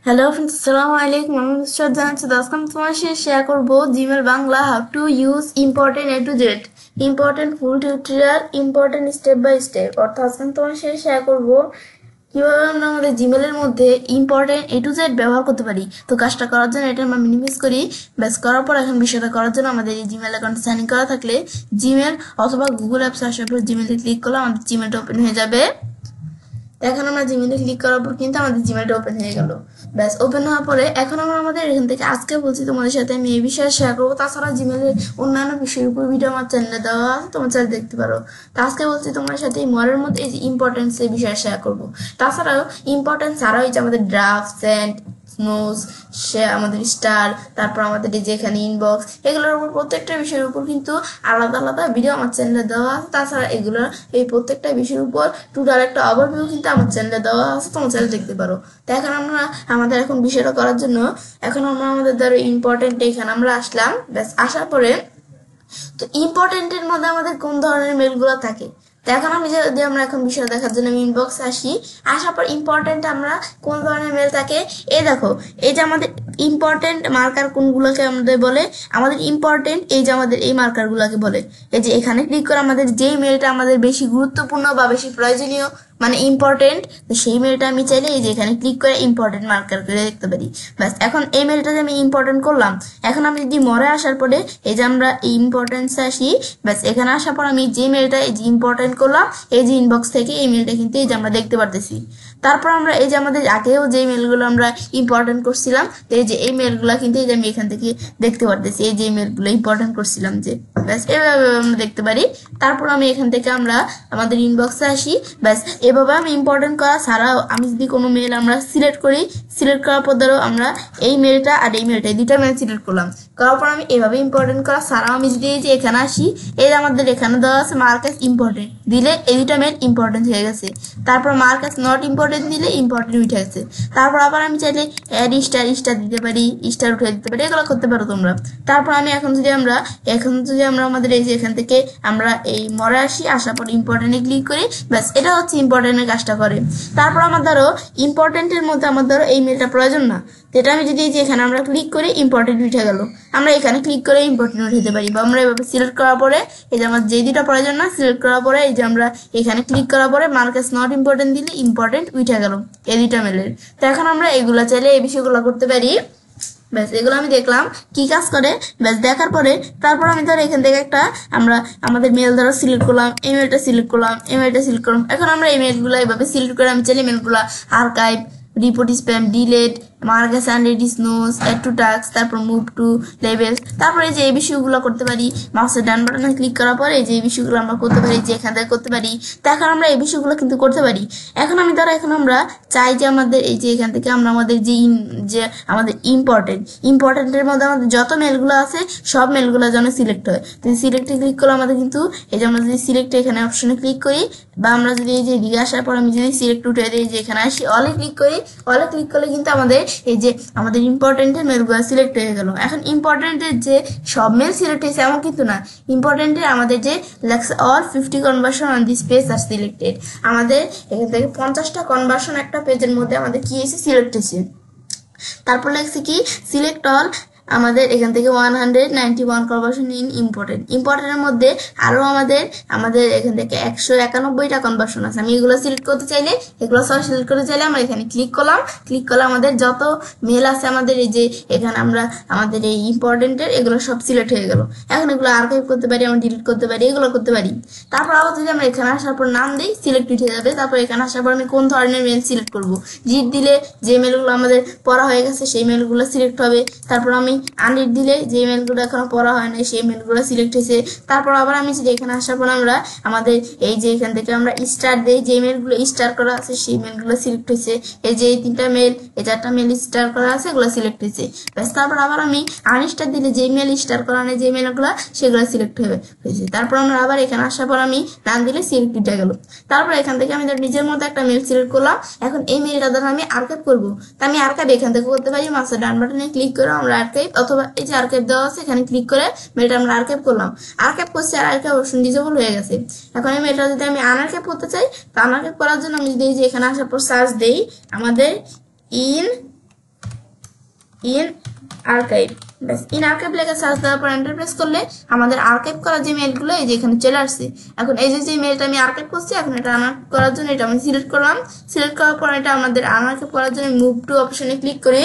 Hello friends, আসসালামু আলাইকুম। আমি নুসরাত জানাচ্ছি। আজকে আমি তোমার সাথে শেয়ার করবো Gmail Bangla how to use important A to Z, important full tutorial, important step by step. অর্থাৎ আজকে আমি তোমার সাথে শেয়ার করবো কিভাবে আমরা আমাদের জিমেলের মধ্যে ইম্পর্টেন্ট এ টু জেড ব্যবহার করতে পারি। তো কাজটা করার জন্য এটা আমরা মিনিমাইজ করি। ব্যাস করার পর এখন বিষয়টা করার জন্য আমাদের এই জিমেল অ্যাকাউন্ট সাইন ইন করা থাকলে জিমেল অথবা গুগল অ্যাপস আসার পর জিমেলে ক্লিক করলে আমাদের জিমেলটা ওপেন হয়ে যাবে। এখন আমরা জিমেলে ক্লিক করার পর কিন্তু আমাদের জিমেলটা ওপেন হয়ে গেল। ব্যাস ওপেন হওয়ার পরে এখন আমরা আমাদের এখান থেকে আজকে বলছি তোমাদের সাথে আমি এই বিষয়ে শেয়ার করবো। তাছাড়া জিমেলের অন্যান্য বিষয়ের উপর ভিডিও আমার চ্যানেলে দেওয়া আছে, তোমার চ্যানেল দেখতে পারো। তো আজকে বলছি তোমার সাথে এই মরের মধ্যে এই যে ইম্পর্টেন্স এই বিষয়ে শেয়ার করবো। তাছাড়াও ইম্পর্টেন্স ছাড়াও এই যে আমাদের ড্রাফট, সেন্ড, নোজ, আমাদের স্টার, তারপর আমাদের এই যে এখানে ইনবক্স, এগুলোর উপর প্রত্যেকটা বিষয়ের উপর কিন্তু আলাদা আলাদা ভিডিও আমার চ্যানেলে দেওয়া আছে। তাছাড়া এগুলোর এই প্রত্যেকটা বিষয়ের উপর টোটাল একটা ওভারভিউ কিন্তু আমার চ্যানেলে দেওয়া আছে, তোমার চ্যানেল দেখতে পারো। তো এখন আমরা আমাদের এখন বিষয়টা করার জন্য এখন আমরা আমাদের ধরো ইম্পর্টেন্ট এখানে আমরা আসলাম। ব্যাস আসার পরে তো ইম্পর্টেন্টের মধ্যে আমাদের কোন ধরনের মেলগুলো থাকে। তো এখন আমি যদি আমরা এখন বিষয় দেখার জন্য আমি ইনবক্সে আসি, আসার পর ইম্পর্টেন্ট আমরা কোন ধরনের মেল থাকে এই দেখো। এই যে আমাদের ইম্পর্টেন্ট মার্কার কোনগুলোকে আমাদের বলে, আমাদের ইম্পর্টেন্ট এই যে আমাদের এই মার্কারগুলোকে বলে। এই যে এখানে ক্লিক করে আমাদের যেই মেলটা আমাদের বেশি গুরুত্বপূর্ণ বা বেশি প্রয়োজনীয় মানে ইম্পর্টেন্ট, তো সেই মেলটা আমি চাইলে এই যে এখানে ক্লিক করে ইম্পর্টেন্ট মার্কার করে দেখতে পারি। ব্যাস এখন এই মেলটা যে আমি ইম্পর্টেন্ট করলাম, এখন আমি যদি মরে আসার পরে এই যে আমরা এই ইম্পর্টেন্সে আসি, ব্যাস এখানে আসার পর আমি যে মেলটা এই যে ইম্পর্টেন্ট করলাম এই যে ইনবক্স থেকে এই মেলটা কিন্তু এই যে আমরা দেখতে পারতেছি। তারপর আমরা এই যে আমাদের আগেও যে মেলগুলো আমরা ইম্পর্টেন্ট করছিলাম, তো এই যে এই মেলগুলো কিন্তু এই যে আমি এখান থেকে দেখতে পারতেছি, এই যে মেলগুলো ইম্পর্টেন্ট করছিলাম যে, ব্যাস এভাবে আমরা দেখতে পারি। তারপর আমি এখান থেকে আমরা আমাদের ইনবক্সে আসি। ব্যাস এভাবে আমি ইম্পর্টেন্ট করা ছাড়াও আমি যদি কোনো মেল আমরা সিলেক্ট করি, সিলেক্ট করার পর ধরো আমরা এই মেলটা আর এই মেলটা এই দুটা মেল সিলেক্ট করলাম, করার পর আমি এভাবে ইম্পর্টেন্ট করা ছাড়াও আমি যদি এই যে এখানে আসি, এই যে আমাদের এখানে দেওয়া আছে মার্ক অ্যাজ ইম্পর্টেন্ট দিলে এই দুটা মেল ইম্পর্টেন্ট হয়ে গেছে। তারপর মার্ক অ্যাজ নট ইম্পর্টেন্ট দিলে ইম্পর্টেন্ট উঠে গেছে। তারপর আবার আমি চাইলে অ্যাড স্টার দিতে পারি, স্টার উঠে দিতে পারি, এগুলো করতে পারো তোমরা। তারপর আমি এখন যদি আমরা আমাদের এই যে এখান থেকে আমরা এই মরে আসি, আসার পর ইম্পর্টেন্টে ক্লিক করি, ব্যাস এটা হচ্ছে ইম্পর্টেন্টের কাজটা করে। তারপর আমার ধরো ইম্পর্টেন্টের মধ্যে আমার ধরো এই মেলটা প্রয়োজন না, তো এটা আমি যদি এই যে এখানে আমরা ক্লিক করি ইম্পর্টেন্ট উঠে গেল, আমরা এখানে ক্লিক করে ইম্পর্টেন্ট উঠাতে পারি। বা আমরা এভাবে সিলেক্ট করার পরে এই যে আমার যে দুটা প্রয়োজন না সিলেক্ট করার পরে এই যে আমরা এখানে ক্লিক করার পরে মার্কেস নট ইম্পর্টেন্ট দিলে ইম্পর্টেন্ট উঠে গেল এই দুটা মেলের। তো এখন আমরা এগুলা চাইলে এই বিষয়গুলো করতে পারি। ব্যাস এগুলো আমি দেখলাম কি কাজ করে। ব্যাস দেখার পরে তারপর আমি ধরো এখান থেকে একটা আমরা আমাদের মেল ধরো সিলেক্ট করলাম, ইমেলটা সিলেক্ট করলাম, ইমেলটা সিলেক্ট করলাম। এখন আমরা এই মেলগুলো এইভাবে সিলেক্ট করে আমি চাইলে মেলগুলো archive, report spam, delete, mark as unread, snooze, add to task, তারপর মুভ টু লেভেলস, তারপরে যে এই বিষয়গুলো করতে পারি। মাউসের ডান বাটনে ক্লিক করার পরে এই যে এই বিষয়গুলো আমরা করতে পারি, যে এখান থেকে করতে পারি। তো এখন আমরা এই বিষয়গুলো কিন্তু করতে পারি। এখন আমি ধরো এখন আমরা চাই যে আমাদের এই যে এখান থেকে আমরা আমাদের যে আমাদের ইম্পর্টেন্টের মধ্যে আমাদের যত মেলগুলো আছে সব মেলগুলো যেন সিলেক্ট হয়। তো সিলেক্টে ক্লিক করলে আমাদের কিন্তু এই যে আমরা যদি সিলেক্টে এখানে অপশনে ক্লিক করি, বা আমরা যদি এই যে এদিকে আসার পর আমি যদি সিলেক্ট উঠে দিই যে এখানে আসি অলে ক্লিক করি, অলে ক্লিক করলে কিন্তু আমাদের এই যে আমাদের ইম্পর্টেন্টের মেলগুলো সিলেক্ট হয়ে গেল। এখন ইম্পর্টেন্টের যে সব মেল সিলেক্ট হয়েছে এমন কিন্তু না, ইম্পর্টেন্টের আমাদের যে লেখছে all 50 conversion on this page are selected, আমাদের এখান থেকে 50টা কনভার্সন একটা পেজের মধ্যে আমাদের কি হয়েছে সিলেক্ট হয়েছে। তারপর লেখছে কি সিলেক্ট অল, আমাদের এখান থেকে 191 কনভার্সন ইন ইম্পর্টেন্টের মধ্যে আরো আমাদের এখান থেকে 191টা কনভার্সন আছে। আমি এগুলো সিলেক্ট করতে চাইলে এগুলো সব সিলেক্ট করতে চাইলে আমরা এখানে ক্লিক করলে আমাদের যত মেল আছে আমাদের এই যে এখানে আমরা আমাদের এই ইম্পর্টেন্টের এগুলো সব সিলেক্ট হয়ে গেল। এখন এগুলো আর্কাইভ করতে পারি, আমরা ডিলিট করতে পারি, এগুলো করতে পারি। তারপর আবার যদি আমরা এখানে আসার পর নাম দিই সিলেক্ট উঠে যাবে। তারপর এখানে আসার পর আমি কোন ধরনের মেল সিলেক্ট করব, জিট দিলে যে মেলগুলো আমাদের পড়া হয়ে গেছে সেই মেলগুলো সিলেক্ট হবে। তারপর আমি আনরিড দিলে যে মেলগুলো এখনো পড়া হয় না সেই মেলগুলো সিলেক্ট হয়েছে। তারপর আবার আমি যদি এখানে আসার পর আমরা আমাদের এই যে এখান থেকে আমরা স্টার দিই, যে মেলগুলো স্টার করা আছে সেই মেলগুলো সিলেক্ট হয়েছে। এই যে এই 3টা মেল, এই 4টা মেল স্টার করা আছে এগুলো সিলেক্ট হয়েছে। ব্যাস তারপর আবার আমি আনস্টার দিলে যে মেল স্টার করা নেই যে মেলগুলো সেগুলো সিলেক্ট হয়েছে। তারপর আমরা আবার এখানে আসার পর আমি নাম দিলে সিলেক্ট উঠে গেল। তারপর এখান থেকে আমি নিজের মতো একটা মেল সিলেক্ট করলাম। এখন এই মেলটা ধরো আমি আর্কাইভ করবো, তা আমি আর্কাইভ এখান থেকে করতে পারি। মাউসের ডান বাটনে ক্লিক করে আমরা আর্কাইভ অথবা এই যে আর্কাইভ দেওয়া আছে এখানে ক্লিক করে মেলটা আমরা আর্কাইভ করলাম। আর্কাইভ করছি আর আর্কাইভ অপশন ডিসেবল হয়ে গেছে। এখন এই মেলটা যদি আমি আনআর্কাইভ করতে চাই, তো আনআর্কাইভ করার জন্য আমি যদি এই যে এখানে আসার পর সার্চ দেই আমাদের ইন ইন আর্কাইভ। ব্যাস ইন আর্কাইভ লেখা সার্চ দেওয়ার পর এন্টার প্রেস করলে আমাদের আর্কাইভ করা যে মেলগুলো এই যে এখানে চলে আসছে। এখন এই যে মেলটা আমি আর্কাইভ করছি, এখন এটা আনআর্কাইভ করার জন্য এটা আমি সিলেক্ট করলাম। সিলেক্ট করার পর এটা আমাদের আনআর্কাইভ করার জন্য মুভ টু অপশনে ক্লিক করি।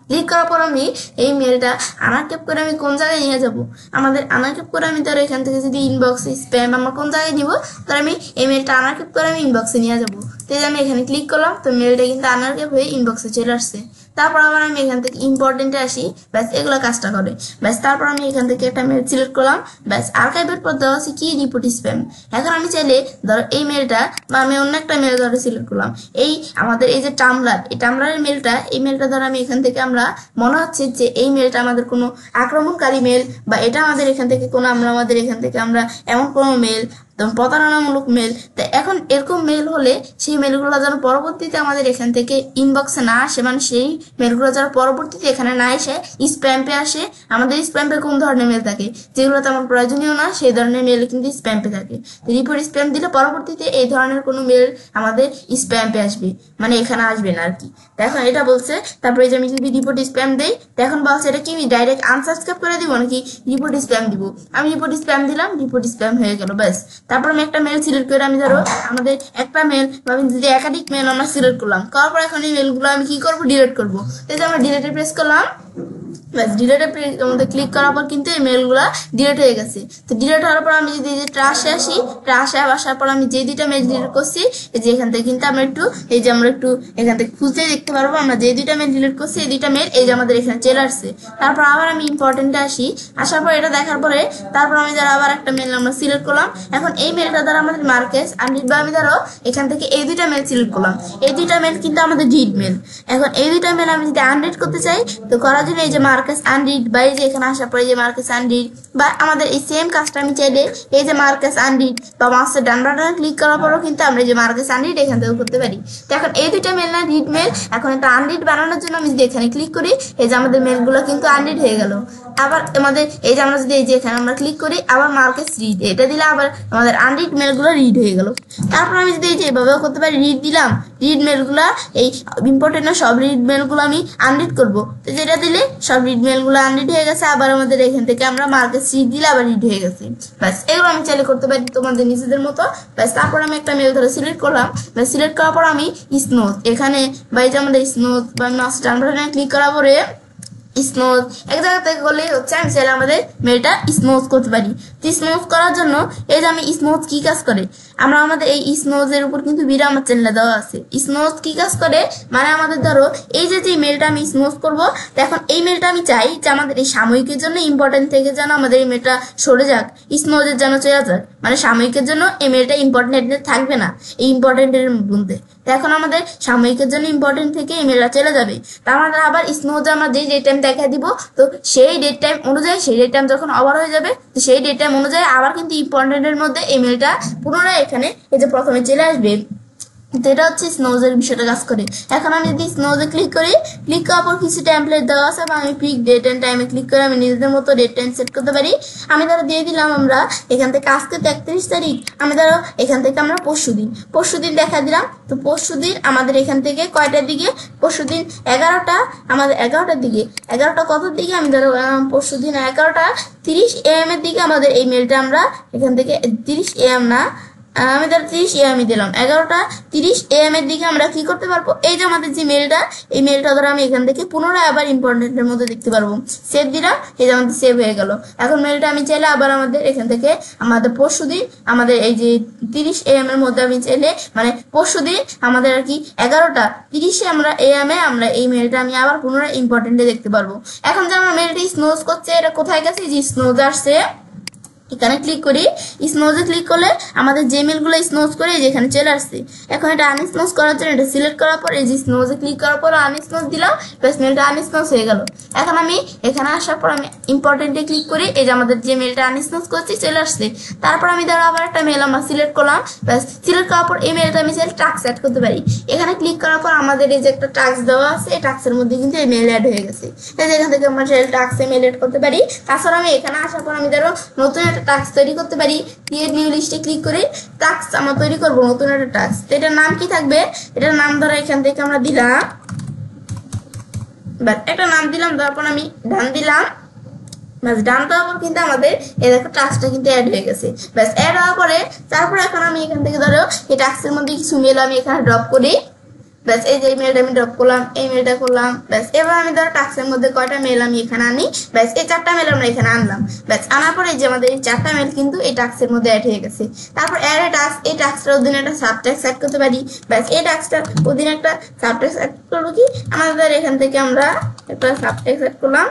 ক্লিক করার পর আমি এই মেলটা আনআর্কাইভ করে আমি কোন জায়গায় নিয়ে যাব, আমাদের আনআর্কাইভ করে আমি ধরো এখান থেকে যদি ইনবক্সে স্প্যাম আমরা কোন জায়গায় নিব, তাহলে আমি এই মেলটা আনআর্কাইভ করে আমি ইনবক্সে নিয়ে যাব। তো আমি এখানে ক্লিক করলাম, তো মেলটা কিন্তু আনআর্কাইভ হয়ে ইনবক্সে চলে আসছে। তারপর আবার আমি এখান থেকে ইম্পর্টেন্টে আসি, ব্যাস এগুলো কাজটা করে। ব্যাস তারপর আমি এখান থেকে একটা মেল সিলেক্ট করলাম, ব্যাস আর্কাইভের পর দেওয়া আছে কি রিপোর্ট স্প্যাম। এখন আমি চাইলে ধরো এই মেলটা বা আমি অন্য একটা মেল ধরে সিলেক্ট করলাম, এই আমাদের এই যে টামলার, এই টামলারের মেলটা, এই মেলটা ধরো আমি এখান থেকে আমরা মনে হচ্ছে যে এই মেলটা আমাদের কোনো আক্রমণকারী মেল বা এটা আমাদের এখান থেকে কোনো আমাদের এখান থেকে আমরা এমন কোনো মেল প্রতারণামূলক মেল। তো এখন এরকম মেল হলে সেই মেলগুলো যেন পরবর্তীতে আমাদের এখান থেকে ইনবক্সে না আসে, মানে সেই মেলগুলো যেন পরবর্তীতে এখানে না এসে স্প্যাম্পে আসে। আমাদের স্প্যাম্পে কোন ধরনের মেল থাকে, যেগুলো তেমন প্রয়োজনীয় না সেই ধরনের মেল কিন্তু স্প্যাম্পে থাকে। রিপোর্ট স্প্যাম দিলে পরবর্তীতে এই ধরনের কোনো মেল আমাদের স্প্যাম্পে আসবে, মানে এখানে আসবে না আর কি। এখন এটা বলছে, তারপরে যে আমি যদি রিপোর্ট স্প্যাম দেই, এখন বলছে এটা কি ডাইরেক্ট আনসাবস্ক্রাইব করে দিব নাকি রিপোর্ট স্প্যাম দিব। আমি রিপোর্ট স্প্যাম দিলাম, রিপোর্ট স্প্যাম হয়ে গেল। ব্যাস তারপর আমি একটা মেল সিলেক্ট করে আমি ধরো আমাদের একটা মেল বা আমি যদি একাধিক মেল আমরা সিলেক্ট করলাম, করার পর এখন এই মেলগুলো আমি কি করবো, ডিলিট করবো। এই যে আমরা ডিলিটে প্রেস করলাম, ব্যাস ডিলিটে আমাদের ক্লিক করার পর কিন্তু এই মেলগুলা ডিলিট হয়ে গেছে। তো ডিলিট হওয়ার পর আমি যদি এই যে ট্রাশে আসি, ট্রাশে আসার পর আমি যে দুইটা মেল ডিলিট করছি, এই যে এখান থেকে কিন্তু আমরা একটু এই যে আমরা একটু এখান থেকে খুঁজে দেখতে পারবো আমরা যে দুইটা মেল ডিলিট করছি, এই দুইটা মেল এই যে আমাদের এখানে চলে আসছে। তারপর আবার আমি ইম্পর্টেন্টে আসি, আসার পর এটা দেখার পরে তারপর আমি ধরো আবার একটা মেল আমরা সিলেক্ট করলাম। এখন এই মেলটা দ্বারা আমাদের মার্কেস আনরিড বা আমি ধরো এখান থেকে এই দুইটা মেল সিলেক্ট করলাম, এই দুইটা মেল কিন্তু আমাদের রিড মেল। এখন এই দুইটা মেল আমি যদি আনরিড করতে চাই, তো করার জন্য এই যে মার্কেস আনরিড বা এই যে এখানে আসার পরে যে মার্কেস আনরিড বা আমাদের এই সেম কাজটা আমি চাইলে এই যে মার্কেস আনরিড বা মাউসের ডান বাটনে ক্লিক করার পরও কিন্তু আমরা এই যে মার্কেস আনরিড এখান থেকে করতে পারি। তো এখন এই দুইটা মেল না রিড মেল, এখন এটা আনরিড বানানোর জন্য আমি যদি এখানে ক্লিক করি, এই যে আমাদের মেলগুলো কিন্তু আনরিড হয়ে গেল। আবার আমাদের এই যে আমরা যদি এই যে এখানে আমরা ক্লিক করি, আবার মার্কেস রিড এটা দিলে আবার আমাদের আনরিড মেলগুলো রিড হয়ে গেল। তারপর আমি যদি এই যে এভাবেও করতে পারি, রিড দিলাম, রিড মেলগুলা এই ইম্পর্টেন্ট সব রিড মেলগুলো আমি আনরিড করবো। তো যেটা দিলে সব রিড মেলগুলো আনরিড হয়ে গেছে, আবার আমাদের এখান থেকে আমরা মার্কেস রিড দিলে আবার রিড হয়ে গেছে। ব্যাস এগুলো আমি চাইলে করতে পারি তোমাদের নিজেদের মতো। ব্যাস তারপর আমি একটা মেল ধরে সিলেক্ট করলাম, ব্যাস সিলেক্ট করার পর আমি স্নোজ এখানে বা এই যে আমাদের স্নোজ বা মাউস ডান বাটনে ক্লিক করার পরে স্নোজ এক জায়গা থেকে করলেই হচ্ছে, আমি চাইলে আমাদের মেলটা স্নোজ করতে পারি। তো স্নোজ করার জন্য এই যে আমি স্নোজ কি কাজ করে, আমরা আমাদের এই স্নোজের উপর কিন্তু ভিডিও আমার চ্যানেলে দেওয়া আছে। স্নোজ কি কাজ করে মানে আমাদের ধরো এই যে মেলটা আমি স্নোজ করবো, এখন এই মেলটা আমি চাই যে আমাদের এই সাময়িকের জন্য ইম্পর্টেন্ট থেকে যেন আমাদের এই মেলটা সরে যাক, স্নোজের যেন চলে যাক, মানে সাময়িকের জন্য এই মেলটা ইম্পর্টেন্ট থাকবে না এই ইম্পর্টেন্টের মধ্যে। তো এখন আমাদের সাময়িকের জন্য ইম্পর্টেন্ট থেকে এই মেলটা চলে যাবে। তা আমাদের আবার স্নোজে আমরা যে ডেট টাইম দেখা দিব, তো সেই ডেট টাইম অনুযায়ী সেই ডেট টাইম যখন ওভার হয়ে যাবে, তো সেই ডেট টাইম অনুযায়ী আবার কিন্তু ইম্পর্টেন্টের মধ্যে এই মেলটা পুনরায় এখানে এই যে প্রথমে চলে আসবে। তো এটা হচ্ছে স্নোজের বিষয়টা কাজ করে। এখন আমি যদি স্নোজে ক্লিক করি, ক্লিক করার পর কিছু টেমপ্লেট দেওয়া আছে, বা আমি পিক ডেট এন্ড টাইমে ক্লিক করে আমি নিজেদের মতো ডেট টাইম সেট করতে পারি। আমি ধরো দিয়ে দিলাম আমরা এখান থেকে আজকে 31 তারিখ, আমি ধরো এখান থেকে আমরা পরশুদিন দেখা দিলাম। তো পরশুদিন আমাদের এখান থেকে কয়টার দিকে, পরশুদিন 11টা, আমাদের 11টার দিকে, 11টা কতর দিকে, আমি ধরো পরশুদিন 11:30 AM এর দিকে আমাদের এই মেলটা আমরা এখান থেকে 30 AM না, আমি ধরো 30 AM দিলাম, 11:30 AM এর দিকে আমরা কি করতে পারবো, এই যে আমাদের যে মেলটা, এই মেলটা ধরো আমি এখান থেকে পুনরায় আবার ইম্পর্টেন্টের মধ্যে দেখতে পারবো। সেভ দিলাম, এই যে আমাদের সেভ হয়ে গেল। এখন মেলটা আমি চাইলে আবার আমাদের এখান থেকে আমাদের পরশুদিন আমাদের এই যে 30 AM এর মধ্যে আমি চাইলে মানে পরশুদিন আমাদের আর কি 11:30 আমরা AM এ আমরা এই মেলটা আমি আবার পুনরায় ইম্পর্টেন্টে দেখতে পারবো। এখন যে আমার মেলটা স্নোজ করছে, এটা কোথায় গেছে, যে স্নোজ আসছে এখানে ক্লিক করি, স্নোজে ক্লিক করলে আমাদের যে মেলগুলো স্নোজ করে যেখানে চলে আসছে। এখন এটা আনস্নোজ করার জন্য এটা সিলেক্ট করার পর এই যে স্নোজে ক্লিক করার পর আনস্নোজ দিলাম, প্লাস মেলটা আনস্নোজ হয়ে গেল। এখন আমি এখানে আসার পর আমি ইম্পর্টেন্টে ক্লিক করি, এই যে আমাদের যে মেলটা আনস্নোজ করছি চলে আসছে। তারপর আমি ধরো আবার একটা মেল আমরা সিলেক্ট করলাম, প্লাস সিলেক্ট করার পর এই মেলটা আমি চাইলে টাস্ক অ্যাড করতে পারি। এখানে ক্লিক করার পর আমাদের এই যে একটা টাস্ক দেওয়া আছে, এই টাস্কের মধ্যে কিন্তু এই মেল অ্যাড হয়ে গেছে। এই যে এখান থেকে আমরা চাইলে টাস্কে মেল অ্যাড করতে পারি। তাছাড়া আমি এখানে আসার পর আমি ধরো নতুন একটা টাস্ক তৈরি করতে পারি, ক্রিয়েট নিউ লিস্টে ক্লিক করে টাস্ক আমরা তৈরি করবো নতুন একটা টাস্ক। তো এটার নাম কি থাকবে, এটার নাম ধরো এখান থেকে আমরা দিলাম বাস একটা নাম দিলাম, তারপর আমি ডান দিলাম। বাস ডান দেওয়ার পর কিন্তু আমাদের এই দেখো টাস্কটা কিন্তু অ্যাড হয়ে গেছে। ব্যাস অ্যাড হওয়ার পরে তারপর এখন আমি এখান থেকে ধরো এই টাস্কের মধ্যে কিছু মেল আমি এখানে ড্রপ করি। ব্যাস এই যে মেলটা আমি ড্রপ করলাম, এই মেলটা করলাম। ব্যাস এবার আমি ধরো টাস্কের মধ্যে কয়টা মেল আমি এখানে আনি, ব্যাস এই 4টা মেল আমরা এখানে আনলাম। ব্যাস আনার পরে যে আমাদের এই 4টা মেল কিন্তু এই টাস্কের মধ্যে অ্যাড হয়ে গেছে। তারপর অ্যাড এ টাস্ক, এই টাস্কটার অধীনে একটা সাবটাস্ক অ্যাড করতে পারি। ব্যাস এই টাস্কটার অধীনে একটা সাবটাস্ক অ্যাড করবো কি, আমাদের এখান থেকে আমরা একটা সাবটাস্ক অ্যাড করলাম।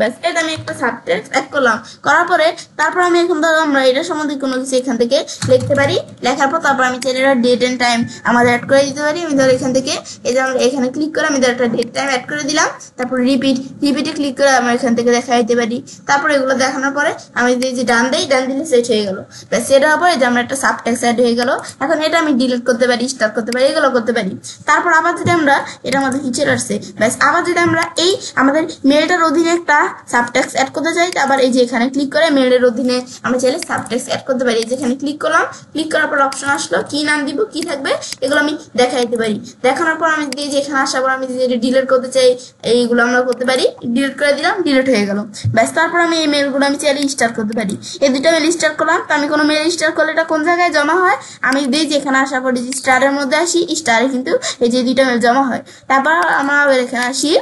ব্যাস এটা আমি একটা সাবটেক্সট অ্যাড করলাম, করার পরে তারপর আমি এখন ধরো আমরা এটা সম্বন্ধে কোনো কিছু এখান থেকে লিখতে পারি। লেখার পর তারপর আমি চাইলে ডেট এন্ড টাইম আমাদের অ্যাড করে দিতে পারি। আমি ধরো এখান থেকে এই যে আমরা এখানে ক্লিক করে আমি ধরো একটা ডেট টাইম অ্যাড করে দিলাম। তারপর রিপিটে ক্লিক করে আমরা এখান থেকে দেখা দিতে পারি। তারপর এগুলো দেখানোর পরে আমি যে ডান দিই, ডান দিলে সেট হয়ে গেল। ব্যাস সেট হওয়ার পরে যে আমরা একটা সাবটেক্সট অ্যাড হয়ে গেল। এখন এটা আমি ডিলিট করতে পারি, স্টার্ট করতে পারি, এগুলো করতে পারি। তারপর আবার যদি আমরা এটা আমাদের কি চলে আসছে, ব্যাস আবার যদি আমরা এই আমাদের মেলটার অধীনে একটা সাবটেক্সট অ্যাড করতে চাই, আবার এই যে এখানে ক্লিক করে মেলের অধীনে আমরা চাইলে সাবটেক্সট অ্যাড করতে পারি। যেখানে ক্লিক করলাম, ক্লিক করার পর অপশন আসলো কি নাম দিব, কি থাকবে, এগুলো আমি দেখাই দিতে পারি। দেখানোর পর আমি যে এখানে আসার পর আমি যে ডিলিট করতে চাই এইগুলো আমরা করতে পারি। ডিলিট করে দিলাম, ডিলিট হয়ে গেল। ব্যাস তারপর আমি এই মেলগুলো আমি চাইলে স্টার্ট করতে পারি। এই দুটো মেল স্টার্ট করলাম, তো আমি কোনো মেল স্টার্ট করলে এটা কোন জায়গায় জমা হয়, আমি দিই যে এখানে আসার পর যে স্টারের মধ্যে আসি, স্টারে কিন্তু এই যে দুটো মেল জমা হয়। তারপর আমরা এখানে আসি,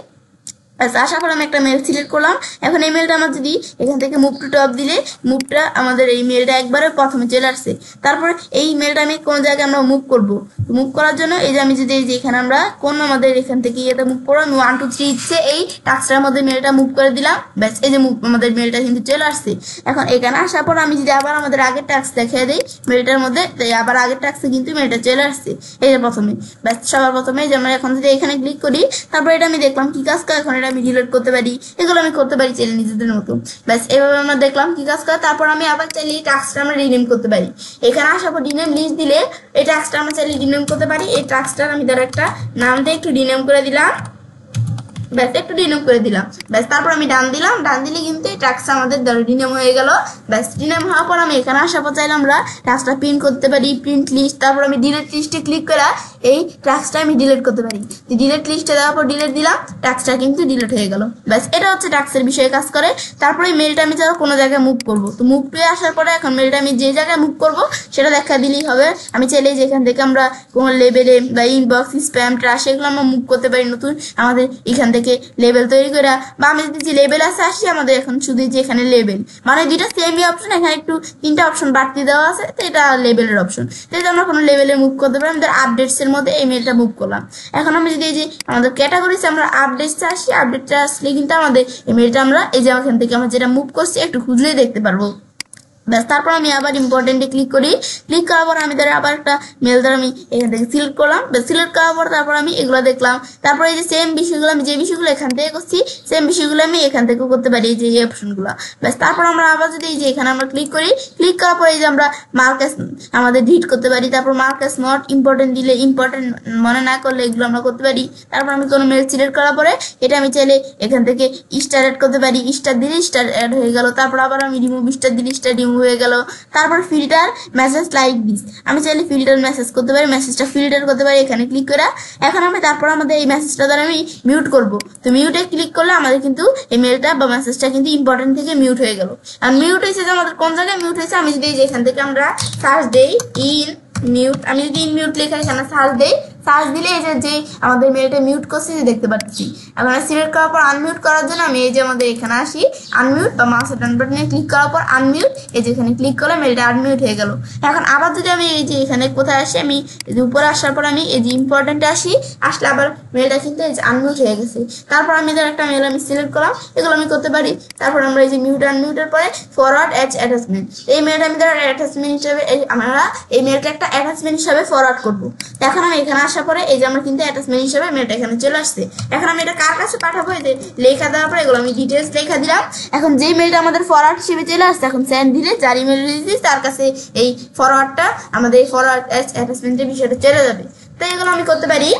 আশা করে আমি একটা মেল সিলেক্ট করলাম। এখন এই মেলটা আমার যদি এখান থেকে মুভ টু টপ দিলে মুভটা আমাদের এই মেলটা একবারে প্রথমে চলে আসছে। তারপর এই মেলটা আমি কোন জায়গায় আমরা মুভ করব, মুভ করার জন্য এই যে আমি যদি এই যে এখানে আমরা কোন আমাদের এখান থেকে এটা মুভ করবো, আমি 1 2 3 ইচ্ছে এই টাস্কটার মধ্যে মেলটা মুভ করে দিলাম। ব্যাস এই যে আমাদের মেলটা কিন্তু চলে আসছে। এখন এখানে আসার পর আমি যদি আবার আমাদের আগের টাস্ক দেখিয়ে দিই মেলটার মধ্যে, আবার আগের টাস্কে কিন্তু মেলটা চলে আসছে এই যে প্রথমে। ব্যাস সবার প্রথমে যে আমরা এখন যদি এখানে ক্লিক করি, তারপর এটা আমি দেখলাম কি কাজ করে, এখন এটা আমি ডিলিট করতে পারি, এগুলো আমি করতে পারি চাইলে নিজেদের মতো। ব্যাস এভাবে আমরা দেখলাম কি কাজ করে। তারপর আমি আবার চাইলে এই টাস্কটা আমরা রিনেম করতে পারি। এখানে আসার পর রিনেম লিস্ট দিলে এই টাস্কটা আমরা চাইলে রিনেম করতে পারি। এই টাস্কটার আমি ধর একটা নাম দিয়ে একটু রিনেম করে দিলাম। ব্যাস একটু রিনেম করে দিলাম। ব্যাস তারপর আমি ডান দিলাম, ডান দিলে কিন্তু এই টাস্কটা আমাদের ধরো রিনেম হয়ে গেল। ব্যাস রিনেম হওয়ার পর আমি এখানে আসার পর চাইলে আমরা টাস্কটা প্রিন্ট করতে পারি, প্রিন্ট লিস্ট। তারপর আমি ডিলিট লিস্টে ক্লিক করে এই টাস্কটা আমি ডিলিট করতে পারি। ডিলিট লিস্টে দেওয়ার পর ডিলিট দিলাম, টাস্কটা কিন্তু ডিলিট হয়ে গেল। ব্যাস এটা হচ্ছে টাস্কের বিষয়ে কাজ করে। তারপরে এই মেলটা আমি চাও কোনো জায়গায় মুভ করব, তো মুভ পেয়ে আসার পরে এখন মেলটা আমি যে জায়গায় মুভ করব সেটা দেখা দিলেই হবে। আমি চাইলে যেখান থেকে আমরা কোনো লেবেলে বা ইনবক্স, স্প্যাম, ট্রাশ এগুলো আমরা মুভ করতে পারি নতুন আমাদের এখান থেকে লেবেল তৈরি করে। বা আমি যদি যে লেবেল আছে আসি, আমাদের এখন শুধু যে এখানে লেবেল মানে দুইটা সেমই অপশন, এখানে একটু 3টা অপশন বাড়তি দেওয়া আছে, তো এটা লেবেলের অপশন। তো আমরা কোনো লেভেলে মুভ করতে পারি। আমাদের আপডেটস এর মধ্যে এই মেলটা মুভ করলাম। এখন আমি যদি এই যে আমাদের ক্যাটাগরিতে আমরা আপডেটসে আসি, আপডেটটা আসলে কিন্তু আমাদের এই মেলটা আমরা এই যে এখান থেকে আমরা যেটা মুভ করছি একটু খুঁজলেই দেখতে পারবো। ব্যাস তারপর আমি আবার ইম্পর্টেন্টে ক্লিক করি। ক্লিক করার পর আমি ধরে আবার একটা মেল ধরে আমি এখান থেকে সিলেক্ট করলাম। সিলেক্ট করার পর তারপর আমি এগুলো দেখলাম। তারপর এই যে সেম বিষয়গুলো আমি যে বিষয়গুলো এখান থেকে করছি সেম বিষয়গুলো আমি এখান থেকেও করতে পারি, এই যে এই অপশনগুলো। ব্যাস তারপর আমরা আবার যদি এই যে এখানে আমরা ক্লিক করি, ক্লিক করার পর এই যে আমরা মার্কাস আমাদের ডিলিট করতে পারি। তারপর মার্কাস নট ইম্পর্টেন্ট দিলে, ইম্পর্টেন্ট মনে না করলে এগুলো আমরা করতে পারি। তারপর আমি কোনো মেল সিলেক্ট করার পরে এটা আমি চাইলে এখান থেকে স্টার অ্যাড করতে পারি। স্টার দিলে স্টার অ্যাড হয়ে গেল। তারপর আবার আমি রিমুভ স্টার দিলে স্টার রিমুভ হয়ে গেল। তারপর ফিল্টার মেসেজ লাইক দিস, আমি চাইলে ফিল্টার মেসেজ করতে পারি, মেসেজটা ফিল্টার করতে পারি এখানে ক্লিক করে। এখন আমি তারপর আমাদের এই মেসেজটা দ্বারা আমি মিউট করব। তো মিউটে ক্লিক করলে আমাদের কিন্তু এই মেলটা বা মেসেজটা কিন্তু ইম্পর্টেন্ট থেকে মিউট হয়ে গেল। আর মিউট হয়েছে যে আমাদের কোন জায়গায় মিউট হয়েছে, আমি যদি এখান থেকে আমরা সার্চ দেই ইন মিউট, আমি যদি ইন মিউট লেখা এখানে সার্চ দেই, সার্চ দিলে এই যে আমাদের মেলটা মিউট করছে যে দেখতে পাচ্ছি। এখন সিলেক্ট করার পর আনমিউট করার জন্য আমি এই যে আমাদের এখানে আসি, আনমিউট বা মাউসের ডান বাটনে ক্লিক করার পর আনমিউট, এই যে এখানে ক্লিক করলে মেলটা আনমিউট হয়ে গেল। এখন আবার যদি আমি এই যে এখানে কোথায় আসি, আমি এই যে উপরে আসার পর আমি এই যে ইম্পর্টেন্টে আসি, আসলে আবার মেলটা কিন্তু এই যে আনমিউট হয়ে গেছে। তারপর আমি ধর একটা মেল আমি সিলেক্ট করলাম, এগুলো আমি করতে পারি। তারপর আমরা এই যে মিউট আনমিউটের পরে ফরওয়ার্ড অ্যাজ অ্যাটাচমেন্ট, এই মেলটা আমি ধর অ্যাটাচমেন্ট হিসেবে আমরা এই মেলটা একটা অ্যাটাচমেন্ট হিসাবে ফরওয়ার্ড করবো। এখন আমি এখানে আসার পরে এই যে আমরা কিন্তু অ্যাটাচমেন্ট হিসেবে মেলটা এখানে চলে আসছে। এখন আমি এটা কার কাছে পাঠাবো, এই যে লেখা দেওয়ার পরে এগুলো আমি ডিটেলস লেখা দিলাম। এখন যেই মেলটা আমাদের ফরওয়ার্ড হিসেবে চলে আসছে, এখন সেন্ড দিলে যার ইমেল দিয়েছি তার কাছে এই ফরওয়ার্ডটা আমাদের এই ফরওয়ার্ড অ্যাটাচমেন্টের বিষয়টা চলে যাবে। তো এগুলো আমি করতে পারি।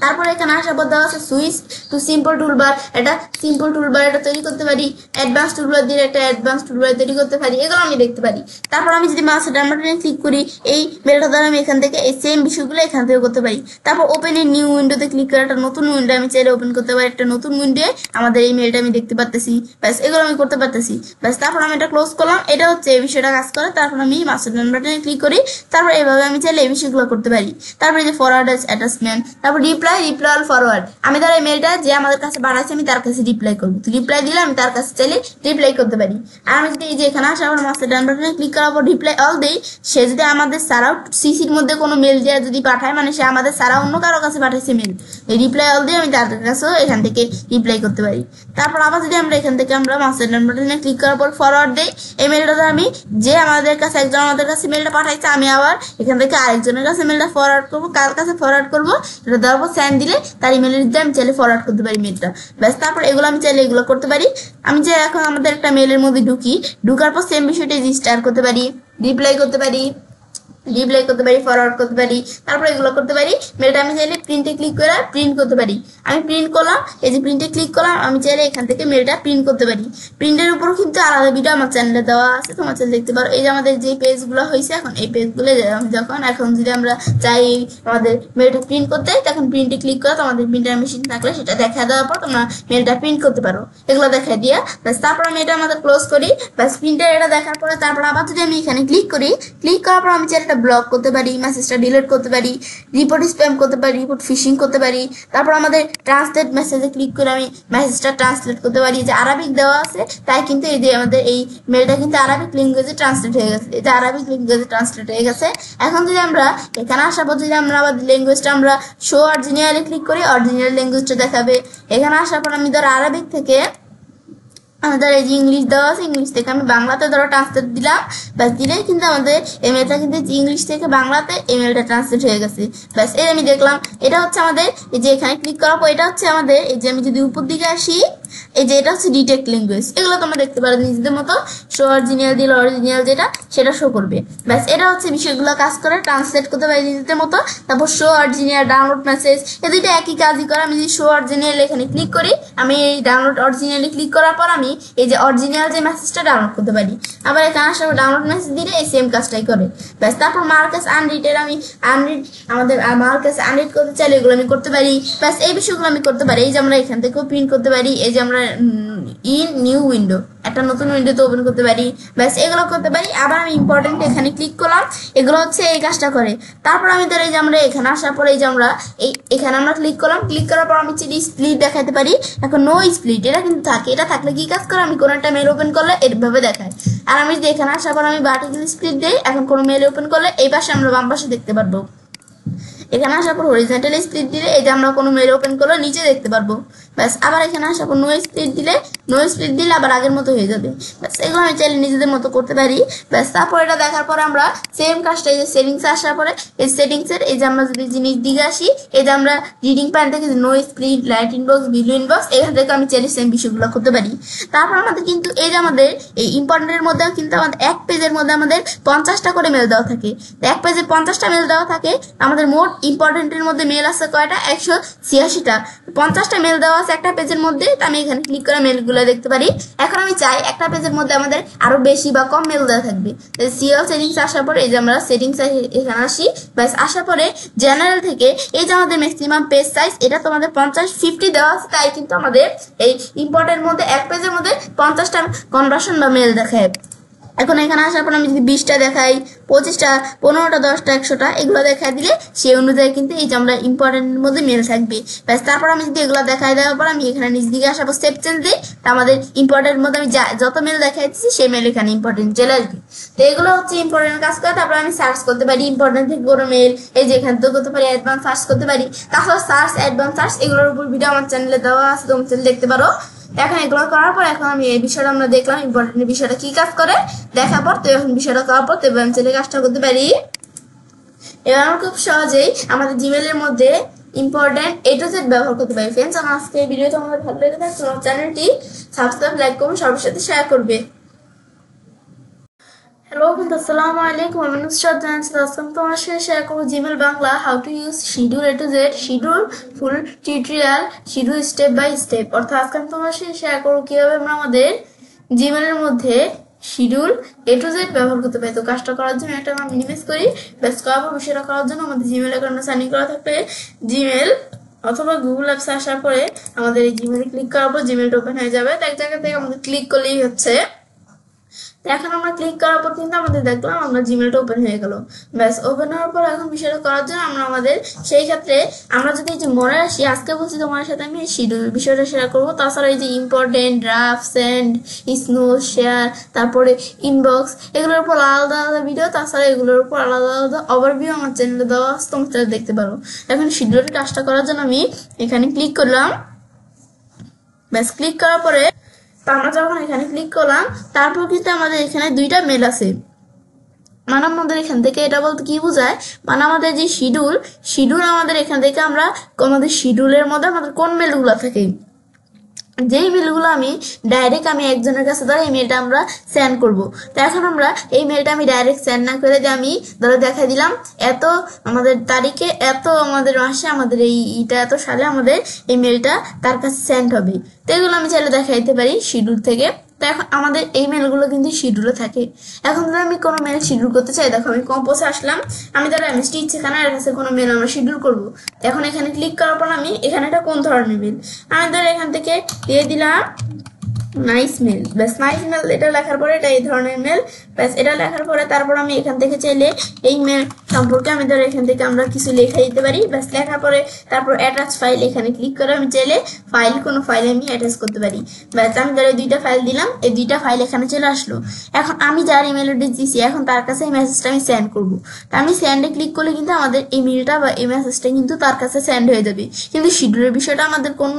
তারপরে এখানে আসার পর দেওয়া আছে সুইচ টু সিম্পল টুলবার, এটা সিম্পল টুলবার এটা তৈরি করতে পারি, অ্যাডভান্স টুলবার দিয়ে একটা অ্যাডভান্স টুলবার তৈরি করতে পারি, এগুলো আমি দেখতে পারি। তারপর আমি যদি মাউসের ডান বাটনে ক্লিক করি এই মেলটা দ্বারা আমি এখান থেকে এই সেম বিষয়গুলো এখান থেকে করতে পারি। তারপর ওপেন এ নিউ উইন্ডোতে ক্লিক করে একটা নতুন উইন্ডো আমি চাইলে ওপেন করতে পারি, একটা নতুন উইন্ডোয়ে আমাদের এই মেলটা আমি দেখতে পারতেছি, ব্যাস এগুলো আমি করতে পারতেছি। ব্যাস তারপর আমি এটা ক্লোজ করলাম, এটা হচ্ছে এই বিষয়টা কাজ করে। তারপর আমি মাউসের ডান বাটনে ক্লিক করি, তারপর এইভাবে আমি চাইলে এই বিষয়গুলো করতে পারি। তারপর এই যে ফরওয়ার্ড অ্যাটাচমেন্ট, তারপর রিপ্লাই অল ফরওয়ার্ড, আমি তার এই মেলটা যে আমাদের কাছে বানাচ্ছে আমি তার কাছে রিপ্লাই করবো, তো রিপ্লাই দিলে আমি তার কাছে চাইলে রিপ্লাই করতে পারি। আর আমি যদি এই যে এখানে আসার পর মাউসের ডান বাটনে ক্লিক করার পর রিপ্লাই অল দেই, সে যদি আমাদের ছাড়াও সিসির মধ্যে কোনো মেল দেওয়া যদি পাঠায়, মানে সে আমাদের ছাড়া অন্য কারো কাছে পাঠাইছে মেল, এই রিপ্লাই অল দিয়ে আমি তাদের কাছেও এখান থেকে রিপ্লাই করতে পারি। তারপর আবার যদি আমরা এখান থেকে আমরা মাউসের ডান বাটনে ক্লিক করার পর ফরওয়ার্ড দেই, এই মেলটা আমি যে আমাদের কাছে একজন আমাদের কাছে মেলটা পাঠাইছে আমি আবার এখান থেকে আরেকজনের কাছে মেলটা ফরওয়ার্ড করবো, কার কাছে ফরওয়ার্ড করবো এটা দেওয়ার পর সেন্ড দিলে তার ইমেলের দিতে আমি চাইলে ফরওয়ার্ড করতে পারি মেলটা, ব্যাস তারপর এগুলো আমি চাইলে এগুলো করতে পারি। আমি যে এখন আমাদের একটা মেলের মধ্যে ঢুকার পর সেম বিষয়টা রেজিস্টার করতে পারি, রিপ্লাই করতে পারি, ফরওয়ার্ড করতে পারি, তারপর এগুলো করতে পারি। মেলটা আমি চাইলে প্রিন্টে ক্লিক করে প্রিন্ট করতে পারি, আমি প্রিন্ট করলাম, এই যে প্রিন্টে ক্লিক করলাম, আমি চাইলে এখান থেকে মেলটা প্রিন্ট করতে পারি। প্রিন্টের উপর কিন্তু আলাদা ভিডিও আমার চ্যানেলে দেওয়া আছে, তোমার চ্যানেল দেখতে পারো। এই যে আমাদের যে পেজগুলো হয়েছে এখন এই পেজগুলো এখন যদি আমরা চাই আমাদের মেলটা প্রিন্ট করতে, তখন প্রিন্টে ক্লিক করে তোমাদের প্রিন্টার মেশিন থাকলে সেটা দেখা দেওয়ার পর তোমরা মেলটা প্রিন্ট করতে পারো, এগুলো দেখা দিয়ে ব্যাস তারপর আমি এটা আমাদের ক্লোজ করি। ব্যাস প্রিন্টার এটা দেখার পরে তারপর আবার যদি আমি এখানে ক্লিক করি, ক্লিক করার পর আমি চাইলে ব্লক করতে পারি, মেসেজটা ডিলিট করতে পারি, রিপোর্ট স্প্যাম করতে পারি, রিপোর্ট ফিশিং করতে পারি। তারপর আমাদের ট্রান্সলেট মেসেজে ক্লিক করে আমি মেসেজটা ট্রান্সলেট করতে পারি, যে আরবিক দেওয়া আছে তাই কিন্তু এই যে আমাদের এই মেলটা কিন্তু আরবিক ল্যাঙ্গুয়েজে ট্রান্সলেট হয়ে গেছে, এই যে আরবিক ল্যাঙ্গুয়েজে ট্রান্সলেট হয়ে গেছে। এখন যদি আমরা এখানে আসার পর যদি আমরা আবার ল্যাঙ্গুয়েজটা আমরা শো অরিজিনালে ক্লিক করি, অরিজিনাল ল্যাঙ্গুয়েজটা দেখাবে। এখানে আসার পর আমি ধর আরবিক থেকে আমাদের এই যে ইংলিশ দেওয়া আছে, ইংলিশ থেকে আমি বাংলাতে ধরো ট্রান্সলেট দিলাম, ব্যাস দিলেই কিন্তু আমাদের ইমেলটা কিন্তু ইংলিশ থেকে বাংলাতে ইমেলটা ট্রান্সলেট হয়ে গেছে। ব্যাস এই আমি দেখলাম, এটা হচ্ছে আমাদের এই যে এখানে ক্লিক করার পর এটা হচ্ছে আমাদের এই যে আমি যদি উপর দিকে আসি, এই যে এটা হচ্ছে ডিটেক্ট ল্যাঙ্গুয়েজ, এগুলো তোমরা দেখতে পারো নিজেদের মতো। শো অরিজিনাল দিলে অরিজিনাল যেটা সেটা শো করবে, ব্যাস এটা হচ্ছে বিষয়গুলো কাজ করে, ট্রান্সলেট করতে পারি নিজেদের মতো। তারপর শো অরিজিনাল, ডাউনলোড মেসেজ, এই দুইটা একই কাজই করে। আমি যদি শো অরিজিনাল এখানে ক্লিক করি, আমি এই ডাউনলোড অরিজিনালে ক্লিক করার পর আমি এই যে অরিজিনাল যে মেসেজটা ডাউনলোড করতে পারি, আবার এখানে আসার ডাউনলোড মেসেজ দিলে এই সেম কাজটাই করে, ব্যাস। তারপর মার্কেস আনরিডের আমি আমাদের মার্কেস আনরিড করতে চাইলে এগুলো আমি করতে পারি, ব্যাস এই বিষয়গুলো আমি করতে পারি। এই যে আমরা এখান থেকেও প্রিন্ট করতে পারি, এই যে আমরা ইন নিউ উইন্ডো একটা নতুন উইন্ডোতে ওপেন করতে পারি, ব্যাস এগুলো করতে পারি। আবার আমি ইম্পর্টেন্ট এখানে ক্লিক করলাম, এগুলো হচ্ছে এই কাজটা করে। তারপর আমি ধর এই যে আমরা এখানে আসার পরে এই যে আমরা এখানে আমরা ক্লিক করলাম, ক্লিক করার পর আমি চিনি স্প্লিট দেখাতে পারি। এখন নো স্প্লিট এটা কিন্তু থাকে, এটা থাকলে কি কাজ করে, আমি কোনো একটা মেল ওপেন করলে এভাবে দেখায়। আর আমি যদি এখানে আসার পর আমি ভার্টিক্যাল স্প্লিট দিই, এখন কোনো মেল ওপেন করলে এই পাশে আমরা বাম পাশে দেখতে পারবো। এখানে আসার পর হরিজন্টাল স্প্লিট দিলে এই যে আমরা কোনো মেল ওপেন করলে নিচে দেখতে পারবো, ব্যাস। আবার এখানে আসার পর নো স্প্লিট দিলে আবার আগের মতো হয়ে যাবে, ব্যাস। এগুলো আমি চাইলে নিজেদের মতো করতে পারি, ব্যাস। তারপর এটা দেখার পর আমরা সেম কাজটা এই যে সেটিংসে আসার পরে এই সেটিংসের এই যে আমরা যদি জিনিস দিকে আসি, এই যে আমরা রিডিং প্যান থেকে no split, light inbox, video inbox, এখান থেকে আমি চাইলে সেম বিষয়গুলো করতে পারি। তারপর আমাদের কিন্তু এই যে আমাদের এই ইম্পর্টেন্টের মধ্যেও কিন্তু আমাদের এক পেজের মধ্যে আমাদের 50টা করে মেল দেওয়া থাকে, এক পেজে 50টা মেল দেওয়া থাকে। আমাদের মোট ইম্পর্টেন্টের মধ্যে মেল আছে কয়টা, 186টা। 50টা মেল দেওয়া আছে একটা পেজের মধ্যে, তো আমি এখানে ক্লিক করে মেলগুলো দেখতে পারি। এখন আমি চাই একটা পেজের মধ্যে আমাদের আরো বেশি বা কম মেল দেওয়া থাকবে, সিএল সেটিংস আসার পরে এই যে আমরা সেটিংস এখানে আসি, ব্যাস। আসার পরে জেনারেল থেকে এই যে আমাদের ম্যাক্সিমাম পেজ সাইজ এটা তোমাদের 50 দেওয়া আছে, তাই কিন্তু আমাদের এই ইম্পর্টেন্ট মধ্যে এক পেজের মধ্যে 50টা কনভার্সন বা মেল দেখায়। এখন এখানে আসার পর আমি যদি 20টা দেখাই, 25টা, 15টা, 10টা, 100টা এগুলো দেখাই দিলে সেই অনুযায়ী কিন্তু এই যে আমরা ইম্পর্টেন্টের মধ্যে মেল থাকবে, ব্যাস। তারপর আমি যদি এগুলো দেখাই দেওয়ার পর আমি এখানে নিচ দিকে আসার পর সেভ চেঞ্জ দিই, আমাদের ইম্পর্টেন্টের মধ্যে আমি যত মেল দেখাই দিচ্ছি সেই মেল এখানে ইম্পর্টেন্ট চলে আসবে। তো এগুলো হচ্ছে ইম্পর্টেন্ট কাজ করে। তারপর আমি সার্চ করতে পারি ইম্পর্টেন্ট থেকে বড় মেল, এই যে এখান থেকে করতে পারি অ্যাডভান্স সার্চ করতে পারি। তাছাড়া সার্চ, অ্যাডভান্স সার্চ এগুলোর উপর ভিডিও আমার চ্যানেলে দেওয়া আছে, তোমরা চ্যানেল দেখতে পারো। এখন এগুলো করার পর এখন আমি এই বিষয়টা আমরা দেখলাম ইম্পর্টেন্ট বিষয়টা কি কাজ করে দেখার পর, তো এখন বিষয়টা করার পর তো আমি চ্যানেলে কাজটা করতে পারি। এবার আমরা খুব সহজেই আমাদের জিমেলের মধ্যে ইম্পর্টেন্ট A to Z ব্যবহার করতে পারি। ফ্রেন্ডস, আমার আজকে এই ভিডিও তোমাদের ভালো লেগে থাকে তোমার চ্যানেলটি সাবস্ক্রাইব, লাইক করবে, সবার সাথে শেয়ার করবে। হ্যালো বন্ধু, আসসালামু আলাইকুম। আমি নুসরাত জানাচ্ছি আজকে তোমার সাথে শেয়ার করবো Gmail Bangla how to use schedule A to Z, schedule full tutorial, schedule step by step. অর্থাৎ আজকে আমি তোমার সাথে শেয়ার করবো কিভাবে আমরা আমাদের জিমেলের মধ্যে শিডিউল এ টু জেড ব্যবহার করতে পারি। তো কাজটা করার জন্য একটা আমরা মিনিমাইজ করি। ব্যাস করার পর বিষয়টা করার জন্য আমাদের জিমেল অ্যাকাউন্টে সাইন ইন করা থাকলে জিমেল অথবা গুগল অ্যাপসে আসার পরে আমাদের এই জিমেলে ক্লিক করার পর জিমেলটা ওপেন হয়ে যাবে। তো এক জায়গা থেকে আমাদের ক্লিক করলেই হচ্ছে। তো এখন আমরা ক্লিক করার পর কিন্তু আমাদের দেখলাম আমরা জিমেলটা ওপেন হয়ে গেল। ব্যাস ওপেন হওয়ার পর এখন বিষয়টা করার জন্য আমরা আমাদের সেই ক্ষেত্রে আমরা যদি এই যে মনে আসি, আজকে বলছি তোমার সাথে আমি শিডিউল বিষয়টা শেয়ার করবো। তাছাড়া এই যে important, draft, send, snow, share, তারপরে ইনবক্স, এগুলোর উপর আলাদা আলাদা ভিডিও, তাছাড়া এগুলোর উপর আলাদা আলাদা ওভারভিউ আমার চ্যানেলে দেওয়া আছে, তোমরা দেখতে পারো। এখন শিডিউলের কাজটা করার জন্য আমি এখানে ক্লিক করলাম। ব্যাস ক্লিক করার পরে তো আমরা যখন এখানে ক্লিক করলাম তারপর কিন্তু আমাদের এখানে দুইটা মেল আছে। মানে আমাদের এখান থেকে এটা বলতে কি বোঝায়, মানে আমাদের যে শিডিউল আমাদের এখান থেকে আমরা আমাদের শিডিউলের মধ্যে আমাদের কোন মেলগুলো থাকে, যেই মেলগুলো আমি ডাইরেক্ট আমি একজনের কাছে ধরো এই মেলটা আমরা সেন্ড করব। তো এখন আমরা এই মেলটা আমি ডাইরেক্ট সেন্ড না করে যে আমি ধরো দেখাই দিলাম এত আমাদের তারিখে, এত আমাদের মাসে, আমাদের এইটা এত সালে আমাদের এই মেলটা তার কাছে সেন্ড হবে। তো এগুলো আমি চাইলে দেখাই দিতে পারি শিডিউল থেকে। তো এখন আমাদের এই মেলগুলো কিন্তু শিডিউলে থাকে। এখন ধরো আমি কোনো মেল শিডিউল করতে চাই, দেখো আমি কম্পোজে আসলাম, আমি ধরো এমএসটি ইচ্ছে এর কাছে কোনো মেল আমরা শিডিউল করবো। এখন এখানে ক্লিক করার পর আমি এখানে এটা কোন ধরনের মেল, আমি ধরো এখান থেকে দিয়ে দিলাম নাইস মেল। ব্যাস নাইস মেল এটা লেখার পরে এটা এই ধরনের মেল। ব্যাস এটা লেখার পরে তারপর আমি এখান থেকে চাইলে এই মেল সম্পর্কে আমি ধরো এখান থেকে আমরা কিছু লেখা দিতে পারি। ব্যাস লেখার পরে তারপর অ্যাটাচ ফাইল এখানে ক্লিক করে আমি চাইলে কোনো ফাইল আমি অ্যাটাচ করতে পারি। ব্যাস আমি ধরো দুইটা ফাইল দিলাম, এই দুইটা ফাইল এখানে চলে আসলো। এখন আমি যার ইমেল অ্যাড্রেস দিয়েছি এখন তার কাছে এই মেসেজটা আমি সেন্ড করবো। তা আমি সেন্ডে ক্লিক করলে কিন্তু আমাদের এই মেলটা বা এই মেসেজটা কিন্তু তার কাছে সেন্ড হয়ে যাবে। কিন্তু শিডিউলের বিষয়টা আমাদের কোন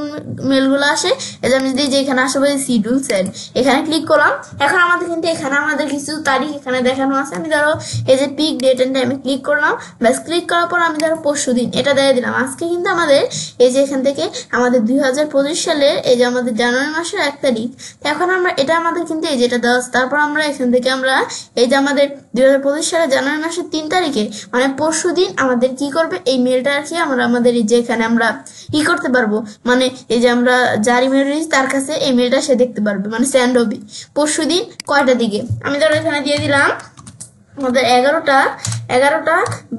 মেলগুলো আসে, এটা আমি যদি যে এখানে আসবে শিডিউল সেন্ড এখানে ক্লিক করলাম। এখন আমাদের কিন্তু এখানে আমাদের কিছু তারিখ এখানে দেখানো আছে। আমি ধরো এই যে পিক ডেট এন্ড টাইমে ক্লিক করলাম। ব্যাস ক্লিক করার পর আমি ধরো পরশু দিন এটা দিয়ে দিলাম। আজকে কিন্তু আমাদের এই যে এখান থেকে আমাদের 2025 সালের এই যে আমাদের জানুয়ারি মাসের 1 তারিখ। এখন আমরা এটা আমাদের কিন্তু এই যেটা দেওয়া আছে। তারপর আমরা এখান থেকে আমরা এই যে আমাদের 2025 সালের জানুয়ারি মাসের 3 তারিখে মানে পরশু দিন আমাদের কি করবে এই মেলটা আর কি আমরা আমাদের এই যে এখানে আমরা কি করতে পারবো, মানে এই যে আমরা যার ইমেল রয়েছে তার কাছে এই মেলটা সে দেখতে পারবে, মানে সেন্ড হবে পরশু দিন কয়টার দিকে। আমি ধরো এখানে দিয়ে দিলাম আমাদের 11টা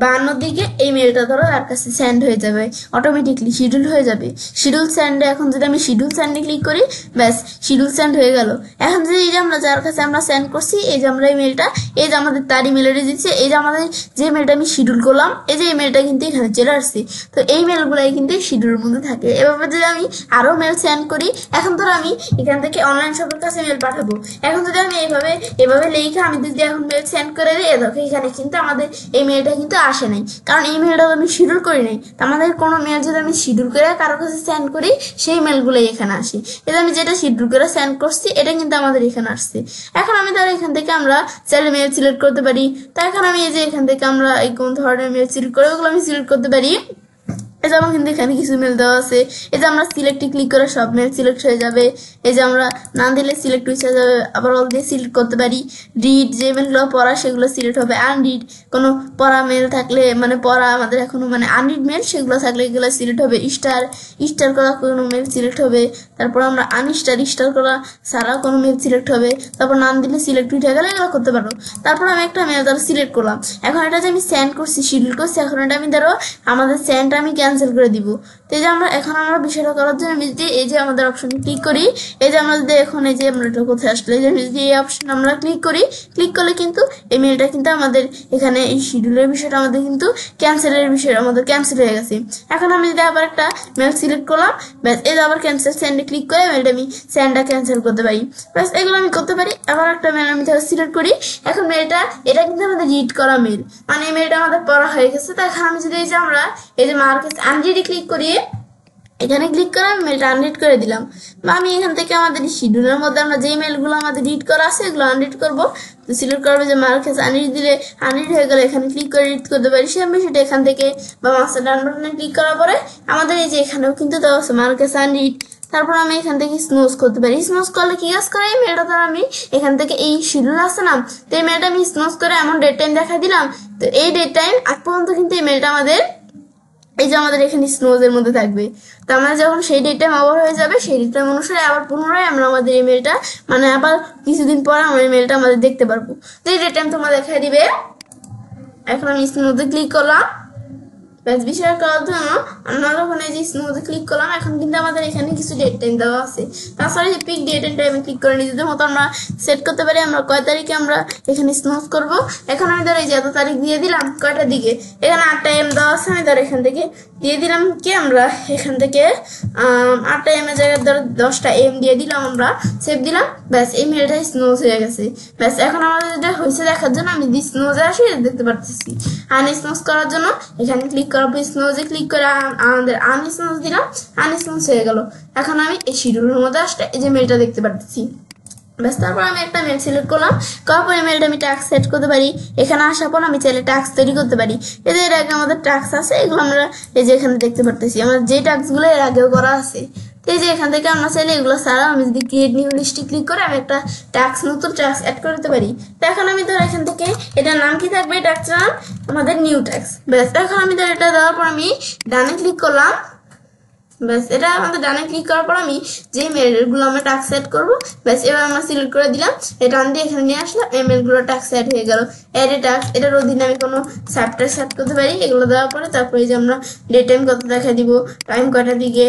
52 দিকে এই মেলটা ধরো তার কাছে সেন্ড হয়ে যাবে, অটোমেটিকলি শিডিউল হয়ে যাবে। শিডিউল সেন্ডে এখন যদি আমি শিডিউল সেন্ডে ক্লিক করি, ব্যাস শিডিউল সেন্ড হয়ে গেল। এখন যে এই যে আমরা যার কাছে আমরা সেন্ড করছি এই যে আমরা এই মেলটা, এই যে আমাদের তার ইমেল আইডি দিচ্ছে, এই যে আমাদের যে মেলটা আমি শিডিউল করলাম এই যে এই মেলটা কিন্তু এখানে চলে আসছে। তো এই মেলগুলাই কিন্তু শিডিউলের মধ্যে থাকে। এভাবে যদি আমি আরো মেল সেন্ড করি, এখন ধরো আমি এখান থেকে অনলাইন শপের কাছে মেল পাঠাবো। এখন যদি আমি এভাবে লিখে আমি যদি এখন মেল সেন্ড করে দিই, দেখো এখানে কিন্তু আমাদের এই মেলটা কিন্তু আসে নাই, কারণ এই মেলটা আমি শিডিউল করি নাই। আমাদের কোনো মেল যদি আমি শিডিউল করে কারো কাছে সেন্ড করি সেই মেলগুলোই এখানে আসে। এটা আমি যেটা শিডিউল করে সেন্ড করছি এটা কিন্তু আমাদের এখানে আসছে। এখন আমি ধরো এখান থেকে আমরা চাইলে মেল সিলেক্ট করতে পারি। তো এখন আমি এই যে এখান থেকে আমরা এই কোন ধরনের মেল সিলেক্ট করে ওগুলো আমি সিলেক্ট করতে পারি। এই যে আমার কিন্তু এখানে কিছু মেল দেওয়া আছে। এই যে আমরা সিলেক্টে ক্লিক করে সব মেল সিলেক্ট হয়ে যাবে। এই যে আমরা না দিলে সিলেক্ট হয়ে যাবে, আবার অল দিয়ে সিলেক্ট করতে পারি। রিড যে মেলগুলো পড়া সেগুলো সিলেক্ট হবে। আনরিড কোনো পড়া মেল থাকলে মানে পড়া আমাদের এখনো মানে আনরিড মেল সেগুলো থাকলে এগুলো সিলেক্ট হবে। স্টার করা কোনো মেল সিলেক্ট হবে। তারপর আমরা স্টার করা সারা কোনো মেল সিলেক্ট হবে। তারপর নাম দিলে সিলেক্ট হয়ে গেলে এগুলো করতে পারো। তারপর আমি একটা মেল ধরো সিলেক্ট করলাম। এখন এটা যে আমি সেন্ড করছি শিডিউল করছি, এখন এটা আমি ধরো আমাদের সেন্ডটা আমি ক্যান্সেল করে দিব। তো এই যে আমরা এখন আমরা বিষয়টা করার জন্য আমি যদি এই যে আমাদের অপশনে ক্লিক করি, এই যে আমরা যদি এখন এই যে আমরা এটা কোথায় আসলে এই যে আমি যদি এই অপশন আমরা ক্লিক করি, ক্লিক করলে কিন্তু এই মেলটা কিন্তু আমাদের এখানে এই শিডিউলের বিষয়টা আমাদের কিন্তু ক্যান্সেলের বিষয় আমাদের ক্যান্সেল হয়ে গেছে। এখন আমি যদি আবার একটা মেল সিলেক্ট করলাম, ব্যাস এই যে আবার ক্যান্সেল সেন্ডে ক্লিক করে মেলটা আমি সেন্ডটা ক্যান্সেল করতে পারি। ব্যাস এগুলো আমি করতে পারি। আবার একটা মেল আমি ধরো সিলেক্ট করি। এখন মেলটা এটা কিন্তু আমাদের রিড করা মেল, মানে এই মেলটা আমাদের পড়া হয়ে গেছে। তো এখন আমি যদি এই যে আমরা এই যে মার্কেট আনরিড ক্লিক করি, এখানে ক্লিক করে আমি মেলটা আনরিড করে দিলাম। বা আমি এখান থেকে আমাদের শিডিউলের মধ্যে আমরা যে মেলগুলো আমাদের রিড করা আছে এগুলো আনরিড করবো। তো সিলেক্ট করবে যে মার্কেট আনরিড দিলে আনরিড হয়ে গেলে এখানে ক্লিক করে রিড করতে পারি। সে আমি সেটা এখান থেকে বা মাস্টার ডান বাটনে ক্লিক করার পরে আমাদের এই যে এখানেও কিন্তু দেওয়া আছে মার্কেট আনরিড। তারপর আমি এখান থেকে স্নুজ করতে পারি। স্নুজ করলে কি কাজ করে, এই মেলটা ধর আমি এখান থেকে এই শিডিউল আছে না, তো এই মেলটা আমি স্নুজ করে এমন ডেট টাইম দেখা দিলাম, তো এই ডেট টাইম আগ পর্যন্ত কিন্তু এই মেলটা আমাদের এই যে আমাদের এখানে স্নোজের মধ্যে থাকবে। তো আমরা যখন সেই ডেট টাইম ওভার হয়ে যাবে, সেই ডেট টাইম অনুসারে আবার পুনরায় আমরা আমাদের ইমেলটা মানে আবার কিছুদিন পরে আমরা ইমেলটা আমাদের দেখতে পারবো। তো এই ডেট টাইম তোমরা দেখাই দিবে। এখন আমি স্নোজে ক্লিক করলাম, ব্যাস বিষয় করার জন্য আমরা যখন এই যে স্নোজে ক্লিক করলাম, এখন কিন্তু আমাদের এখানে কিছু ডেট টাইম দেওয়া আছে। তাছাড়া যে পিক ডেট এন্ড টাইমে ক্লিক করে নিজেদের মতো আমরা সেট করতে পারি আমরা কয় তারিখে আমরা এখানে স্নোজ করব। এখন আমি ধর এই যে এত তারিখ দিয়ে দিলাম, কয়টার দিকে, এখানে 8টা AM দেওয়া আছে, আমি ধর এখান থেকে দিয়ে দিলাম কি আমরা এখান থেকে 8টা AM এর জায়গায় ধর 10টা AM দিয়ে দিলাম, আমরা সেভ দিলাম, ব্যাস এই মেলটা স্নোজ হয়ে গেছে। ব্যাস এখন আমাদের যেটা হয়েছে দেখার জন্য আমি যদি স্নোজে আসি দেখতে পারতেছি। আনস্নোজ করার জন্য এখানে ক্লিক করবো, স্নোজে ক্লিক করে আমাদের আনস্নোজ দিলাম, আনস্নোজ হয়ে গেল। এখন আমি এই শিডিউলের মধ্যে আসলে এই যে মেলটা দেখতে পারতেছি। ব্যাস তারপর আমি একটা মেল সিলেক্ট করলাম, করার পরে মেলটা আমি টাস্ক সেট করতে পারি। এখানে আসার পর আমি চাইলে টাস্ক তৈরি করতে পারি। এর আগে আমাদের টাস্ক আছে, এগুলো আমরা এই যে এখানে দেখতে পারতেছি, আমার যে টাস্কগুলো এর আগেও করা আছে। এই যে এখান থেকে আমরা চাইলে এগুলো ছাড়াও আমি যদি ক্রিয়েট নিউ লিস্টে ক্লিক করে আমি একটা টাস্ক নতুন টাস্ক অ্যাড করতে পারি। তো এখন আমি ধর এখান থেকে এটার নাম কি থাকবে, টাস্কটার নাম আমাদের নিউ টাস্ক। ব্যাস এখন আমি ধর এটা দেওয়ার পর আমি ডানে ক্লিক করলাম, ব্যাস এটা আমাদের ডানে ক্লিক করার পর আমি যে মেলগুলো আমরা টাস্ক সেট করবো, ব্যাস এবার আমরা সিলেক্ট করে দিলাম, এটা ডান দিয়ে এখানে নিয়ে আসলাম, এই মেলগুলো টাস্ক সেট হয়ে গেল। এড টাস্ক, এটার অধীনে আমি কোনো চ্যাপ্টার সেট করতে পারি। এগুলো দেওয়ার পরে তারপরে যে আমরা ডেট টাইম কত দেখা দিব, টাইম কয়টার দিকে,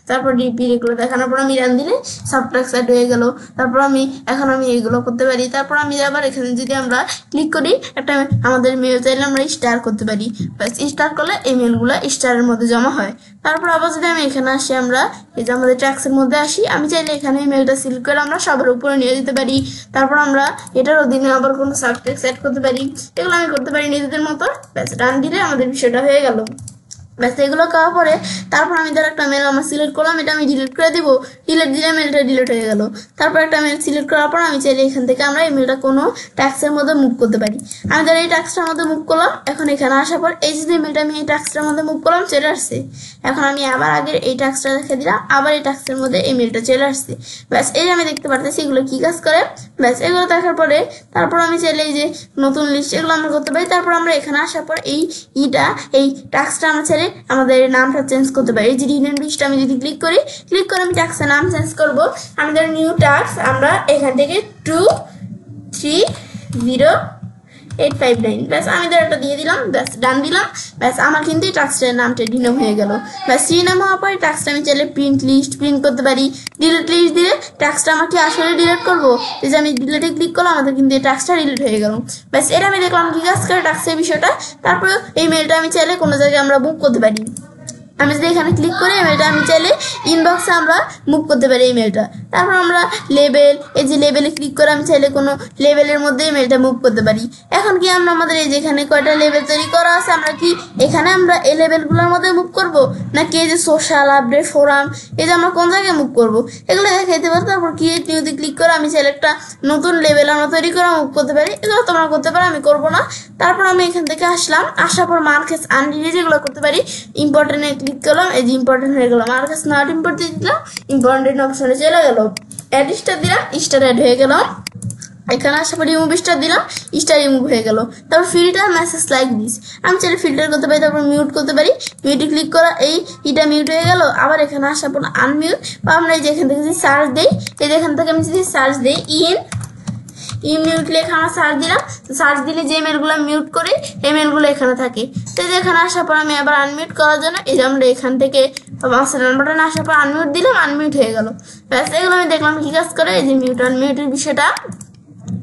তারপর ডিপি এগুলো দেখানোর পর আমি রান দিলে সব টাস্ক সেট হয়ে গেল। তারপর আমি এখন আমি এগুলো করতে পারি। তারপর আমি আবার এখানে যদি আমরা ক্লিক করি একটা আমাদের মেল চাইলে আমরা স্টার করতে পারি, ব্যাস স্টার করলে এই মেলগুলো স্টারের মধ্যে জমা হয়। তারপর আবার যদি আমি এখানে আসি, আমরা এই যে আমাদের ট্যাক্সের মধ্যে আসি, আমি চাইলে এখানে মেলটা সিলেক্ট করে আমরা সবার উপরে নিয়ে দিতে পারি। তারপর আমরা এটার অধীনে আবার কোনো সাবটেক্সট সেট করতে পারি, এগুলো আমি করতে পারি নিজেদের মতো। ব্যাস রান দিলে আমাদের বিষয়টা হয়ে গেল। ব্যাস এগুলো করার পরে তারপর আমি ধর একটা মেল আমার সিলেক্ট করলাম, এটা আমি ডিলিট করে দিব, ডিলিট দিলে মেলটা ডিলিট হয়ে গেল। তারপর একটা মেল সিলেক্ট করার পর আমি চাইলে এখান থেকে আমরা এই মেলটা কোনো ট্যাক্সের মধ্যে মুভ করতে পারি। আমি ধর এই ট্যাক্সটার মধ্যে মুভ করলাম, এখন এখানে আসার পর এই যে মেলটা আমি এই ট্যাক্সটার মধ্যে মুভ করলাম চলে আসছে। এখন আমি আবার আগের এই ট্যাক্সটা দেখে দিলাম, আবার এই ট্যাক্সের মধ্যে এই মেলটা চলে আসছে। ব্যাস এই যে আমি দেখতে পারতেছি এগুলো কি কাজ করে। ব্যাস এগুলো দেখার পরে তারপর আমি চাইলে এই যে নতুন লিস্ট এগুলো আমরা করতে পারি। তারপর আমরা এখানে আসার পর এই ট্যাক্সটা আমরা চাইলে আমাদের নামটা চেঞ্জ করতে পারি। এই যে রিনেম লিস্ট আমি যদি ক্লিক করে আমি ট্যাক্সের নাম চেঞ্জ করব, আমাদের নিউ ট্যাক্স আমরা এখান থেকে 2308559 ব্যাস আমি ধর একটা দিয়ে দিলাম, ব্যাস ডান দিলাম। ব্যাস আমার কিন্তু এই ট্যাক্সটার নামটা রিনেম হয়ে গেল। ব্যাস রিনেম হওয়ার পরে ট্যাক্সটা আমি চাইলে প্রিন্ট করতে পারি। ডিলিট লিস্ট দিলে ট্যাক্সটা আমাকে আসলে ডিলিট করবো, এই যে আমি ডিলিটে ক্লিক করলাম, আমাদের কিন্তু এই ট্যাক্সটা ডিলিট হয়ে গেল। ব্যাস এটা আমি দেখলাম কি কাজ করে ট্যাক্সের বিষয়টা। তারপর এই মেলটা আমি চাইলে কোনো জায়গায় আমরা বুক করতে পারি। আমি যদি এখানে ক্লিক করি মেলটা আমি চাইলে ইনবক্সে আমরা মুভ করতে পারি এই মেলটা। তারপর আমরা লেবেল, এই যে লেবেলে ক্লিক করে আমি চাইলে কোনো লেবেলের মধ্যে এই মেলটা মুভ করতে পারি। এখন কি আমরা আমাদের এই যেখানে কয়টা লেবেল তৈরি করা আছে, আমরা কি এখানে আমরা এই লেবেলগুলোর মধ্যে মুভ করব, নাকি এই যে সোশ্যাল আপডেট ফোরাম এই যে আমরা কোন জায়গায় মুভ করব, এগুলো দেখাইতে পারি। তারপর ক্রিয়েট নিউতে ক্লিক করে আমি চাইলে একটা নতুন লেবেল আমরা তৈরি করে মুভ করতে পারি। এগুলো তোমরা করতে পারো, আমি করবো না। তারপর আমি এখান থেকে আসলাম, আসার পর মার্কেস আনডিলিট এগুলো করতে পারি। ইম্পর্টেন্টে ক্লিক করলাম, এই যে ইম্পর্টেন্ট হয়ে গেল, মার্কেস নট ইম্পর্টেন্ট দিলাম, ইম্পর্টেন্ট অপশনে চলে গেল। অ্যাড স্টার দিলাম, স্টার অ্যাড হয়ে গেল। এখানে আসার পর রিমুভ স্টার দিলাম, স্টার রিমুভ হয়ে গেল। তারপর ফিল্টার মেসেজ লাইক দিস আমি চাইলে ফিল্টার করতে পারি। তারপর মিউট করতে পারি, মিউটে ক্লিক করা এটা মিউট হয়ে গেল। আবার এখানে আসার পর আনমিউট, বা আমরা এই যে এখান থেকে যদি সার্চ দিই, এই যে এখান থেকে আমি যদি সার্চ দিই মিউট লেখা আমরা সার্চ দিলাম, সার্চ দিলে যে মেলগুলো মিউট করি এই মেলগুলো এখানে থাকে। তো যে এখানে আসার পর আমি আবার আনমিউট করার জন্য এই যে আমরা এখান থেকে বাটনে আসার পর আনমিউট দিলাম, আনমিউট হয়ে গেল। ব্যাস এগুলো আমি দেখলাম কি কাজ করে, এই যে মিউট আনমিউটের বিষয়টা।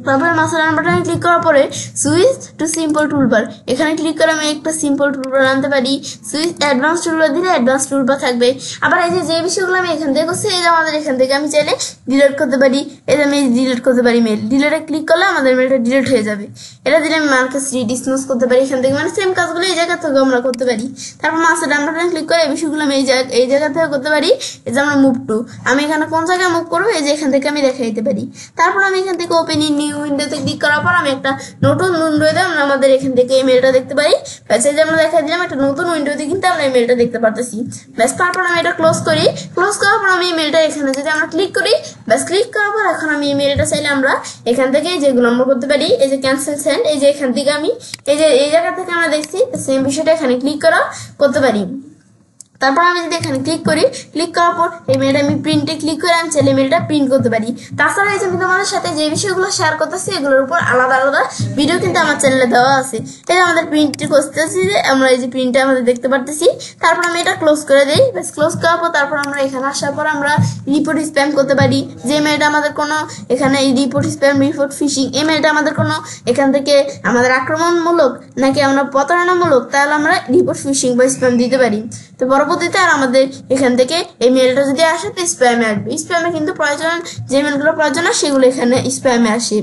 তারপরে মাস্টার বাটনে ক্লিক করার পরে সুইচ টু সিম্পল টুলবার এখানে ক্লিক করে আমি একটা সিম্পল টুলবার আনতে পারি। সুইচ অ্যাডভান্স টুলবার দিলে অ্যাডভান্স টুলবার থাকবে। আবার এই যে বিষয়গুলো আমি এখান থেকে করছি, এই যে আমাদের এখান থেকে আমি চাইলে ডিলিট করতে পারি। এই যে আমি ডিলিট করতে পারি মেল, ডিলিটে ক্লিক করলে আমাদের মেলটা ডিলিট হয়ে যাবে। এটা দিলে আমি মার্কেস ডিসমিস করতে পারি এখান থেকে, মানে সেম কাজগুলো এই জায়গা থেকে আমরা করতে পারি। তারপর মাস্টার বাটনে ক্লিক করে এই বিষয়গুলো আমি এই জায়গা থেকে করতে পারি। এই যে আমরা মুভ টু, আমি এখানে কোন জায়গায় মুভ করবো এই যে এখান থেকে আমি দেখাইতে পারি। তারপর আমি এখান থেকে ওপেন ইন নিউ উইন্ডোতে ক্লিক করার পর আমি একটা নতুন উইন্ডোতে আমরা আমাদের এখান থেকে এই মেলটা দেখতে পারি। ব্যাস এই যে আমরা দেখা দিলাম একটা নতুন উইন্ডোতে কিন্তু আমরা এই মেলটা দেখতে পারতেছি। ব্যাস তারপর আমি এটা ক্লোজ করি। ক্লোজ করার পর আমি এই মেলটা এখানে যদি আমরা ক্লিক করি, ব্যাস ক্লিক করার পর এখন আমি এই মেলটা চাইলে আমরা এখান থেকে যেগুলো আমরা করতে পারি, এই যে ক্যান্সেল সেন্ড, এই যে এখান থেকে আমি এই যে এই জায়গা থেকে আমরা দেখছি সেম বিষয়টা এখানে ক্লিক করা করতে পারি। তারপর আমি যদি এখানে ক্লিক করি, ক্লিক করার পর এই মেলটা আমি প্রিন্টে ক্লিক করে আমি চাইলে মেলটা প্রিন্ট করতে পারি। তাছাড়া এই যে আমি তোমাদের সাথে যে বিষয়গুলো শেয়ার করতেছি এগুলোর উপর আলাদা আলাদা ভিডিও কিন্তু আমার চ্যানেলে দেওয়া আছে। এই যে আমাদের প্রিন্ট করতেছি, যে আমরা এই যে প্রিন্টটা আমাদের দেখতে পারতেছি। তারপর আমি এটা ক্লোজ করে দিই। ব্যাস ক্লোজ করার পর তারপর আমরা এখানে আসার পর আমরা রিপোর্ট স্প্যাম করতে পারি। যে মেলটা আমাদের কোনো এখানে এই রিপোর্ট স্প্যাম, রিপোর্ট ফিশিং, এই মেলটা আমাদের কোনো এখান থেকে আমাদের আক্রমণমূলক নাকি আমরা প্রতারণামূলক, তাহলে আমরা রিপোর্ট ফিশিং বা স্প্যাম দিতে পারি। তো পরবর্তীতে আর আমাদের এখান থেকে এই মেলটা যদি আসে তো স্প্যামে আসবে। স্প্যামে কিন্তু প্রয়োজন যে মেলগুলো প্রয়োজন হয় সেগুলো এখানে স্প্যামে আসে।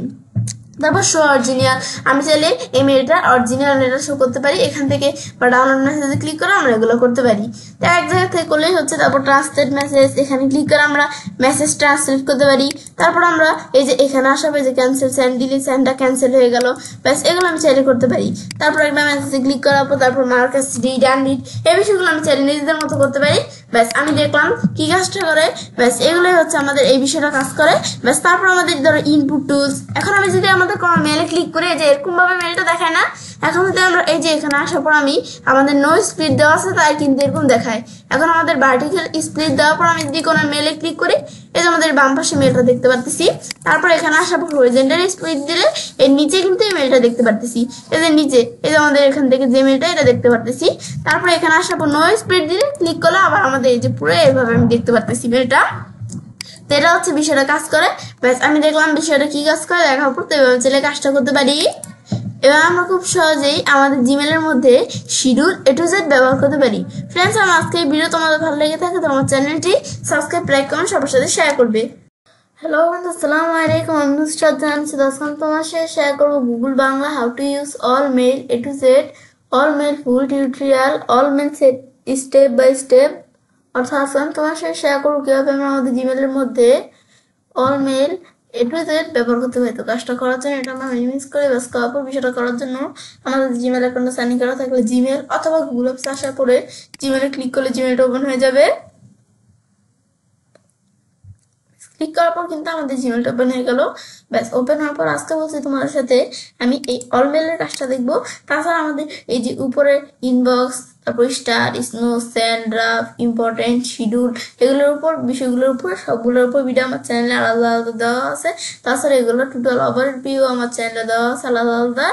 তারপর শো অরিজিনাল, আমি চাইলে এই মেলটা অরিজিনাল এটা শো করতে পারি এখান থেকে, বা ডাউনলোড মেসেজে ক্লিক করে আমরা এগুলো করতে পারি। তো এক জায়গা থেকে করলেই হচ্ছে। তারপর ট্রান্সলেট মেসেজ, এখানে ক্লিক করে আমরা মেসেজ ট্রান্সলেট করতে পারি। তারপর আমরা এই যে এখানে আসাবে যে ক্যান্সেল সেন্ড, ডিলিট সেন্ডটা ক্যান্সেল হয়ে গেল, ব্যাস এগুলো আমি চাইলে করতে পারি। তারপর একটা মেসেজে ক্লিক করার পর তারপর মার্কাস রিড আনরিড, এই বিষয়গুলো আমি চাইলে নিজেদের মতো করতে পারি। ব্যাস আমি দেখলাম কি কাজটা করে, ব্যাস এগুলোই হচ্ছে আমাদের এই বিষয়টা কাজ করে। ব্যাস তারপর আমাদের ধরো ইনপুট টুলস, এখন আমি যদি আমাদের কোনো মেলে ক্লিক করে যে এরকম ভাবে মেলটা দেখায় না, এখন যদি আমরা এই যে এখানে আসার পর আমি আমাদের নো স্প্লিট দেওয়া আছে তাই কিন্তু এরকম দেখায়। এখন আমাদের ভার্টিক্যাল স্প্লিট দেওয়ার পর আমি যদি কোনো মেলে ক্লিক করি, এই যে আমাদের বাম পাশে মেলটা দেখতে পারতেছি। তারপর এখানে আসার পর হরিজন্টাল স্প্লিট দিলে এর নিচে কিন্তু এই মেলটা দেখতে পারতেছি। এই যে নিচে এই যে আমাদের এখান থেকে যে মেলটা এটা দেখতে পারতেছি। তারপর এখানে আসার পর নো স্প্লিট দিলে ক্লিক করলে আবার আমাদের এই যে পুরো এইভাবে আমি দেখতে পারতেছি মেলটা। তো এটা হচ্ছে বিষয়টা কাজ করে। ব্যাস আমি দেখলাম বিষয়টা কি কাজ করে, দেখার পর তো এভাবে চাইলে কাজটা করতে পারি। এবার আমরা খুব সহজেই আমাদের জিমেলের মধ্যে শিডিউল A to Z ব্যবহার করতে পারি। ফ্রেন্ডস, আমার আজকে এই ভিডিও তোমাদের ভালো লেগে থাকে তো আমার চ্যানেলটি সাবস্ক্রাইব, লাইক, কমেন্ট সবার সাথে শেয়ার করবে। হ্যালো বন্ধু, আসসালামু আলাইকুম। আমি নুসরাত জাহান। আজকে তোমার সাথে শেয়ার করবো Google Bangla how to use all mail A to Z, all mail full tutorial, all mail step by step. অর্থাৎ আজকে আমি তোমার সাথে শেয়ার করবো কিভাবে আমরা আমাদের জিমেলের মধ্যে all mail A to Z ব্যবহার করতে হয়। তো কাজটা করার জন্য এটা আমরা মিনিমাইজ করে ব্যাস করার পর বিষয়টা করার জন্য আমাদের জিমেল অ্যাকাউন্টে সাইন ইন করা থাকলে জিমেল অথবা গুগল অ্যাপসে আসার পরে জিমেলে ক্লিক করলে জিমেলটা ওপেন হয়ে যাবে। ক্লিক করার পর কিন্তু আমাদের জিমেলটা ওপেন হয়ে গেল। ব্যাস ওপেন হওয়ার পর আজকে বলছি তোমাদের সাথে আমি এই অল মেলের কাজটা দেখবো। তাছাড়া আমাদের এই যে উপরে ইনবক্স, তারপর star, snow, send, draft, important, schedule, এগুলোর উপর বিষয়গুলোর উপর সবগুলোর উপর ভিডিও আমার চ্যানেলে আলাদা আলাদা দেওয়া আছে। তাছাড়া এগুলো টোটাল ওভারভিউ আমার চ্যানেলে দেওয়া আছে আলাদা আলাদা,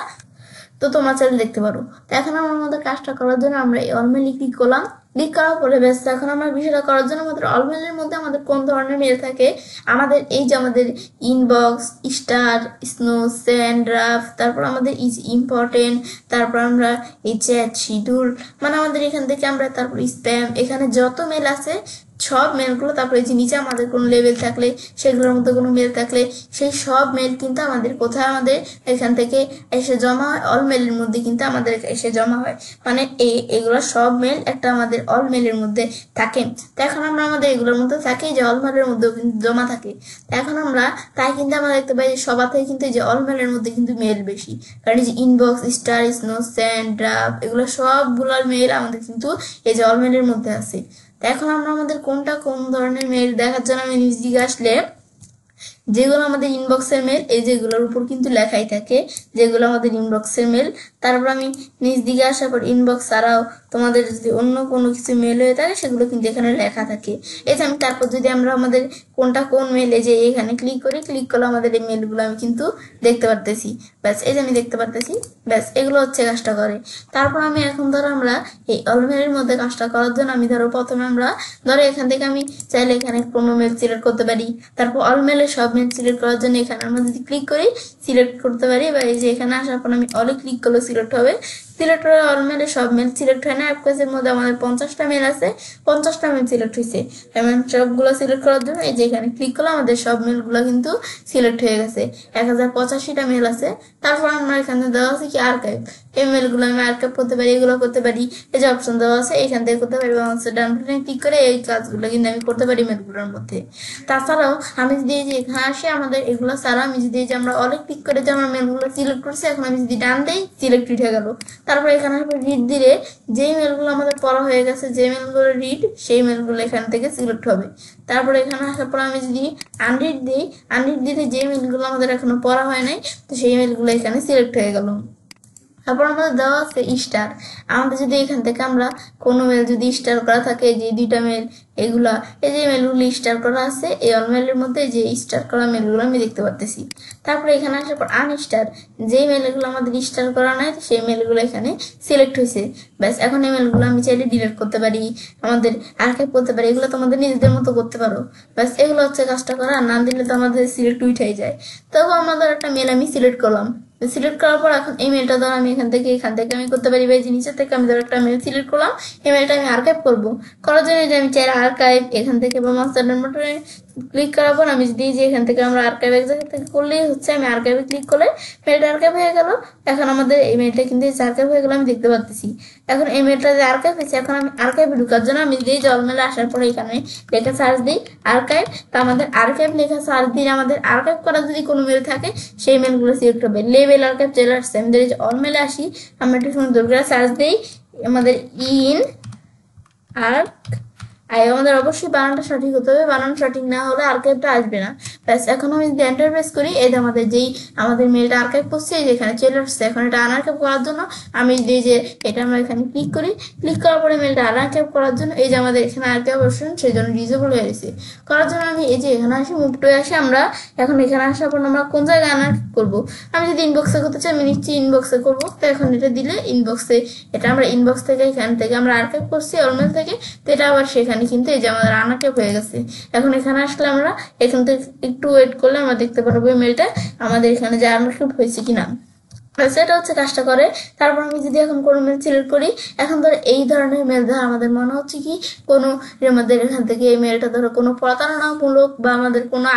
তো তোমার চ্যানেল দেখতে পারো। তো এখন আমার মধ্যে কাজটা করার জন্য আমরা এই অল মেলে ক্লিক করলাম। ক্লিক করার পরে ব্যাস এখন আমরা বিষয়টা করার জন্য আমাদের অল মেলের মধ্যে আমাদের কোন ধরনের মেল থাকে, আমাদের এই যে আমাদের inbox, star, snow, send, draft, তারপর আমাদের ইজ ইম্পর্টেন্ট, তারপর আমরা এই চ্যাট, শিডিউল, মানে আমাদের এখান থেকে আমরা তারপর স্প্যাম, এখানে যত মেল আছে সব মেলগুলো, তারপরে যে নিচে আমাদের কোনো লেভেল থাকলে সেগুলোর মধ্যে কোনো মেল থাকলে সেই সব মেল কিন্তু আমাদের কোথায় আমাদের এখান থেকে এসে জমা হয়, অল মেলের মধ্যে কিন্তু আমাদের এসে জমা হয়। মানে এগুলো সব মেল একটা আমাদের অল মেলের মধ্যে থাকে। তো এখন আমরা আমাদের এগুলোর মধ্যে থাকে যে অল মেলের মধ্যেও কিন্তু জমা থাকে। তো এখন আমরা তাই কিন্তু আমরা দেখতে পাই যে সবার থেকে কিন্তু এই যে অল মেলের মধ্যে কিন্তু মেল বেশি, কারণ এই যে inbox, star, snow, send, draft, এগুলো সবগুলোর মেল আমাদের কিন্তু এই যে অল মেলের মধ্যে আছে। এখন আমরা আমাদের কোনটা কোন ধরনের মেল দেখার জন্য আমি নিজ দিকে আসলে যেগুলো আমাদের ইনবক্সের মেল, এই যেগুলোর উপর কিন্তু লেখাই থাকে যেগুলো আমাদের ইনবক্সের মেল। তারপর আমি নিজ দিকে আসার পর ইনবক্স ছাড়াও তোমাদের যদি অন্য কোনো কিছু মেল হয়ে থাকে সেগুলো কিন্তু এখানে লেখা থাকে। এই যে আমি তারপর যদি আমরা আমাদের কোনটা কোন মেল, এই যে এখানে ক্লিক করি, ক্লিক করলে আমাদের এই মেলগুলো আমি কিন্তু দেখতে পারতেছি। ব্যাস এই যে আমি দেখতে পারতেছি। ব্যাস এগুলো হচ্ছে কাজটা করে। তারপর আমি এখন ধরো আমরা এই অল মেলের মধ্যে কাজটা করার জন্য আমি ধরো প্রথমে আমরা ধরো এখান থেকে আমি চাইলে এখানে কোনো মেল সিলেক্ট করতে পারি। তারপর অল মেলের সব মেল সিলেক্ট করার জন্য এখানে আমরা যদি ক্লিক করি সিলেক্ট করতে পারি, বা এই যে এখানে আসার পর আমি অলে ক্লিক করলে সিলেক্ট হবে। সিলেক্ট করে অল মেলে সব মেল সিলেক্ট হয় না। অ্যাপ কাজের মধ্যে আমাদের 50টা মেল আছে, 50টা মেল সিলেক্ট হয়েছে। এবং সবগুলো সিলেক্ট করার জন্য এই যে এখানে ক্লিক করলে আমাদের সব মেলগুলো কিন্তু সিলেক্ট হয়ে গেছে। 1085টা মেল আছে। তারপর আমরা এখানে দেওয়া আছে কি আর্কাইভ, এই মেলগুলো আমি আর্কাইভ করতে পারি, এগুলো করতে পারি। এই যে অপশন দেওয়া আছে এখান থেকে করতে পারি, বা ডান বাটনে ক্লিক করে এই কাজগুলো কিন্তু আমি করতে পারি মেলগুলোর মধ্যে। তাছাড়াও আমি যদি এই যে এখানে আসি, আমাদের এগুলো ছাড়া আমি যদি এই যে আমরা অলে ক্লিক করে যে আমরা মেলগুলো সিলেক্ট করছি, এখন আমি যদি ডান দিই সিলেক্টেড হয়ে গেল। তারপর এখানে রিড দিলে যেই মেলগুলো আমাদের পড়া হয়ে গেছে, যে মেলগুলো রিড, সেই মেলগুলো এখান থেকে সিলেক্ট হবে। তারপরে এখানে আসার পর আমি যদি আনরিড দিই, আনরিড দিলে যে মেলগুলো আমাদের এখনো পড়া হয় নাই, তো সেই মেলগুলো এখানে সিলেক্ট হয়ে গেল। তারপর আমাদের দেওয়া আছে স্টার। আমাদের যদি এখান থেকে আমরা কোনো মেল যদি স্টার করা থাকে, যে 2টা মেল এগুলা, এই যে মেলগুলো স্টার করা আছে, এই অল মেলের মধ্যে যে স্টার করা মেলগুলো আমি দেখতে পারতেছি। তারপরে এখানে আসার পর আনস্টার, যে মেলগুলো আমাদের স্টার করা নাই, সেই মেলগুলো এখানে সিলেক্ট হয়েছে। ব্যাস, এখন এই মেলগুলো আমি চাইলে ডিলিট করতে পারি, আমাদের আর্কাইভ করতে পারি, এগুলো তোমাদের নিজেদের মতো করতে পারো। ব্যাস, এগুলো হচ্ছে কাজটা করা। না দিলে তো আমাদের সিলেক্ট উঠে যায়। তবু আমাদের একটা মেল আমি সিলেক্ট করলাম, সিলেক্ট করার পর এখন এই মেলটা ধর আমি এখান থেকে আমি করতে পারি, বা নিচে থেকে আমি ধর একটা মেল সিলেক্ট করলাম, এই মেলটা আমি আর্কাইভ করবো। করার জন্য যে আমি চাই আর্কাইভ, এখান থেকে বা মাস্টার বাটনে ক্লিক করার পর আমি যদি যে এখান থেকে আমরা আর্কাইভ এক জায়গা থেকে করলেই হচ্ছে, আমি আর্কাইভে ক্লিক করলে মেলটা আর্কাইভ হয়ে গেল। এখন আমাদের এই মেলটা কিন্তু আর্কাইভ হয়ে গেল, আমি দেখতে পাচ্ছি। এখন এই মেলটা যে আর্কাইভ হয়েছে, এখন আমি আর্কাইভে ঢুকার জন্য আমি যদি জল মেলে আসার পরে এখানে লেখা সার্চ দিই আর্কাইভ, তো আমাদের আর্কাইভ লেখা সার্চ দিলে আমাদের আর্কাইভ করা যদি কোনো মেল থাকে, সেই মেলগুলো সিলেক্ট হবে। লেভেল আর্কাইভ চলে আসছে। আমি যদি অল মেলে আসি, আমরা একটু সুন্দর করে সার্চ দিই আমাদের ইন আর্ক, আমাদের অবশ্যই বানানটা সঠিক হতে হবে, বানান সঠিক না হলে আর্কাইভটা আসবে না। ব্যাস, এখন আমি যদি এন্টার প্রেস করি, এই যে আমাদের মেলটা আর্কাইভ করছে, এই যে এখানে চলে আসছে। এখন এটা আনআর্কাইভ করার জন্য আমি যদি যে এটা আমরা এখানে ক্লিক করি, ক্লিক করার পরে মেলটা আনআর্কাইভ করার জন্য এই যে আমাদের এখানে আর্কাইভ অপশন, সেই জন্য ডিসেবল হয়ে গেছে। করার জন্য আমি এই যে এখানে আসি, মুভ টু আসি, আমরা এখন এখানে আসার পর আমরা কোন জায়গায় আনআর্কাইভ করবো, আমি যদি ইনবক্সে করতে চাই আমি নিশ্চয়ই ইনবক্সে করবো। তো এখন এটা দিলে ইনবক্সে, এটা আমরা ইনবক্স থেকে এখান থেকে আমরা আর্কাইভ করছি অলমেল থেকে, তো এটা আবার সেখানে কিন্তু এই যে আমাদের আনআর্কাইভ হয়ে গেছে। এখন এখানে আসলে আমরা এখান থেকে একটু ওয়েট করলে আমরা দেখতে পারবো মেলটা আমাদের এখানে যে আনআর্কাইভ হয়েছে কিনা। সেটা হচ্ছে কাজটা করে। তারপর আমি যদি এখন কোনো মেল সিলেক্ট করি, এখন ধরো এই ধরনের মেল ধর আমাদের মনে হচ্ছে কি কোনো আমাদের এখান থেকে এই মেলটা ধরো কোনো প্রতারণামূলক বা আমাদের কোনো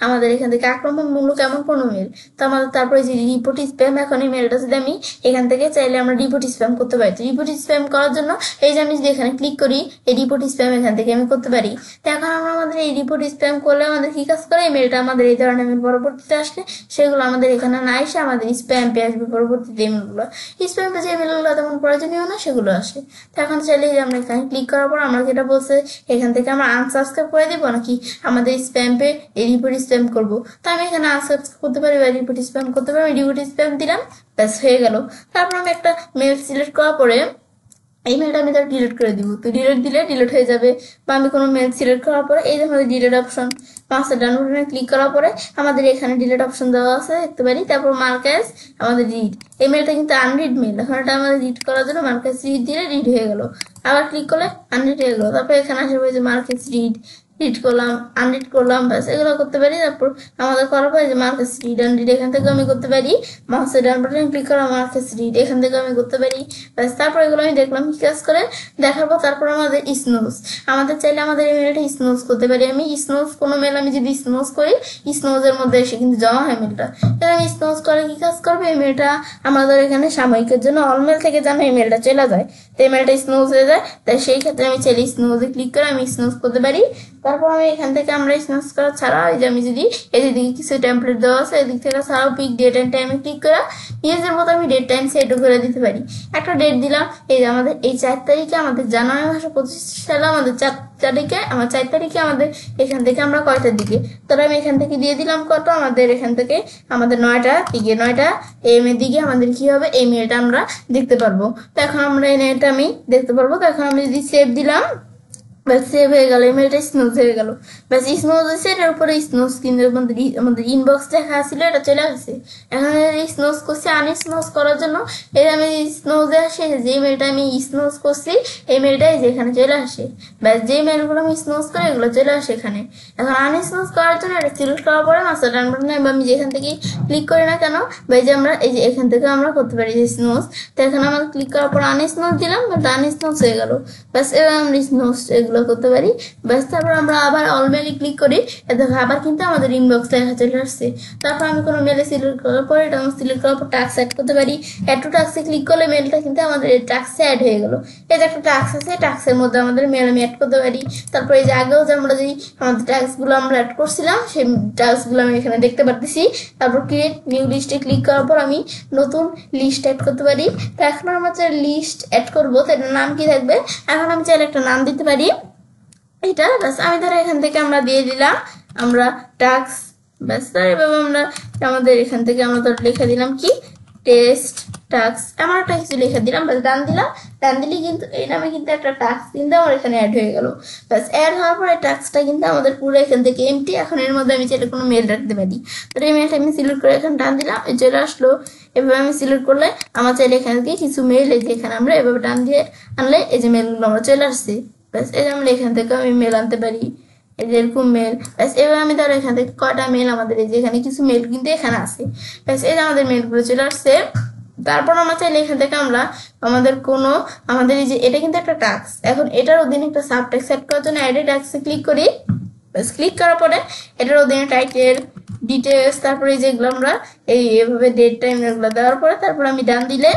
আমাদের এখান থেকে আক্রমণমূলক এমন কোনো মেল, তো আমাদের তারপরে যে রিপোর্ট স্প্যাম, এখন এই মেলটা যদি আমি এখান থেকে চাইলে আমরা রিপোর্ট স্প্যাম করতে পারি। তো রিপোর্ট স্প্যাম করার জন্য এই যে আমি যদি এখানে ক্লিক করি, এই রিপোর্ট স্প্যাম এখান থেকে আমি করতে পারি। তো এখন আমরা আমাদের এই রিপোর্ট স্প্যাম করলে আমাদের কি কাজ করে, এই মেলটা আমাদের এই ধরনের মেল পরবর্তীতে আসলে সেগুলো আমাদের এখানে না এসে আমাদের স্প্যাম পেয়ে আসবে পরবর্তীতে। মেলগুলো স্প্যাম যে মেলগুলো তেমন প্রয়োজনীয় না, সেগুলো আসে। তো এখন চাইলে আমরা এখানে ক্লিক করার পর আমরা যেটা বলছে এখান থেকে আমরা আনসাবস্ক্রাইব করে দিব নাকি আমাদের স্প্যাম পে এই রিপোর্ট স্প্যাম করবো, তো আমি এখানে আনসাবস্ক্রাইব করতে পারি বা রিপোর্ট স্প্যাম করতে পারি। আমি রিপোর্ট স্প্যাম দিলাম, ব্যাস হয়ে গেল। তারপর আমি একটা মেল সিলেক্ট করার পরে এই মেলটা আমি তার ডিলিট করে দিব। তো ডিলিট দিলে ডিলিট হয়ে যাবে। বা আমি কোনো মেল সিলেক্ট করার পরে এই যে আমাদের ডিলিট অপশন, পাঁচটা ডান বাটনে ক্লিক করার পরে আমাদের এখানে ডিলিট অপশন দেওয়া আছে, দেখতে পারি। তারপর মার্ক অ্যাজ আমাদের রিড, এই মেলটা কিন্তু আনরিড মেল, এখন এটা আমাদের রিড করার জন্য মার্ক অ্যাজ রিড দিলে রিড হয়ে গেল। আবার ক্লিক করলে আনরিড হয়ে গেল। তারপর এখানে আসবে যে মার্ক অ্যাজ রিড, রিড করলাম, আনরিড করলাম, ব্যাস এগুলো করতে পারি। তারপর আমাদের করার পরে যে মার্কেস রিড আনরিড এখান থেকে আমি করতে পারি। মাউসের ডান বাটনে ক্লিক করা মার্কেস রিড এখান থেকে আমি করতে পারি, ব্যাস। তারপর এগুলো আমি দেখলাম কি কাজ করে, দেখার পর তারপর আমাদের স্নোজ, আমাদের চাইলে আমাদের এই মেলটা স্নোজ করতে পারি। আমি স্নোজ কোনো মেল আমি যদি স্নোজ করি, স্নোজের মধ্যে এসে কিন্তু জমা হয় মেলটা। এবার আমি স্নোজ করে কি কাজ করবে, এই মেলটা আমাদের এখানে সাময়িকের জন্য অলমেল থেকে যেন এই মেলটা চলে যায়, তো এই মেলটা স্নোজ হয়ে যায়। তাই সেই ক্ষেত্রে আমি চাইলে স্নোজে ক্লিক করে আমি স্নোজ করতে পারি। তারপর আমি এখান থেকে আমরা স্নোজ করা ছাড়া এই যে আমি যদি এদিকে কিছু টেমপ্লেট দেওয়া আছে এদিক থেকে ছাড়াও পিক ডেট এন্ড টাইমে ক্লিক করে নিজের মতো আমি ডেট টাইম সেটও করে দিতে পারি। একটা ডেট দিলাম, এই যে আমাদের এই 4 তারিখে আমাদের জানুয়ারি মাসে 25 সালে আমাদের 4 তারিখে আমার 4 তারিখে আমাদের এখান থেকে আমরা কয়টার দিকে, তাহলে আমি এখান থেকে দিয়ে দিলাম কত, আমাদের এখান থেকে আমাদের 9টা দিকে, 9টা AM এর দিকে আমাদের কি হবে এই মেলটা আমরা দেখতে পারবো। তো এখন আমরা এই মেলটা আমি দেখতে পারবো। তো এখন আমি যদি সেভ দিলাম, ব্যাস সেভ হয়ে গেল, ইমেলটা স্নুজ হয়ে গেল। ব্যাস স্নুজ হয়েছে, এটার উপরে স্নুজ কিন্তু আমাদের ইনবক্স লেখা ছিল, এটা চলে আসছে। এখন স্নুজ করছি, আনস্নুজ করার জন্য এই আমি স্নুজে আসে যে ইমেলটা আমি স্নুজ করছি এই মেলটাই যে এখানে চলে আসে। ব্যাস যে মেলগুলো আমি স্নুজ করি এগুলো চলে আসে এখানে। এখন আনস্নুজ করার জন্য এটা সিলেক্ট করার পরে মাস্টার ডান বাটনে আমি যেখান থেকে ক্লিক করি না কেন, বা এই যে আমরা এই যে এখান থেকে আমরা করতে পারি যে স্নুজ, তো এখানে আমরা ক্লিক করার পর আনস্নুজ দিলাম, বাট আনস্নুজ হয়ে গেল। ব্যাস এবার আমরা স্নুজ এগুলো করতে পারি। ব্যাস তারপর আমরা আবার অল মেলে ক্লিক করি, দেখো আবার কিন্তু আমাদের ইনবক্স লেখা চলে আসছে। তারপর আমি কোনো মেলে সিলেক্ট করার পর এটা সিলেক্ট করার পর টাস্ক অ্যাড করতে পারি। অ্যাড টু টাস্কে ক্লিক করলে মেলটা কিন্তু আমাদের টাস্কে অ্যাড হয়ে গেল। এই যে একটা টাস্ক আছে, টাস্কের মধ্যে আমাদের মেল আমি অ্যাড করতে পারি। তারপর এই যে আগেও যে আমরা যে আমাদের টাস্কগুলো আমরা অ্যাড করছিলাম সেই টাস্কগুলো আমি এখানে দেখতে পারতেছি। তারপর ক্রিয়েট নিউ লিস্টে ক্লিক করার পর আমি নতুন লিস্ট অ্যাড করতে পারি। তো এখন আমরা যে লিস্ট অ্যাড করবো সেটার নাম কি থাকবে, এখন আমি চাইলে একটা নাম দিতে পারি এটা। ব্যাস আমি ধরো এখান থেকে আমরা দিয়ে দিলাম আমরা টাস্ক। ব্যাস এভাবে আমরা আমাদের এখান থেকে আমরা ধর লিখে দিলাম কি টেস্ট টাস্ক, এমন একটা কিছু লিখে দিলাম। ব্যাস ডান দিলাম, ডান দিলে কিন্তু এই নামে কিন্তু একটা টাস্ক কিন্তু আমার এখানে অ্যাড হয়ে গেল। ব্যাস অ্যাড হওয়ার পরে টাস্কটা কিন্তু আমাদের পুরো এখান থেকে এমটি। এখন এর মধ্যে আমি চাইলে কোনো মেল রাখতে পারি। তো এই মেলটা আমি সিলেক্ট করে এখানে ডান দিলাম, চলে আসলো। এভাবে আমি সিলেক্ট করলে আমার চাইলে এখান থেকে কিছু মেল এই যে এখানে আমরা এভাবে ডান দিয়ে আনলে এই যে মেলগুলো আমরা চলে আসছে। ব্যাস এই যে আমরা এখান থেকে আমি মেল আনতে পারি, এই যে এরকম মেল। ব্যাস এবার আমি ধরো এখান থেকে কয়টা মেল আমাদের এই যে এখানে কিছু মেল কিন্তু এখানে আছে। ব্যাস এই যে আমাদের মেলগুলো চলে আসছে। তারপর আমরা চাইলে এখান থেকে আমরা আমাদের এই যে এটা কিন্তু একটা টাস্ক, এখন এটার অধীনে একটা সাব টাস্ক সেট করার জন্য অ্যাড টাস্কে ক্লিক করি। ব্যাস ক্লিক করার পরে এটার অধীনে টাইটেল ডিটেলস, তারপরে যেগুলো আমরা এইভাবে ডেট টাইম এগুলো দেওয়ার পরে তারপর আমি ডান দিলে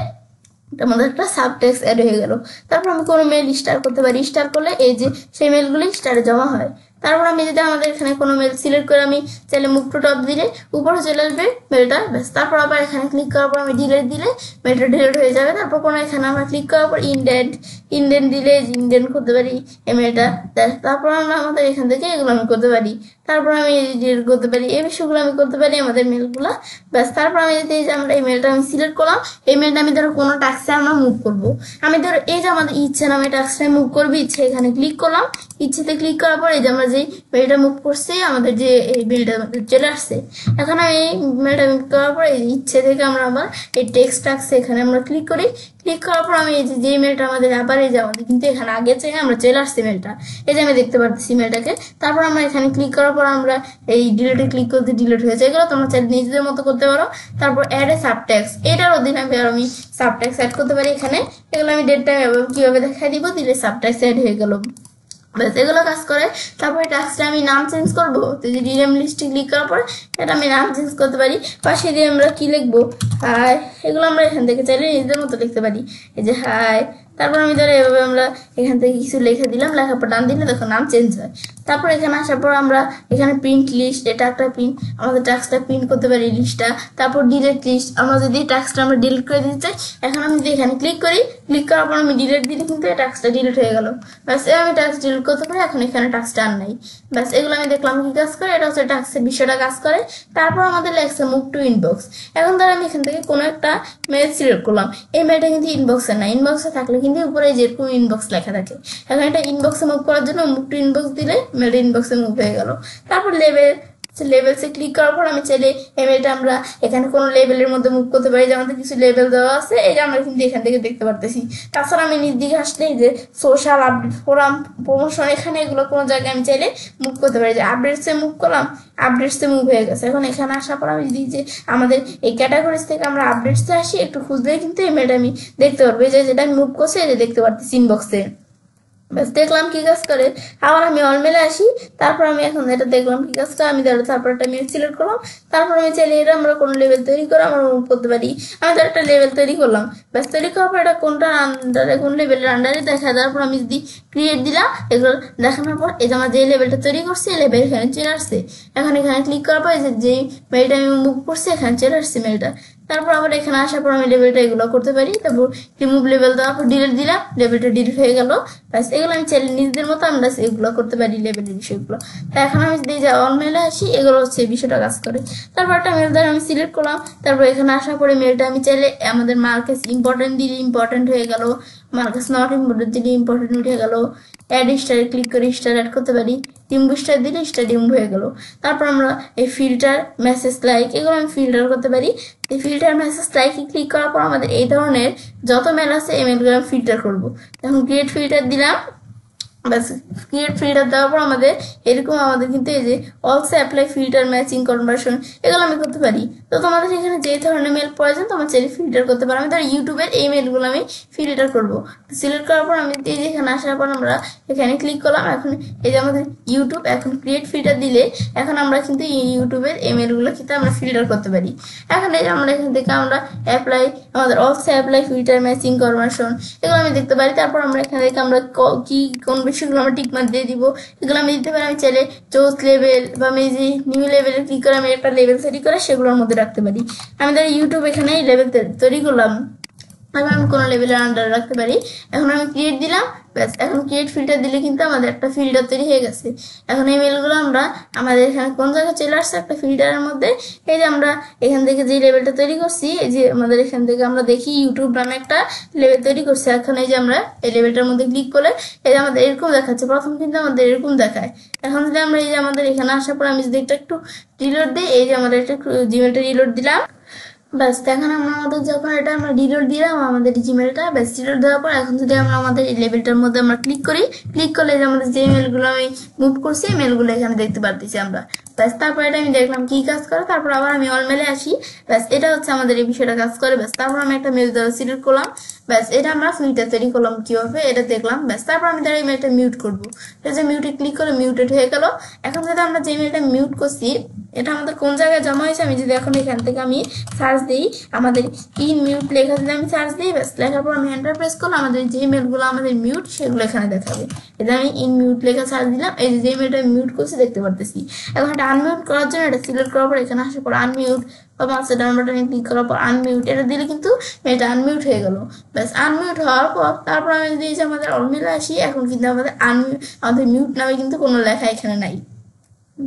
আমাদের একটা সাব টেক্সট অ্যাড হয়ে গেল। তারপর আমি কোনো মেল স্টার করতে পারি, স্টার করলে এই যে সেই মেলগুলি স্টারে জমা হয়। তারপর আমি যদি আমাদের এখানে কোনো মেল সিলেক্ট করে আমি চাইলে মুভ টু টপ দিলে উপরে চলে আসবে মেলটা। ব্যাস তারপর আবার এখানে ক্লিক করার পর আমি ডিলেট দিলে মেলটা ডিলেট হয়ে যাবে। তারপর কোনো এখানে আমরা ক্লিক করার পর ইন্ডেন্ট দিলে ইন্ডেন্ট করতে পারি এই মেলটা। তারপর আমরা আমাদের এখান থেকে এগুলো আমি করতে পারি। তারপর আমি ডিলিট করতে পারি, এই বিষয়গুলো আমি করতে পারি আমাদের মেলগুলো। ব্যাস তারপর আমি যদি আমরা এই মেলটা আমি সিলেক্ট করলাম, এই মেলটা আমি ধরো কোনো টাস্কে আমরা মুভ করবো। আমি ধরো এই যে আমাদের ইচ্ছে নামে টাস্কটা মুভ করবো, ইচ্ছে এখানে ক্লিক করলাম। ইচ্ছেতে ক্লিক করার পর এই যে আমরা যে মেলটা মুভ করছি আমাদের যে এই মেলটা চলে আসছে। এখন আমি এই মেলটা মুভ করার পর এই ইচ্ছে থেকে আমরা আবার এই টেক্সট টাস্ক এখানে আমরা ক্লিক করি। ক্লিক করার পর আমি এই যে মেলটা আমাদের আবার এই যে আমাদের কিন্তু এখানে আগে চেয়ে আমরা চলে আসছি মেলটা, এই যে আমি দেখতে পাচ্ছি মেলটাকে। তারপর আমরা এখানে ক্লিক করার পর আমরা এই ডিলেটে ক্লিক করতে ডিলেট হয়েছে। এগুলো তোমরা চাইলে নিজেদের মতো করতে পারো। তারপর অ্যাড এ সাবটেক্সট, এটার অধীনে আমি সাবটেক্সট অ্যাড করতে পারি এখানে। এগুলো আমি ডেট টাইম কিভাবে দেখাই দিব, দিলে সাবটেক্সট অ্যাড হয়ে গেল। ব্যাস এগুলো কাজ করে। তারপরে টাস্কটা আমি নাম চেঞ্জ করবো, তো যে ডিএম লিস্টে ক্লিক করার পর এটা আমি নাম চেঞ্জ করতে পারি। পাশে দিয়ে আমরা কি লিখবো, হাই, এগুলো আমরা এখান থেকে চাইলে নিজেদের মতো লিখতে পারি, এই যে হাই। তারপর আমি ধরো এভাবে আমরা এখান থেকে কিছু লিখে দিলাম, লেখার পর ডান দিলে দেখো নাম চেঞ্জ হয়। তারপর এখানে আসার পর আমরা এখানে প্রিন্ট লিস্ট, এটা একটা প্রিন্ট, আমাদের টাস্কটা প্রিন্ট করতে পারি লিস্টটা। তারপর ডিলিট লিস্ট, আমরা যদি টাস্কটা আমরা ডিলিট করে দিতে চাই, এখন আমি যদি এখানে ক্লিক করি, ক্লিক করার পর আমি ডিলিট দিলে কিন্তু এই টাস্কটা ডিলিট হয়ে গেল। ব্যাস আমি টাস্ক ডিলিট করতে পারি, এখন এখানে টাস্কটা আর নাই। ব্যাস এগুলো আমি দেখলাম কি কাজ করে, এটা হচ্ছে টাস্কের বিষয়টা কাজ করে। তারপর আমাদের লেখছে মুভ টু ইনবক্স। এখন ধর আমি এখান থেকে কোনো একটা মেল সিলেক্ট করলাম, এই মেলটা কিন্তু ইনবক্সে না, ইনবক্সে থাকলে কিন্তু উপরে যেরকম ইনবক্স লেখা থাকে, এখন এটা ইনবক্সে মুভ করার জন্য মুভ টু ইনবক্স দিলে মেলটা ইনবক্সে মুভ হয়ে গেল। তারপর লেভেলসে ক্লিক করার পর আমি চাইলে এই মেলটা আমরা এখানে কোনো লেভেলের মধ্যে মুভ করতে পারি, যে আমাদের কিছু লেভেল দেওয়া আছে, এই যে আমরা কিন্তু এখান থেকে দেখতে পারতেছি। তাছাড়া আমি নিজ দিকে আসলে যে সোশ্যাল আপডেট, ফোরাম, প্রমোশন, এখানে এগুলো কোনো জায়গায় আমি চাইলে মুভ করতে পারি। যে আপডেটসে মুভ করলাম, আপডেটসে মুভ হয়ে গেছে। এখন এখানে আসার পর আমি যদি যে আমাদের এই ক্যাটাগরিজ থেকে আমরা আপডেটসে আসি, একটু খুঁজলেই কিন্তু এই মেলটা আমি দেখতে পারবো, এই যে যেটা আমি মুভ করছি এই যে দেখতে পারতেছি ইনবক্সে। ব্যাস দেখলাম কি কাজ করে। আবার আমি অল মেলে আসি, তারপর আমি এখন এটা দেখলাম কি কাজ করে, আমি তারপর একটা মেল সিলেক্ট করলাম। তারপর আমি চাইলে এটা আমরা কোনো লেভেল তৈরি করে আমরা মুভ করতে পারি। আমি তো একটা লেভেল তৈরি করলাম, ব্যাস তৈরি করার পর এটা কোনটা আন্ডারে, কোন লেভেলের আন্ডারে দেখা, তারপর আমি যদি ক্রিয়েট দিলাম, এগুলো দেখানোর পর এই যে আমার যে লেভেলটা তৈরি করছি এই লেভেল এখানে চলে আসছে। এখন এখানে ক্লিক করার পর যে মেলটা আমি মুভ করছি এখানে চলে আসছে মেলটা। তারপর আবার এখানে আসার পর আমি লেভেলটা এগুলো করতে পারি। তারপর রিমুভ লেভেল দেওয়ার পর ডিলিট দিলাম, লেভেলটা ডিলিট হয়ে গেল। ব্যাস এগুলো আমি চাইলে নিজেদের মতো আমরা এগুলো করতে পারি লেভেলের বিষয়গুলো। তা এখন আমি যদি যে অল মেলে আসি, এগুলো হচ্ছে এই বিষয়টা কাজ করে। তারপর একটা মেল দ্বারা আমি সিলেক্ট করলাম, তারপর এখানে আসার পরে মেলটা আমি চাইলে আমাদের মার্কেস ইম্পর্টেন্ট দিলে ইম্পর্টেন্ট হয়ে গেল, মার্কাস নট ইম্পর্টেন্ট দিলে ইম্পর্টেন্ট উঠে গেল। অ্যাড স্টারে ক্লিক করে স্টার অ্যাড করতে পারি, রিমুভ স্টার দিলে স্টার রিমুভ হয়ে গেল। তারপর আমরা এই ফিল্টার মেসেজ লাইক এগুলো আমি ফিল্টার করতে পারি। এই ফিল্টার মেসেজ লাইকে ক্লিক করার পর আমাদের এই ধরনের যত মেল আছে এই মেলগুলো আমি ফিল্টার করবো। এখন ক্রিয়েট ফিল্টার দিলাম, বাস ক্রিয়েট ফিল্টার দেওয়ার পর আমাদের এরকম আমাদের কিন্তু এই যে also apply filter matching conversion এগুলো আমি করতে পারি। তো তোমাদের এখানে যে ধরনের মেল প্রয়োজন তোমার চাইলে ফিল্টার করতে পারো। আমি ধর ইউটিউবের এই মেলগুলো আমি ফিল্টার করবো। সিলেক্ট করার পর আমি এই যে এখানে আসার পর আমরা এখানে ক্লিক করলাম। এখন এই যে আমাদের ইউটিউব, এখন ক্রিয়েট ফিল্টার দিলে এখন আমরা কিন্তু ইউটিউবের এই মেলগুলো কিন্তু আমরা ফিল্টার করতে পারি। এখন এই যে আমরা এখান থেকে আমরা অ্যাপ্লাই আমাদের also apply filter matching conversion এগুলো আমি দেখতে পারি। তারপর আমরা এখান থেকে আমরা কি কোন বিষয়গুলো আমরা টিকমার্ক দিয়ে দিব এগুলো আমি দিতে পারি। আমি চাইলে চৌথ লেভেল বা আমি যে নিউ লেভেলে ক্লিক করে আমি একটা লেভেল তৈরি করে সেগুলোর মধ্যে রাখতে পারি। আমি ধর ইউটিউব এখানে লেভেল তৈরি করলাম, আমি কোনো লেভেলের আন্ডার রাখতে পারি। এখন আমি ক্রিয়েট দিলাম, ব্যাস এখন ক্রিয়েট ফিল্টার দিলে কিন্তু আমাদের একটা ফিল্টার তৈরি হয়ে গেছে। এখন এই মেলগুলো আমরা আমাদের এখানে কোন জায়গায় চলে আসছে একটা ফিল্টারের মধ্যে। এই যে আমরা এখান থেকে যে লেভেলটা তৈরি করছি, এই যে আমাদের এখান থেকে আমরা দেখি ইউটিউব নামে একটা লেভেল তৈরি করছি। এখন এই যে আমরা এই লেভেলটার মধ্যে ক্লিক করলে এই যে আমাদের এরকম দেখাচ্ছে, প্রথম কিন্তু আমাদের এরকম দেখায়। এখন যদি আমরা এই যে আমাদের এখানে আসার পর আমি যদি একটু রিলোড দিই, এই যে আমাদের একটা জিমেলটা রিলোড দিলাম, ব্যাস এখন আমরা আমাদের যখন এটা আমরা রিলোড দিলাম আমাদের জিমেলটা, ব্যাস রিলোড দেওয়ার পর এখন যদি আমরা আমাদের এই লেভেলটার মধ্যে আমরা ক্লিক করি, ক্লিক করলে যে আমাদের যে মেলগুলো আমি মুভ করছি এই মেলগুলো এখানে দেখতে পারতেছি আমরা। ব্যাস তারপর এটা আমি দেখলাম কি কাজ করে। তারপর আবার আমি অল মেলে আসি, ব্যাস এটা হচ্ছে আমাদের এই বিষয়টা কাজ করে। ব্যাস তারপর আমি একটা মেল দ্বারা সিলেক্ট করলাম, ব্যাস এটা আমরা ফিল্টার তৈরি করলাম কিভাবে এটা দেখলাম। ব্যাস তারপর আমি তার এই মেলটা মিউট করবো, এটা যে মিউটে ক্লিক করে মিউটেড হয়ে গেল। এখন যদি আমরা যে মেলটা মিউট করছি এটা আমাদের কোন জায়গায় জমা হয়েছে, আমি যদি এখন এখান থেকে আমি সার্চ দিই আমাদের ইন মিউট লেখা যদি আমি সার্চ দিই, ব্যাস লেখার পর আমি এন্টার প্রেস করলাম, আমাদের যে মেলগুলো আমাদের মিউট সেগুলো এখানে দেখাবে। এটা আমি ইন মিউট লেখা সার্চ দিলাম, এই যে মেলটা মিউট করছি দেখতে পারতেছি। এখন এটা আনমিউট করার জন্য এটা সিলেক্ট করার পর এখানে আসার পর আনমিউট বা মাউসের ডান বাটনে ক্লিক করার পর আনমিউট এটা দিলে কিন্তু মেলটা আনমিউট হয়ে গেল। ব্যাস আনমিউট হওয়ার পর তারপর আমি যদি এই যে আমাদের অল মেলে আসি, এখন কিন্তু আমাদের মিউট নামে কিন্তু কোনো লেখা এখানে নাই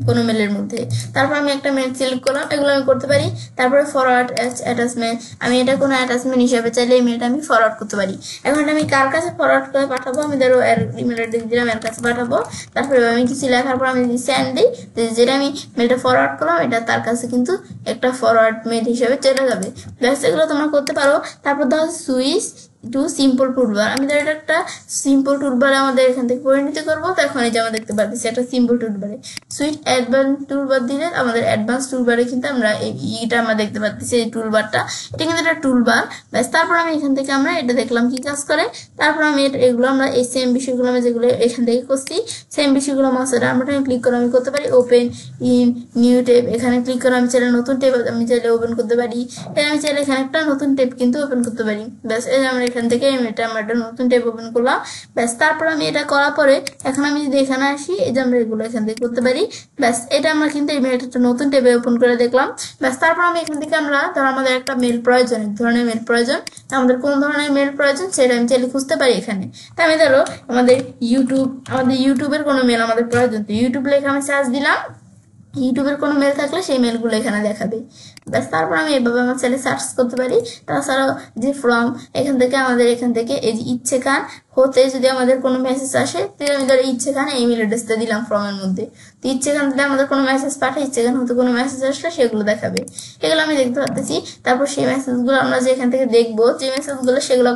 কোনো মেলের মধ্যে। তারপর আমি একটা মেল সিলেক্ট করলাম, এগুলো আমি করতে পারি। তারপরে ফরওয়ার্ড অ্যাটাচমেন্ট, আমি এটা কোনো অ্যাটাচমেন্ট হিসাবে চাইলে এই মেলটা আমি ফরওয়ার্ড করতে পারি। এখন আমি কার কাছে ফরওয়ার্ড করে পাঠাবো, আমি ধরো ইমেল অ্যাড্রেস দিলাম এর কাছে পাঠাবো। তারপরে আমি কিছু লেখার পর আমি যদি সেন্ড দিই, যেটা আমি মেলটা ফরওয়ার্ড করলাম এটা তার কাছে কিন্তু একটা ফরওয়ার্ড মেল হিসেবে চলে যাবে। ব্যাস এগুলো তোমরা করতে পারো। তারপর ধরো সুইচ টু সিম্পল টুলবার, আমি ধর এটা একটা সিম্পল টুলবারে আমাদের এখান থেকে পরিণত করবো। তো এখন এই যে আমরা দেখতে পাচ্ছি একটা সিম্পল টুলবারে সুইচ অ্যাডভান্স টুলবার দিলে আমাদের অ্যাডভান্স টুলবারে কিন্তু আমরা এইটা আমরা দেখতে পাচ্ছি এই টুলবারটা, এটা কিন্তু একটা টুলবার। ব্যাস তারপর আমি এখান থেকে আমরা এটা দেখলাম কি কাজ করে। তারপর আমি এগুলো আমরা এই সেম বিষয়গুলো আমি যেগুলো এখান থেকে করছি সেম বিষয়গুলো মাসের আমরা ক্লিক করে আমি করতে পারি ওপেন ইন নিউ ট্যাব, এখানে ক্লিক করে আমি চাইলে নতুন ট্যাব আমি চাইলে ওপেন করতে পারি। আমি চাইলে এখানে একটা নতুন ট্যাব কিন্তু ওপেন করতে পারি। ব্যাস এই আমরা এখান থেকে এটা আমরা একটা নতুন ট্যাব ওপেন করলাম। ব্যাস তারপর আমি এটা করার পরে এখন আমি যদি এখানে আসি এই যে আমরা এগুলো এখান থেকে করতে পারি। ব্যাস এটা আমরা কিন্তু এই মেলটা একটা নতুন ট্যাবে ওপেন করে দেখলাম। ব্যাস তারপর আমি এখান থেকে আমরা ধর আমাদের একটা মেল প্রয়োজন, এক ধরনের মেল প্রয়োজন, আমাদের কোন ধরনের মেল প্রয়োজন সেটা আমি চাইলে খুঁজতে পারি এখানে। তা আমি ধরো আমাদের ইউটিউবের কোনো মেল আমাদের প্রয়োজন, তো ইউটিউব লেখা আমি সার্চ দিলাম, ইউটিউবের কোনো মেল থাকলে সেই মেলগুলো এখানে দেখাবে। ব্যাস তারপর আমি এভাবে আমার চ্যানেলে সার্চ করতে পারি। তাছাড়াও যে ফ্রম এখান থেকে আমাদের এখান থেকে এই যে ইচ্ছে খান হতে যদি আমাদের কোনো মেসেজ আসে তাহলে আমি ধরো ইচ্ছে খান ইমেল অ্যাড্রেসটা দিলাম ফর্মের মধ্যে, তো ইচ্ছে খান যদি আমাদের কোনো মেসেজ পাঠায় ইচ্ছে খান হতে কোনো মেসেজ আসলে সেগুলো দেখাবে, এগুলো আমি দেখতে পাচ্ছি। তারপর সেই মেসেজগুলো আমরা যে এখান থেকে দেখবো যে মেসেজগুলো সেগুলো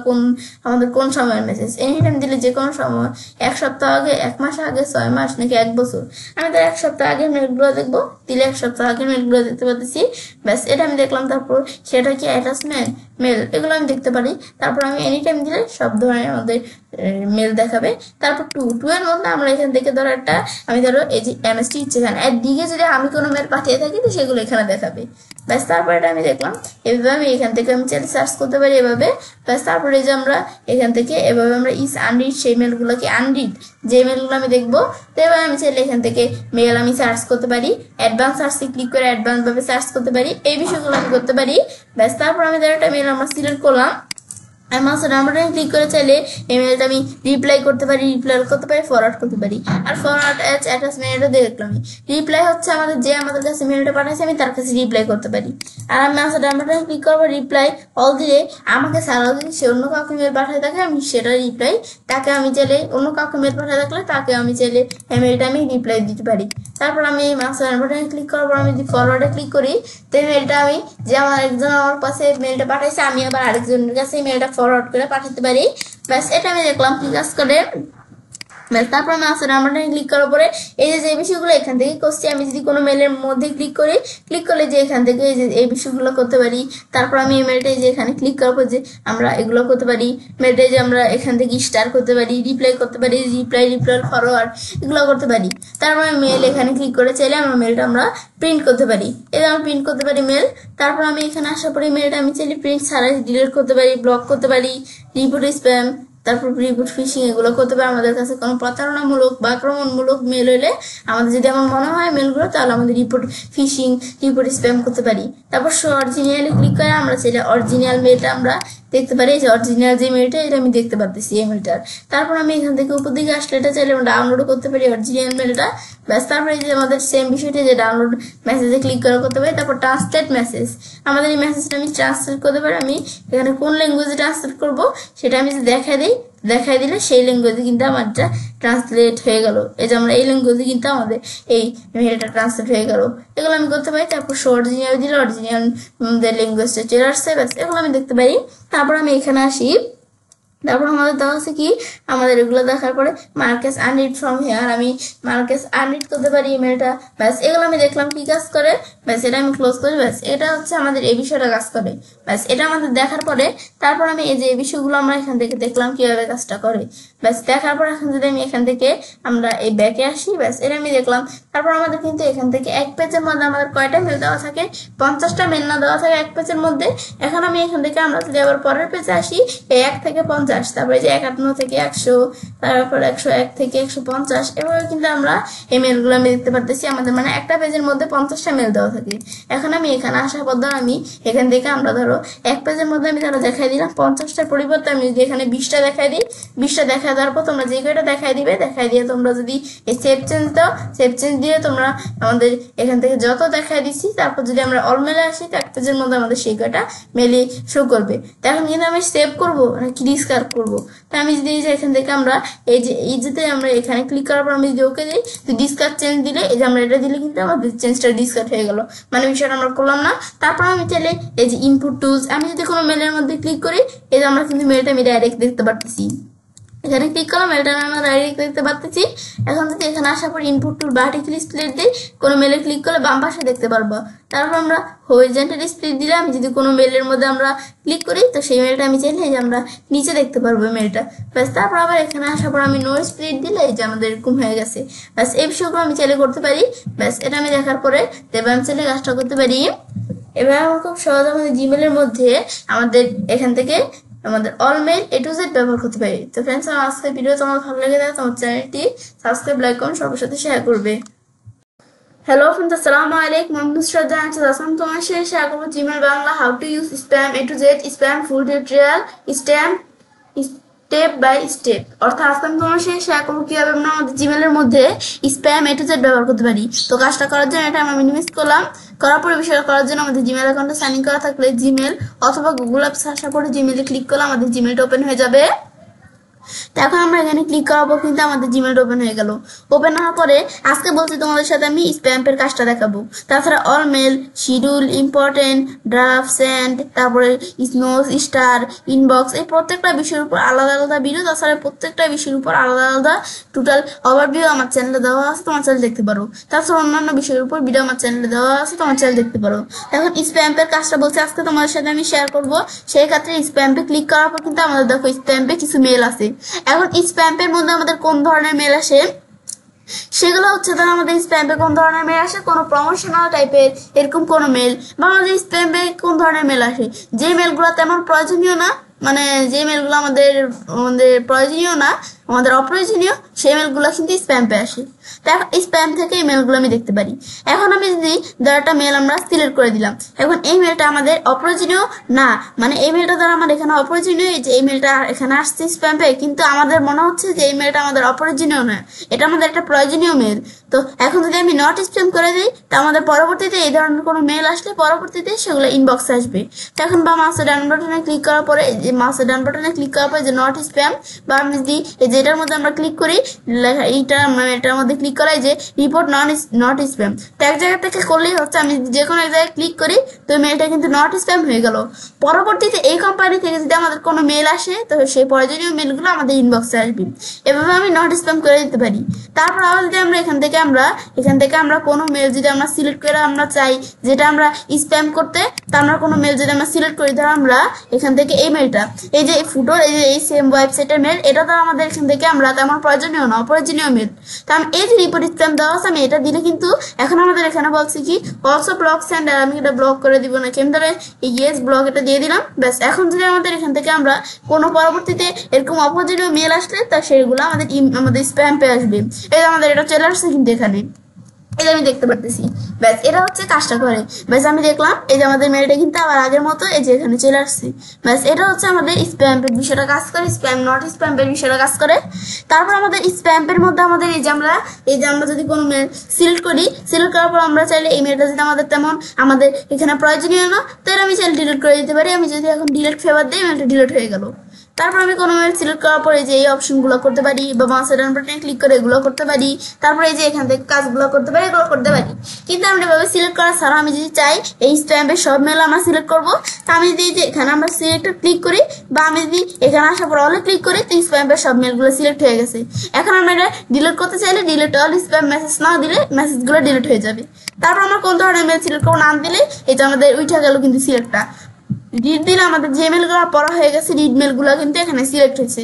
আমাদের কোন সময়ের মেসেজ, এনি টাইম দিলে যে কোনো সময়, এক সপ্তাহ আগে, এক মাস আগে, 6 মাস নাকি 1 বছর, আমি তো 1 সপ্তাহ আগের মেলগুলো দেখবো, দিলে 1 সপ্তাহ আগের মেলগুলো দেখতে পাচ্ছি। ব্যাস এটা আমি দেখলাম। তারপর সেটা কি অ্যাটাচমেন্ট মেল এগুলো আমি দেখতে পারি। তারপর আমি এনি টাইম দিলে সব ধরনের আমাদের মেল দেখাবে। তারপর টু এর মধ্যে আমরা এখান থেকে ধরো একটা আমি ধরো এই যে এমএসটি ইচ্ছে খান এর দিকে যদি আমি কোনো মেল পাঠিয়ে থাকি তো সেগুলো এখানে দেখাবে। ব্যাস তারপর এটা আমি দেখলাম। এভাবে আমি এখান থেকে আমি চাইলে সার্চ করতে পারি এভাবে। ব্যাস তারপরে যে আমরা এখান থেকে এভাবে আমরা ইস আনরিড সেই মেলগুলোকে আনরিড যে মেলগুলো আমি দেখবো, তো এবার আমি চাইলে এখান থেকে মেল আমি সার্চ করতে পারি, অ্যাডভান্স সার্চে ক্লিক করে অ্যাডভান্স ভাবে সার্চ করতে পারি, এই বিষয়গুলো আমি করতে পারি। ব্যাস তারপর আমি ধরো একটা মেল আমরা সিলেক্ট করলাম, আমি মাউসের ডান বাটনে ক্লিক করে চাইলে ইমেলটা আমি রিপ্লাই করতে পারি, ফরওয়ার্ড করতে পারি। আর ফরওয়ার্ড অ্যাজ অ্যাটাচমেন্টও দেখলাম। রিপ্লাই হচ্ছে আমাদের যে আমাদের কাছে মেলটা পাঠাইছে আমি তার কাছে রিপ্লাই করতে পারি। আর আমি মাউসের ডান বাটনে ক্লিক করবো রিপ্লাই অল দিলে আমাকে ছাড়াও যদি সে অন্য কাউকে মেল পাঠায় থাকে আমি সেটা রিপ্লাই তাকে আমি চাইলে অন্য কাউকে মেল পাঠায় থাকলে তাকে আমি চাইলে মেলটা আমি রিপ্লাই দিতে পারি। তারপর আমি মাউসের ডান বাটনে ক্লিক করবো, আমি যদি ফরওয়ার্ডে ক্লিক করি তো মেলটা আমি যে একজন আমার কাছে মেলটা পাঠাইছে আমি আবার আরেকজনের কাছে মেলটা ফরওয়ার্ড করে পাঠাতে পারি। ব্যাস এটা আমি দেখলাম কি কাজ করে। তারপর আমি মাউসের ডান বাটনে ক্লিক করার পরে এই যে বিষয়গুলো এখান থেকে করছি আমি যদি কোনো মেলের মধ্যে ক্লিক করলে যে এখান থেকে এই বিষয়গুলো করতে পারি। তারপর আমি এই মেলটাই যে এখানে ক্লিক করার পর যে আমরা এগুলো করতে পারি। মেলটাই যে আমরা এখান থেকে স্টার করতে পারি, রিপ্লাই করতে পারি, রিপ্লাই ফরওয়ার্ড এগুলো করতে পারি। তারপর আমি মেল এখানে ক্লিক করে চাইলে আমার মেলটা আমরা প্রিন্ট করতে পারি। এটা আমি প্রিন্ট করতে পারি মেল। তারপর আমি এখানে আসার পরে মেলটা আমি চাইলে প্রিন্ট ছাড়াই ডিলিট করতে পারি, ব্লক করতে পারি, রিপোর্ট স্প্যাম, তারপর রিপোর্ট ফিশিং এগুলো করতে পারে। আমাদের কাছে কোনো প্রতারণামূলক বা আক্রমণমূলক মেল হলে আমাদের যদি আমার মনে হয় মেলগুলো তাহলে আমাদের রিপোর্ট ফিশিং, রিপোর্ট স্প্যাম করতে পারি। তারপর অরিজিনালে ক্লিক করে আমরা সেটা অরিজিনাল মেলটা আমরা দেখতে পারি। যে অরিজিনাল যে মেলটা এটা আমি দেখতে পারতেছি এই মেলটার। তারপর আমি এখান থেকে উপর দিকে আসলে এটা চাইলে আমরা ডাউনলোড করতে পারি অরিজিনাল মেলটা। ব্যাস তারপরে যে আমাদের সেম বিষয়টা যে ডাউনলোড মেসেজে ক্লিক করে করতে পারি। তারপর ট্রান্সলেট মেসেজ, আমাদের এই মেসেজটা আমি ট্রান্সলেট করতে পারি। আমি এখানে কোন ল্যাঙ্গুয়েজে ট্রান্সলেট করবো সেটা আমি যে দেখাই দিলে সেই ল্যাঙ্গুয়েজে কিন্তু আমারটা ট্রান্সলেট হয়ে গেল। এই যে আমরা এই ল্যাঙ্গুয়েজে কিন্তু আমাদের এই মেলটা ট্রান্সলেট হয়ে গেল। এগুলো আমি করতে পারি। তারপর অরিজিনাল দিলে অরিজিনাল ল্যাঙ্গুয়েজটা চলে আসছে। ব্যাস এগুলো আমি দেখতে পারি। তারপর আমি এখানে আসি। তারপর আমাদের দেওয়া আছে কি আমাদের এগুলো দেখার পরে মার্কেস আনরিড ফ্রম হেয়ার, আমি মার্কেস আনরিড করতে পারি ইমেলটা। ব্যাস এগুলো আমি দেখলাম কি কাজ করে। ব্যাস এটা আমি ক্লোজ করি। ব্যাস এটা হচ্ছে আমাদের এই বিষয়টা কাজ করে। ব্যাস এটা আমাদের দেখার পরে তারপর আমি এই যে এই বিষয়গুলো আমরা এখান থেকে দেখলাম কিভাবে কাজটা করে। ব্যাস দেখার পর এখন যদি আমি এখান থেকে আমরা এই ব্যাকে আসি, ব্যাস এটা আমি দেখলাম। তারপর আমাদের কিন্তু এখান থেকে এক পেজের মধ্যে আমাদের কয়টা মেল দেওয়া থাকে, 50টা মেল না দেওয়া থাকে এক পেজের মধ্যে। এখন আমি এখান থেকে আমরা যদি আবার পরের পেজে আসি 1 থেকে 50, তারপরে যে 51 থেকে 100, তারপর 101 থেকে 150 এভাবে কিন্তু আমরা এই মেলগুলো আমি দেখতে পারতেছি। আমাদের মানে একটা পেজের মধ্যে 50টা মেল দেওয়া থাকে। এখন আমি এখানে আসার পর ধরো আমি এখান থেকে আমরা ধরো এক পেজের মধ্যে আমি ধরো দেখাই দিলাম 50টার পরিবর্তে আমি যদি এখানে 20টা দেখাই দিই, 20টা দেখা দেওয়ার পর তোমরা যে কয়টা দেখাই দিয়ে তোমরা যদি এই সেভ চেঞ্জ দাও, সেভ চেঞ্জ দিয়ে তোমরা আমাদের এখান থেকে যত দেখাই দিচ্ছি তারপর যদি আমরা অল মেলে আসি এক পেজের মধ্যে আমাদের সেই কয়টা মেলে শো করবে। তো এখন কিন্তু আমি সেভ করবো নাকি ডিসকার্ড করবো। তো আমি যদি এখান থেকে আমরা এই যেতে আমরা এখানে ক্লিক করার পর আমি যদি ওকে দিই তো ডিসকার্ড চেঞ্জ দিলে এই যে আমরা এটা দিলে কিন্তু আমাদের চেঞ্জটা ডিসকার্ড হয়ে গেল, মানে বিষয়টা আমরা করলাম না। তারপর আমি চাইলে এই যে ইনপুট টুলস, আমি যদি কোনো মেলের মধ্যে ক্লিক করি এই যে আমরা কিন্তু মেলটা আমি ডাইরেক্ট দেখতে পারতেছি। এখানে ক্লিক করলাম মেলটা আমরা ডাইরেক্ট দেখতে পাচ্ছি। এখন যদি এখানে আসার পর ইনপুট টুল ভার্টিক্যালি স্প্লিট দিই, কোনো মেলে ক্লিক করলে বাম পাশে দেখতে পারবো। তারপর আমরা হরিজন্টালি স্প্লিট দিলে আমি যদি কোনো মেলের মধ্যে আমরা ক্লিক করি তো সেই মেলটা আমি চাইলে যে আমরা নিচে দেখতে পারবো মেলটা। ব্যাস তারপর আবার এখানে আসার পর আমি নো স্প্লিট দিলে এই যে আমাদের এরকম হয়ে গেছে। ব্যাস এই বিষয়গুলো আমি চাইলে করতে পারি। ব্যাস এটা আমি দেখার পরে এবার আমি চাইলে কাজটা করতে পারি। এবার আমরা খুব সহজ আমাদের জিমেলের মধ্যে আমাদের এখান থেকে আমাদের all mail A to Z ব্যবহার করতে পারি। তো ফ্রেন্ডস আমার আজকের ভিডিও তোমার ভালো লেগে থাকে তোমার চ্যানেলটি সাবস্ক্রাইব, লাইক করুন, সবার সাথে শেয়ার করবে। হ্যালো ফ্রেন্ডস, আসসালামু আলাইকুম। আমি নুসরাত জাহান আজকে তোমার সাথে শেয়ার করবো Gmail Bangla how to use spam A to Z spam full tutorial step by step. অর্থাৎ আজকে আমি তোমার সাথে শেয়ার করবো কিভাবে আমরা আমাদের জিমেলের মধ্যে স্প্যাম A to Z ব্যবহার করতে পারি। তো কাজটা করার জন্য এটা আমরা মিনিমাইজ করলাম। করার পরে বিষয়টা করার জন্য আমাদের জিমেল অ্যাকাউন্টে সাইন ইন করা থাকলে জিমেল অথবা গুগল অ্যাপস আসার পরে জিমেলে ক্লিক করলে আমাদের জিমেলটা ওপেন হয়ে যাবে। তো এখন আমরা এখানে ক্লিক করার পর কিন্তু আমাদের জিমেলটা ওপেন হয়ে গেল। ওপেন হওয়ার পরে আজকে বলছি তোমাদের সাথে আমি স্প্যামের কাজটা দেখাবো। তাছাড়া all mail, schedule, important, draft, send, তারপরে স্নোজ, স্টার, ইনবক্স, এই প্রত্যেকটা বিষয়ের উপর আলাদা আলাদা ভিডিও, তাছাড়া প্রত্যেকটা বিষয়ের উপর আলাদা আলাদা টোটাল ওভারভিউ আমার চ্যানেলে দেওয়া আছে, তোমার চ্যানেল দেখতে পারো। তাছাড়া অন্যান্য বিষয়ের উপর ভিডিও আমার চ্যানেলে দেওয়া আছে, তোমার চ্যানেল দেখতে পারো। এখন স্প্যামের কাজটা বলছি আজকে তোমাদের সাথে আমি শেয়ার করবো। সেই ক্ষেত্রে স্প্যামে ক্লিক করার পর কিন্তু আমাদের দেখো স্প্যামে কিছু মেল আছে। এখন স্প্যামের মধ্যে আমাদের কোন ধরনের মেল আসে সেগুলো হচ্ছে ধরো আমাদের স্প্যামে কোন ধরনের মেল আসে, কোনো প্রমোশনাল টাইপের এরকম কোনো মেল, বা আমাদের স্প্যামে কোন ধরনের মেল আসে যে মেলগুলো তেমন প্রয়োজনীয় না, মানে যে মেলগুলো আমাদের প্রয়োজনীয় না, আমাদের অপ্রয়োজনীয়, সেই মেলগুলো কিন্তু স্প্যামে আসে। তো এখন স্প্যাম থেকে এই মেলগুলো আমি দেখতে পারি। এখন আমি যদি একটা মেল আমরা সিলেক্ট করে দিলাম, এখন এই মেলটা আমাদের অপ্রয়োজনীয় না, মানে এই মেলটা দ্বারা আমার এখানে অপ্রয়োজনীয়, যে এই মেলটা এখানে আসছে স্প্যামে, কিন্তু আমাদের মনে হচ্ছে যে এই মেলটা আমাদের অপ্রয়োজনীয় নয়, এটা আমাদের একটা প্রয়োজনীয় মেল। তো এখন যদি আমি নট স্প্যাম করে দিই, তো আমাদের পরবর্তীতে এই ধরনের কোনো মেল আসলে পরবর্তীতে সেগুলো ইনবক্সে আসবে। তো এখন বা মাউসের ডান বাটনে ক্লিক করার পরে, মাউসের ডান বাটনে ক্লিক করার পরে যে নট স্প্যাম, বা আমি যদি এই যে এটার মধ্যে আমরা ক্লিক করি, এটার মধ্যে ক্লিক করাই যে রিপোর্ট নট স্প্যাম, তো এক জায়গা থেকে করলেই হচ্ছে, আমি যে কোনো এক জায়গায় ক্লিক করি তো মেলটা কিন্তু নট স্প্যাম হয়ে গেল। পরবর্তীতে এই কোম্পানি থেকে যদি আমাদের কোনো মেল আসে, তো সেই প্রয়োজনীয় মেলগুলো আমাদের ইনবক্সে আসবে। এভাবে আমি নট স্প্যাম করে দিতে পারি। তারপর আবার যদি আমরা এখান থেকে আমরা কোনো মেল যদি আমরা সিলেক্ট করে আমরা চাই যেটা আমরা স্প্যাম করতে, তা আমরা কোনো মেল যদি আমরা সিলেক্ট করি, ধরো আমরা এখান থেকে এই মেলটা, এই যে ফুটোর, এই যে এই সেম ওয়েবসাইটের মেল, এটা তো আমাদের এখান থেকে আমরা তেমন প্রয়োজনীয় না, অপ্রয়োজনীয় মেল। তো আমি এই যে রিপোর্ট স্প্যাম দেওয়া আছে, আমি এটা দিলে কিন্তু এখন আমাদের এখানে বলছি কি অলসো ব্লক সেন্ডার, আমি এটা ব্লক করে দিব না, আমি ধরে ইয়েস ব্লক এটা দিয়ে দিলাম, ব্যাস। এখন যদি আমাদের এখান থেকে আমরা কোনো পরবর্তীতে এরকম অপ্রয়োজনীয় মেল আসলে, তা সেগুলো আমাদের স্প্যাম পেয়ে আসবে। এই আমাদের এটা চলে আসছে কিন্তু এখানে, এটা আমি দেখতে পারতেছি, ব্যাস। এটা হচ্ছে কাজটা করে, ব্যাস। আমি দেখলাম এই যে আমাদের মেলটা কিন্তু আবার আগের মতো এই যে এখানে চলে আসছে, ব্যাস। এটা হচ্ছে আমাদের স্প্যামের বিষয়টা কাজ করে, স্প্যাম নট স্প্যামের বিষয়টা কাজ করে। তারপর আমাদের স্প্যামের মধ্যে আমাদের এই যে আমরা যদি কোনো মেল সিলেক্ট করি, সিলেক্ট করার পর আমরা চাইলে এই মেলটা যদি আমাদের এখানে প্রয়োজনীয় না, তাহলে আমি চাইলে ডিলিট করে দিতে পারি। আমি যদি এখন ডিলিট ফেভার দিই, মেলটা ডিলিট হয়ে গেল। তারপর আমি কোনো মেল সিলেক্ট করার পরে যে এই অপশনগুলো করতে পারি, বা মাউসের ডান বাটনে ক্লিক করে এগুলো করতে পারি, তারপরে এই যে এখান থেকে কাজগুলো করতে পারি, এগুলো করতে পারি। কিন্তু আমরা এভাবে সিলেক্ট করা ছাড়া আমি যদি চাই এই স্প্যামের সব মেল আমরা সিলেক্ট করবো, তা আমি যদি এখানে আমরা সিলেক্টে ক্লিক করি, বা আমি যদি এখানে আসার পর অলে ক্লিক করি, তো স্প্যামের সব মেলগুলো সিলেক্ট হয়ে গেছে। এখন আমরা এটা ডিলিট করতে চাইলে ডিলিট অল স্প্যাম মেসেজ না দিলে মেসেজগুলো ডিলিট হয়ে যাবে। তারপর আমরা কোন ধরনের মেল সিলেক্ট করবো নাম দিলে এটা আমাদের উঠে গেল কিন্তু সিলেক্টটা। রিড দিলে আমাদের যে মেলগুলো পড়া হয়ে গেছে, রিড মেলগুলো কিন্তু এখানে সিলেক্ট হয়েছে।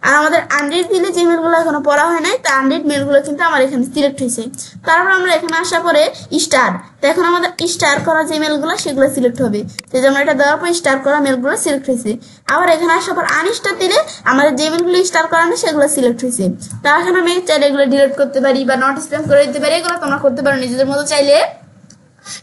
আর আমাদের আনরিড দিলে যে মেলগুলো এখনো পড়া হয় নাই, তা আনরিড মেলগুলো কিন্তু আমার এখানে সিলেক্ট হয়েছে। তারপর আমরা এখানে আসার পরে স্টার, তো এখন আমাদের স্টার করা যে মেলগুলো সেগুলো সিলেক্ট হবে। তো যে আমরা এটা দেওয়ার পর স্টার করা মেলগুলো সিলেক্ট হয়েছে। আবার এখানে আসার পর আনস্টার দিলে আমাদের যে মেলগুলো স্টার করা নেই সেগুলো সিলেক্ট হয়েছে। তা এখন আমি চাইলে এগুলো ডিলিট করতে পারি বা নট স্প্যাম করে দিতে পারি, এগুলো তোমরা করতে পারো নিজেদের মতো চাইলে।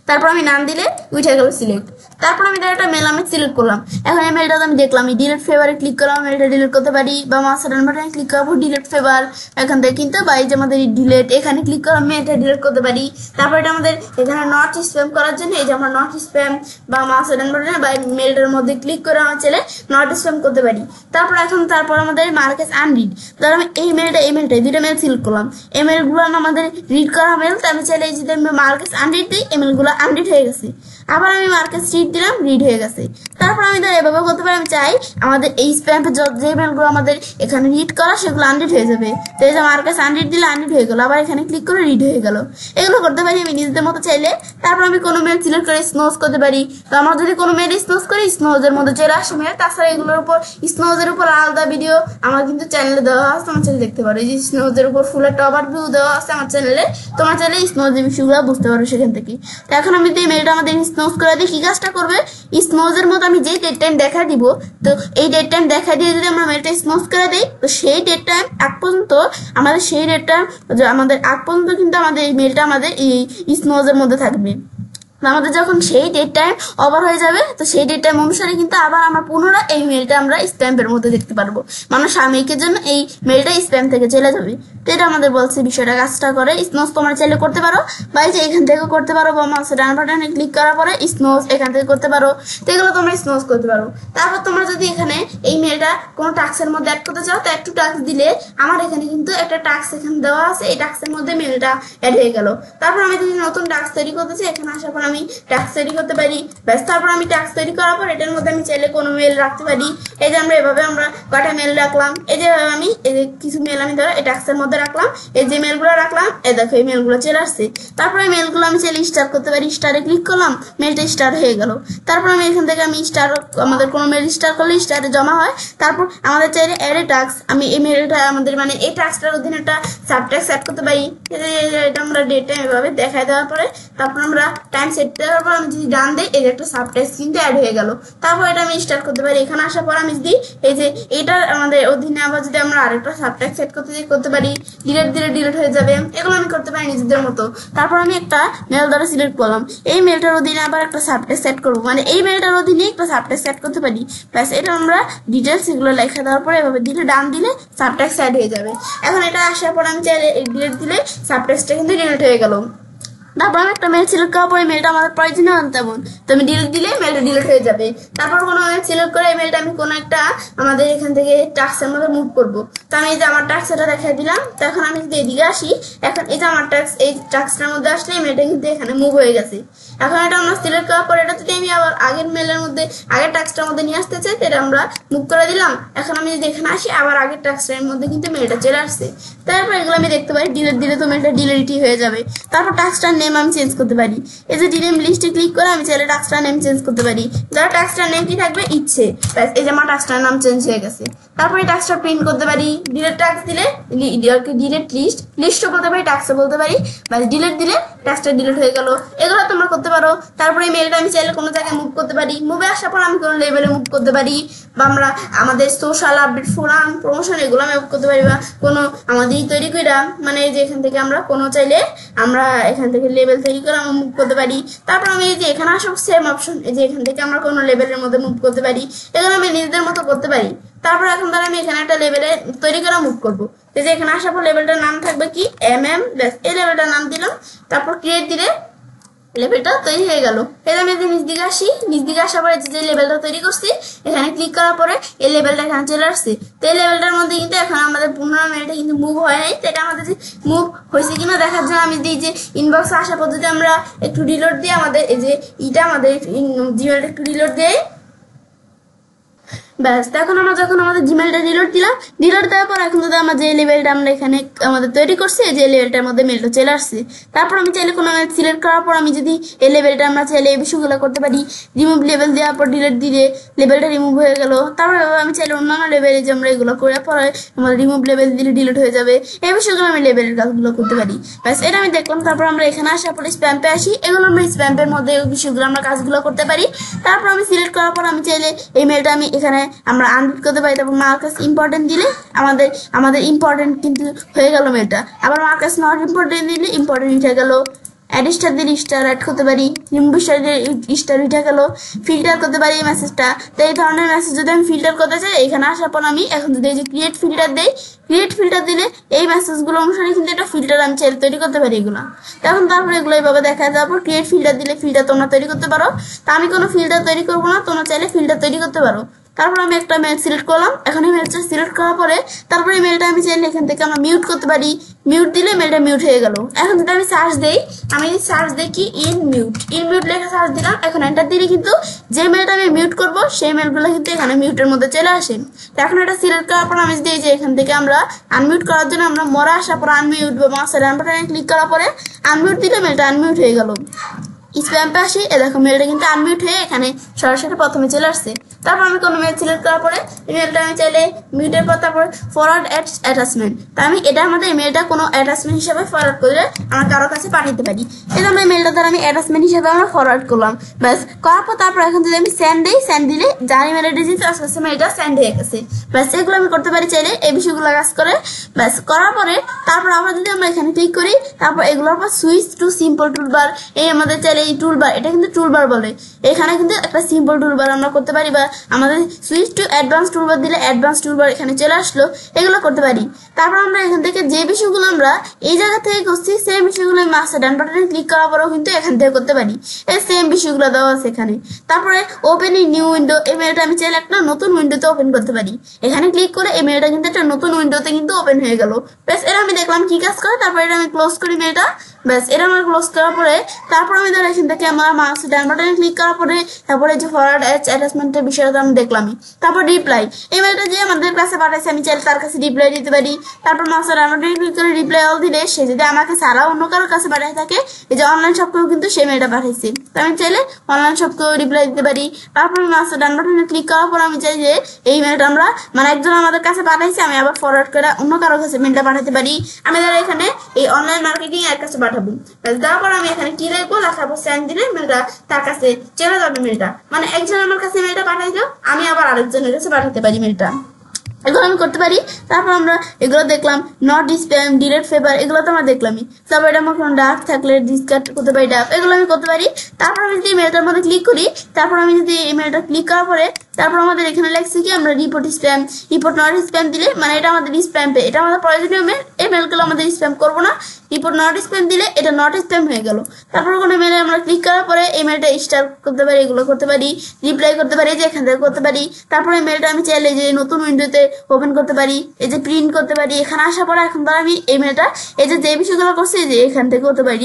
তারপর আমি নাম দিলে উঠে গেল সিলেক্ট। তারপর আমি একটা মেল আমি সিলেক্ট করলাম। এখন এই মেলটা আমি দেখলাম, আমি ডিলিট ফেভারে ক্লিক করলাম, মেলটা ডিলিট করতে পারি, বা মাউসের ডান বাটনে ক্লিক করবো ডিলিট ফেভার এখান থেকে কিন্তু, বা এই যে আমাদের ডিলিট এখানে ক্লিক করলাম, মেলটা ডিলিট করতে পারি। তারপর এটা আমাদের এখানে নট স্প্যাম করার জন্য এই যে আমরা নট স্প্যাম বা মাউসের ডান বাটনে বা মেলটার মধ্যে ক্লিক করে আমার ছেলে নট স্প্যাম করতে পারি। তারপর আমাদের মার্কেস আনরিড, ধর আমি এই মেলটা দুইটা মেল সিলেক্ট করলাম, এই মেলগুলো আমাদের রিড করা মেল, তো আমি চাইলে যদি আমি মার্কেস আনরিড দিই, এই মেলগুলো আনরিড হয়ে গেছে। আবার আমি মার্কেস রিড দিলাম, রিড হয়ে গেছে। তারপর আমি এভাবে করতে পারি, আমি চাই আমাদের এই স্প্যামের যে মেলগুলো আমাদের এখানে রিড করা সেগুলো আনরিড হয়ে যাবে। তো এই যে মার্কেস আনরিড দিলে আনরিড হয়ে গেল, আবার এখানে ক্লিক করে রিড হয়ে গেল। এগুলো করতে পারি আমি নিজেদের মতো চাইলে। তারপর আমি কোনো মেল সিলেক্ট করে স্নোজ করতে পারি। তো আমরা যদি কোনো মেল স্নোজ করি, স্নোজের মধ্যে চলে আসে মেল। তাছাড়া এগুলোর উপর স্নোজের উপর আলাদা ভিডিও আমার কিন্তু চ্যানেলে দেওয়া আছে, তোমার চ্যানেলে দেখতে পারো। এই যে স্নোজের উপর ফুল একটা ওভারভিউ দেওয়া আছে আমার চ্যানেলে, তোমার চ্যানেলে স্নোজের বিষয়গুলো বুঝতে পারো সেখান থেকে। তো এখন আমি যে মেলটা আমাদের স্নোজ করে দিই, কি কাজটা করবে, স্নোজের মতো আমি যে ডেট টাইম দেখা দিব, তো এই ডেট টাইম দেখা দিয়ে যদি আমরা মেলটা স্নোজ করে দিই, তো সেই ডেট টাইম আগ পর্যন্ত কিন্তু আমাদের এই মেলটা আমাদের এই স্নোজের মধ্যে থাকবে। আমাদের যখন সেই ডেট টাইম ওভার হয়ে যাবে, তো সেই ডেট টাইম অনুসারে কিন্তু আবার আমরা পুনরায় এই মেলটা আমরা স্প্যামের মধ্যে দেখতে পারবো, মানে সাময়িকের জন্য এই মেলটা স্প্যাম থেকে চলে যাবে। তো এটা আমাদের বলছে বিষয়টা কাজটা করে। স্নোজ তোমরা চাইলে করতে পারো, বা এই যে এখান থেকে করতে পারো, বা মাউসের ডান বাটনে ক্লিক করার পরে স্নোজ এখান থেকে করতে পারো। তো এগুলো তোমরা স্নোজ করতে পারো। তারপর তোমরা যদি এখানে এই মেলটা কোনো টাস্কের মধ্যে অ্যাড করতে চাও, তো একটু টাস্ক দিলে আমার এখানে কিন্তু একটা টাস্ক এখানে দেওয়া আছে, এই টাস্কের মধ্যে মেলটা অ্যাড হয়ে গেল। তারপর আমি যদি নতুন টাস্ক তৈরি করতে চাই, এখানে আসার পর আমি টাস্ক তৈরি করতে পারি, ব্যাস। তারপর আমি টাস্ক তৈরি করার পর এটার মধ্যে আমি চাইলে কোনো মেল রাখতে পারি। এই যে আমরা এভাবে কয়টা মেল রাখলাম, এই যে আমি এই যে কিছু মেল আমি ধরো এই টাস্কের মধ্যে রাখলাম, এই যে মেলগুলো রাখলাম, এই দেখো এই মেলগুলো চলে আসছে। তারপর এই মেলগুলো আমি চাইলে স্টার করতে পারি, স্টারে ক্লিক করলাম, মেলটা স্টার হয়ে গেল। তারপর আমি এখান থেকে আমি আমাদের কোনো মেল স্টার করলে স্টারে জমা হয়। তারপর আমাদের চাইলে অ্যাড এ টাস্ক, আমি এই মেলটা আমাদের মানে এই টাস্কটার অধীনে একটা সাবটাস্ক অ্যাড করতে পারি। এটা আমরা ডেট টাইম এভাবে দেখায় দেওয়ার পরে তারপর আমরা টাইম সেট দেওয়ার পর আমি যদি ডান দিই এই যে একটা সাবটেক্সট কিন্তু অ্যাড হয়ে গেল। তারপর এটা আমি স্টার্ট করতে পারি। এখানে আসার পর আমি যদি এই যে এটার আমাদের অধীনে আবার যদি আমরা আরেকটা সাবটেক্সট সেট করতে পারি, ডিলিট দিলে ডিলিট হয়ে যাবে। এগুলো আমি করতে পারি নিজেদের মতো। তারপর আমি একটা মেল দ্বারা সিলেক্ট করলাম, এই মেলটার অধীনে আবার একটা সাবটেক্সট সেট করবো, মানে এই মেলটার অধীনে একটা সাবটেক্সট সেট করতে পারি। ব্যাস এটা আমরা ডিটেলস এগুলো লেখা দেওয়ার পরে এভাবে দিলে ডান দিলে সাবটেক্সট অ্যাড হয়ে যাবে। এখন এটা আসার পর আমি চাইলে ডিলিট দিলে সাবটেক্সটটা কিন্তু ডিলিট হয়ে গেল। তারপর আমি একটা মেল সিলেক্ট করার পরে মেলটা আমাদের প্রয়োজনীয় তেমন, তো আমি ডিলিট দিলে মেলটা ডিলিট হয়ে যাবে। তারপর কোনো মেল সিলেক্ট করে এই মেলটা আমি কোনো একটা আমাদের এখান থেকে টাস্কের মধ্যে মুভ করবো। তো আমি এই যে আমার টাস্ক এটা দেখাই দিলাম। তো এখন আমি যদি এদিকে আসি, এখন এই যে আমার টাস্ক, এই টাস্কটার মধ্যে আসলে এই মেলটা কিন্তু এখানে মুভ হয়ে গেছে। এখন এটা আমরা সিলেক্ট করার পরে এটা যদি আমি আবার আগের মেলের মধ্যে আগের টাস্কটার মধ্যে নিয়ে আসতে চাই, এটা আমরা মুভ করে দিলাম। এখন আমি যদি এখানে আসি আবার আগের টাস্কটার মধ্যে কিন্তু মেলটা চলে আসছে। তারপর এগুলো আমি দেখতে পারি ডিলিট দিলে তো মেলটা ডিলিটই হয়ে যাবে। তারপর টাস্কটার নেম আমি চেঞ্জ করতে পারি। এই যে ডিনেম লিস্টে ক্লিক করে আমি চাইলে টাস্কটার নেম চেঞ্জ করতে পারি। যারা টাস্কটার নেম কি থাকবে ইচ্ছে, এই যে আমার টাস্কটার নাম চেঞ্জ হয়ে গেছে। তারপরে টাস্কটা প্রিন্ট করতে পারি। ডিলিট টাস্ক দিলে ডিলিট লিস্টও বলতে পারি, টাস্কও বলতে পারি। ডিলিট দিলে টাস্কটা ডিলিট হয়ে গেল। এগুলো তোমরা করতে পারো। তারপরে মেলটা আমি চাইলে কোনো জায়গায় মুভ করতে পারি। মুভে আসার পর আমি কোনো লেভেলে মুভ করতে পারি, বা আমরা আমাদের সোশ্যাল আপডেট ফোরাম প্রমোশন এগুলো আমি মুভ করতে পারি, বা কোনো আমাদের তৈরি করে মানে এই যে এখান থেকে আমরা কোনো চাইলে আমরা এখান থেকে লেভেল তৈরি করে আমরা মুভ করতে পারি। তারপর আমি এই যে এখানে আসব সেম অপশন, এই যে এখান থেকে আমরা কোনো লেভেলের মধ্যে মুভ করতে পারি। এগুলো আমি নিজেদের মতো করতে পারি। তারপর এখন ধর আমি এখানে একটা লেভেলে তৈরি করে মুভ করবো। এই যে এখানে আসার পর লেভেলটার নাম থাকবে কি MM, এই লেভেলটার নাম দিলাম। তারপর ক্রিয়েট দিলে লেভেলটা তৈরি হয়ে গেল। এর আমি নিচ দিকে আসি, নিচ দিকে আসার পরে যে লেভেলটা তৈরি করছি এখানে ক্লিক করার পরে এই লেভেলটা এখানে চলে আসছে। তো এই লেভেলটার মধ্যে কিন্তু এখন আমাদের 15 মিনিটে কিন্তু মুভ হয় নাই। তো এটা আমাদের যে মুভ হয়েছে কিনা দেখার জন্য আমি দিই যে ইনবক্সে আসা পদ্ধতি আমরা একটু রিলোড দিই, আমাদের এই যে এটা আমাদের জিমেলটা একটু রিলোড দেয়। ব্যাস এখন আমরা যখন আমাদের জিমেলটা ডিলিট দিলাম, ডিলিট দেওয়ার পর এখন যদি আমরা যে লেভেলটা আমরা এখানে আমাদের তৈরি করছি যে লেভেলটার মধ্যে মেলটা চলে আসছে। তারপর আমি চাইলে কোনো মেল সিলেক্ট করার পর আমি যদি এই লেভেলটা আমরা চাইলে এই বিষয়গুলো করতে পারি। রিমুভ লেভেল দেওয়ার পর ডিলিট দিলে লেভেলটা রিমুভ হয়ে গেল। তারপর আমি চাইলে অন্যান্য লেভেলে যে আমরা এগুলো করে পরে আমাদের রিমুভ লেভেল দিলে ডিলিট হয়ে যাবে। এই বিষয়গুলো আমি লেভেলের কাজগুলো করতে পারি। ব্যাস এটা আমি দেখলাম। তারপর আমরা এখানে আসার পরে স্প্যাম্পে আসি, এগুলো আমরা স্প্যাম্পের মধ্যে এই বিষয়গুলো আমরা কাজগুলো করতে পারি। তারপর আমি সিলেক্ট করার পর আমি চাইলে এই মেলটা আমি এখানে আমরা আনরিড করতে পারি। তারপর মার্কাস ইম্পর্টেন্ট দিলে আমাদের ইম্পর্টেন্ট কিন্তু হয়ে গেল মেলটা। আবার মার্কাস নট ইম্পর্টেন্ট দিলে ইম্পর্টেন্ট উঠে গেল। অ্যাড স্টার দিলে স্টার অ্যাড করতে পারি, রিমুভ স্টার দিলে স্টার উঠে গেল। ফিল্টার করতে পারি এই মেসেজটা। তো এই ধরনের মেসেজ যদি আমি ফিল্টার করতে চাই এখানে আসার পর আমি এখন যদি এই যে ক্রিয়েট ফিল্টার দেই, ক্রিয়েট ফিল্টার দিলে এই মেসেজগুলো অনুসারে কিন্তু একটা ফিল্টার আমি চাইলে তৈরি করতে পারি এগুলো। তখন তারপরে এগুলো এইভাবে দেখা যাওয়ার পর ক্রিয়েট ফিল্টার দিলে ফিল্টার তোমরা তৈরি করতে পারো। তা আমি কোনো ফিল্টার তৈরি করবো না, তোমরা চাইলে ফিল্টার তৈরি করতে পারো। তারপর আমি একটা মেল সিলেক্ট করলাম। এখন এই মেলটা সিলেক্ট করার পরে তারপরে এই মেলটা আমি চাইলে এখান থেকে আমরা মিউট করতে পারি। মিউট দিলে মেলটা মিউট হয়ে গেল। এখন যদি আমি সার্চ দেই, আমি সার্চ দেখি ইন মিউট লেখা সার্চ দিলাম। এখন এন্টার দিলে কিন্তু যে মেলটা আমি মিউট করবো সেই মেলগুলো কিন্তু এখানে মিউটের মধ্যে চলে আসে। তো এখন এটা সিলেক্ট করার পর আমি যদি এই যে এখান থেকে আমরা আনমিউট করার জন্য আমরা মরা আসার পর আনমিউট বা মাউসের ডান বাটনে ক্লিক করার পরে আনমিউট দিলে মেলটা আনমিউট হয়ে গেল। স্প্যাম্পে আসি, এ দেখো মেলটা কিন্তু আনমিউট হয়ে এখানে সরাসরি প্রথমে চলে আসছে। তারপর আমি কোনো মেল সিলেক্ট করার পরে মেলটা আমি চাইলে মিউটের পর তারপর ফরওয়ার্ড অ্যাটাচমেন্ট, তা আমি এটা আমাদের মেলটা কোনো অ্যাটাচমেন্ট হিসেবে ফরওয়ার্ড করে আমরা কারো কাছে পাঠাতে পারি। এই আমরা মেলটা দ্বারা আমি অ্যাটাচমেন্ট হিসেবে আমরা ফরওয়ার্ড করলাম। ব্যাস করার পর তারপর এখন যদি আমি সেন্ড দিই, সেন্ড দিলে যার ইমেল ডিজিট আস্তে আস্তে মেলটা সেন্ড হয়ে গেছে। ব্যাস এগুলো আমি করতে পারি চাইলে এই বিষয়গুলো কাজ করে। ব্যাস করার পরে তারপর আমরা যদি আমরা এখানে ক্লিক করি, তারপর এগুলোর পর সুইচ টু সিম্পল টুলবার, এই আমাদের চাইলে এই টুলবার, এটা কিন্তু টুলবার বলে। এখানে কিন্তু একটা সিম্পল টুলবার আমরা করতে পারি, বা আমাদের সুইচ টু অ্যাডভান্স টুলবার দিলে অ্যাডভান্স টুলবার এখানে চলে আসলো, এগুলো করতে পারি। তারপর আমরা এখান থেকে যে বিষয়গুলো আমরা এই জায়গা থেকে করছি সেই বিষয়গুলো মাস্টার ডান বাটনে ক্লিক করার পরেও কিন্তু এখান থেকে করতে পারি। এই সেম বিষয়গুলো দেওয়া আছে এখানে। তারপরে ওপেন এই নিউ উইন্ডো, এই মেলটা আমি চাইলে একটা নতুন উইন্ডোতে ওপেন করতে পারি। এখানে ক্লিক করে এই মেলটা কিন্তু একটা নতুন উইন্ডোতে কিন্তু ওপেন হয়ে গেল। ব্যাস এটা আমি দেখলাম কি কাজ করে। তারপর এটা আমি ক্লোজ করি মেলটা। ব্যাস এটা আমার ক্লোজ করার পরে তারপর আমি ধর এখান থেকে আমার মাউস ডান বাটনে ক্লিক করার পরে তারপরে যে ফরওয়ার্ড অ্যাটাচমেন্টের বিষয়টা আমি দেখলামই। তারপর রিপ্লাই, এই মেলটা যে আমাদের ক্লাসে পাঠাইছে আমি চাইলে তার কাছে রিপ্লাই দিতে পারি। তারপর মাউসের ডান বাটনে ক্লিক করে রিপ্লাই অল দিলে সে যদি আমাকে ছাড়া অন্য কারোর কাছে পাঠাই থাকে, এই যে অনলাইন শপকেও কিন্তু সেই মেলটা পাঠাইছে, তো আমি চাইলে অনলাইন শপকেও রিপ্লাই দিতে পারি। তারপর মাউসের ডান বাটনে ক্লিক করার পর আমি চাই যে এই মেলটা আমরা মানে একজন আমাদের কাছে পাঠাইছে, আমি আবার ফরওয়ার্ড করে অন্য কারোর কাছে মেলটা পাঠাতে পারি। আমি ধর এখানে এই অনলাইন মার্কেটিং এর কাছে পাঠাবো। তারপর আমি এখানে কি লিখবো, লেখার পর সেন্ড দিলে মেলটা তার কাছে চলে যাবে মেলটা। মানে একজন আমার কাছে মেলটা পাঠাইলো, আমি আবার আরেকজনের কাছে পাঠাতে পারি মেলটা, এগুলো আমি করতে পারি। তারপর আমরা এগুলো দেখলাম, নট স্প্যাম, ডিলেট ফেভার, এগুলো তো আমরা দেখলামই। তারপর এটা আমার কোনো ডার্ক থাকলে ডিসকার্ড করতে পারি, ডার্ক, এগুলো আমি করতে পারি। তারপর আমি যদি ইমেলটার মধ্যে ক্লিক করি, তারপর আমি যদি ইমেলটা ক্লিক করার পরে তারপর আমাদের এখানে লেখছি কি আমরা report spam, report not spam দিলে মানে এটা আমাদের স্প্যাম পে, এটা আমাদের প্রয়োজনীয় মেল, এই মেলগুলো আমাদের স্প্যাম করবো না। রিপোর্ট নট স্প্যাম দিলে এটা নট স্প্যাম হয়ে গেল। তারপর কোনো মেলে আমরা ক্লিক করার পরে এই মেলটা স্টার করতে পারি, এগুলো করতে পারি, রিপ্লাই করতে পারি, যে এখান থেকে করতে পারি। তারপরে এই মেলটা আমি চাইলে যে নতুন উইন্ডোতে ওপেন করতে পারি, এই যে প্রিন্ট করতে পারি। এখানে আসার পরে এখন ধর আমি এই মেলটা এই যে বিষয়গুলো করছি যে এখান থেকে করতে পারি,